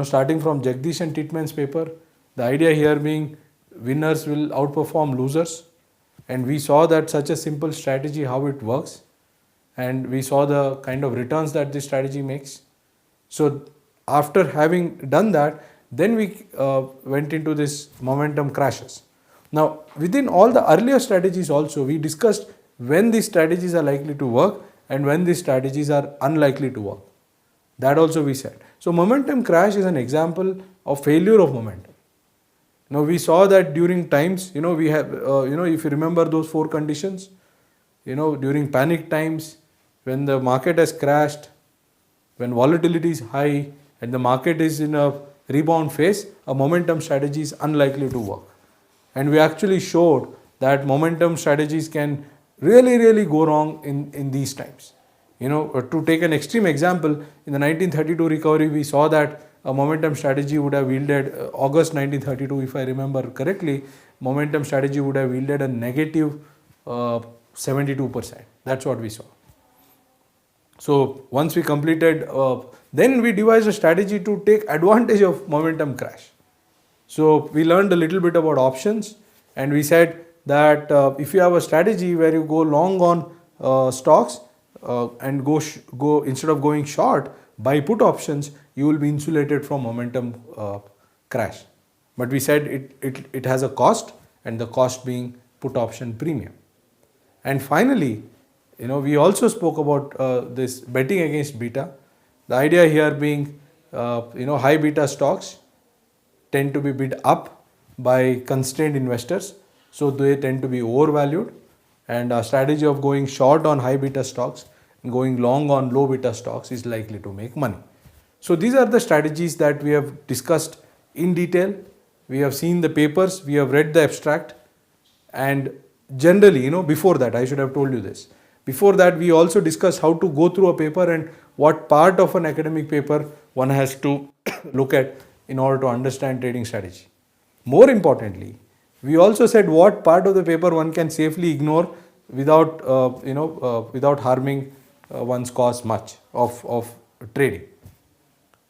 S2: Starting from Jagdish and Titman's paper, the idea here being winners will outperform losers. And we saw that such a simple strategy, how it works. And we saw the kind of returns that this strategy makes. So after having done that, then we went into this momentum crashes. Now, within all the earlier strategies also, we discussed when these strategies are likely to work and when these strategies are unlikely to work. That also we said. So momentum crash is an example of failure of momentum. We saw that during times, we have, if you remember those 4 conditions, during panic times, when the market has crashed, when volatility is high and the market is in a rebound phase, a momentum strategy is unlikely to work. And we actually showed that momentum strategies can really go wrong in these times. To take an extreme example, in the 1932 recovery, we saw that a momentum strategy would have yielded, August 1932, if I remember correctly, momentum strategy would have yielded a negative 72%. That's what we saw. So once we completed, then we devised a strategy to take advantage of momentum crash. So we learned a little bit about options, and we said that if you have a strategy where you go long on stocks and go instead of going short, buy put options, you will be insulated from momentum crash. But we said it has a cost, and the cost being put option premium. And finally, we also spoke about this betting against beta. The idea here being, high beta stocks tend to be bid up by constrained investors, so they tend to be overvalued, and a strategy of going short on high beta stocks and going long on low beta stocks is likely to make money. So these are the strategies that we have discussed in detail. We have seen the papers, we have read the abstract, and generally, before that, I should have told you this. Before that, we also discussed how to go through a paper and what part of an academic paper one has to look at in order to understand trading strategy. More importantly, we also said what part of the paper one can safely ignore without without harming one's cause much of trading.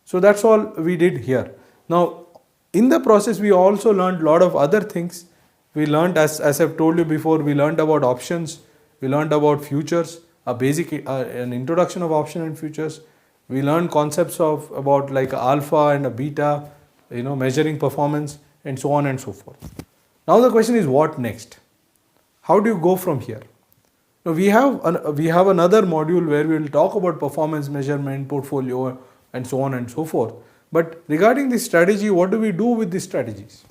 S2: So that's all we did here. Now, in the process, we also learned a lot of other things. We learned, as I've told you before, we learned about options, we learned about futures, a basic an introduction of option and futures. We learned concepts of about like alpha and a beta, measuring performance and so on and so forth. Now the question is, what next? How do you go from here? Now we have another module where we will talk about performance measurement, portfolio, and so on and so forth. But regarding this strategy, what do we do with these strategies?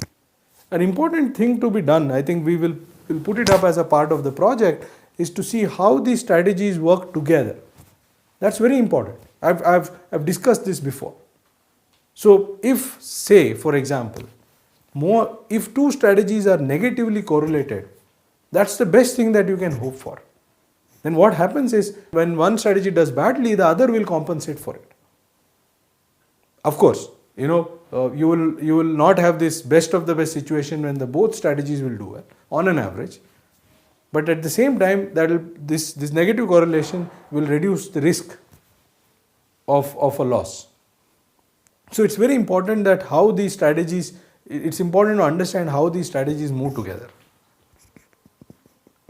S2: An important thing to be done, I think we'll put it up as a part of the project, is to see how these strategies work together. That's very important. I've discussed this before. So if, say, for example, if two strategies are negatively correlated, that's the best thing that you can hope for. Then what happens is, when one strategy does badly, the other will compensate for it. Of course, you will not have this best of the best situation when the both strategies will do well on an average. But at the same time, this negative correlation will reduce the risk of a loss. So it's very important that it's important to understand how these strategies move together.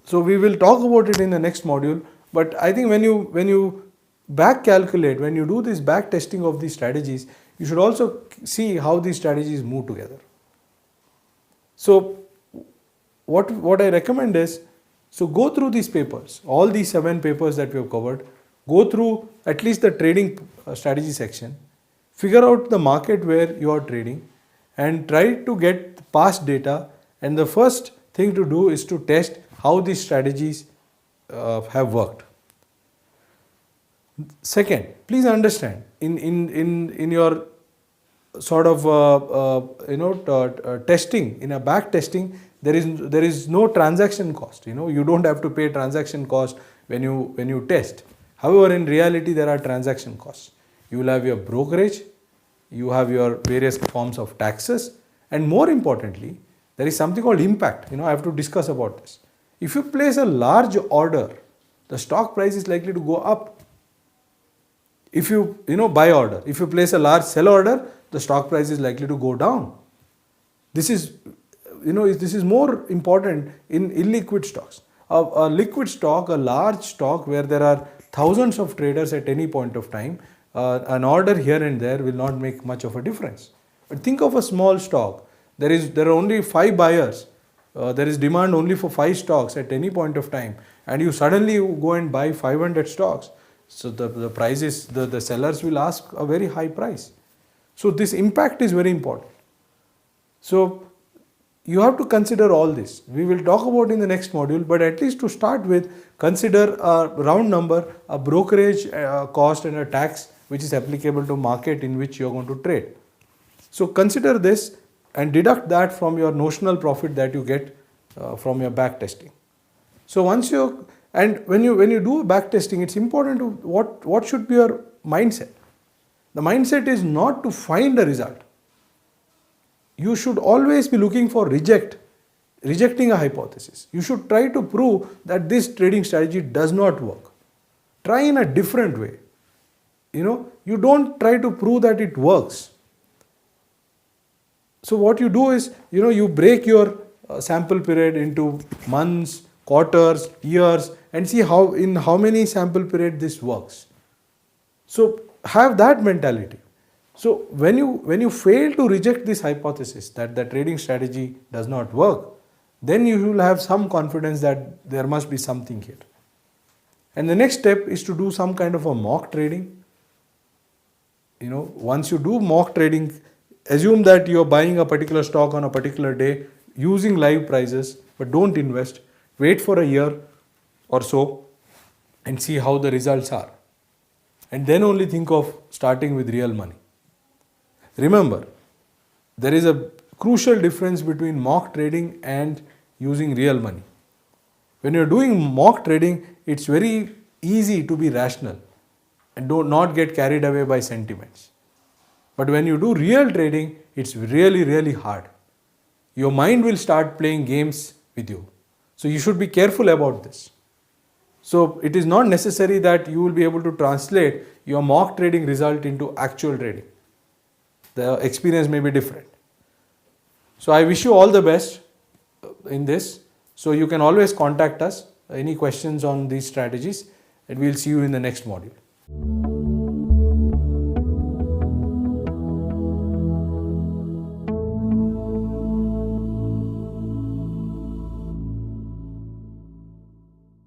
S2: So we will talk about it in the next module, but I think when you back calculate, when you do this back testing of these strategies, you should also see how these strategies move together. So what I recommend is, so go through these papers, all these 7 papers that we have covered, go through at least the trading strategy section, figure out the market where you are trading, and try to get past data. And the first thing to do is to test how these strategies have worked. Second, please understand, in your sort of testing, in a back testing, there is no transaction cost. You don't have to pay transaction cost when you test. However, in reality, there are transaction costs. You will have your brokerage, you have your various forms of taxes, and more importantly, there is something called impact. I have to discuss about this. If you place a large order, the stock price is likely to go up. If you buy order, if you place a large sell order, the stock price is likely to go down. This is more important in illiquid stocks. A liquid stock, a large stock where there are thousands of traders at any point of time, an order here and there will not make much of a difference. But think of a small stock. There are only 5 buyers. There is demand only for 5 stocks at any point of time, and you suddenly go and buy 500 stocks. So the prices, the sellers will ask a very high price. So this impact is very important. So you have to consider all this. We will talk about in the next module, but at least to start with, consider a round number, a brokerage cost and a tax which is applicable to market in which you are going to trade. So consider this and deduct that from your notional profit that you get from your back testing. So when you do a back testing, it's important to what should be your mindset. The mindset is not to find a result. You should always be looking for rejecting a hypothesis. You should try to prove that this trading strategy does not work. Try in a different way. You don't try to prove that it works. So what you do is, you break your sample period into months, quarters, years, and see in how many sample period this works. So have that mentality. So when you fail to reject this hypothesis that the trading strategy does not work, then you will have some confidence that there must be something here. And the next step is to do some kind of a mock trading. Once you do mock trading, assume that you are buying a particular stock on a particular day using live prices, but don't invest. Wait for a year or so and see how the results are. And then only think of starting with real money. Remember, there is a crucial difference between mock trading and using real money. When you're doing mock trading, it's very easy to be rational and not get carried away by sentiments. But when you do real trading, it's really, really hard. Your mind will start playing games with you. So you should be careful about this. So it is not necessary that you will be able to translate your mock trading result into actual trading. The experience may be different. So I wish you all the best in this. So you can always contact us. Any questions on these strategies, and we'll see you in the next module.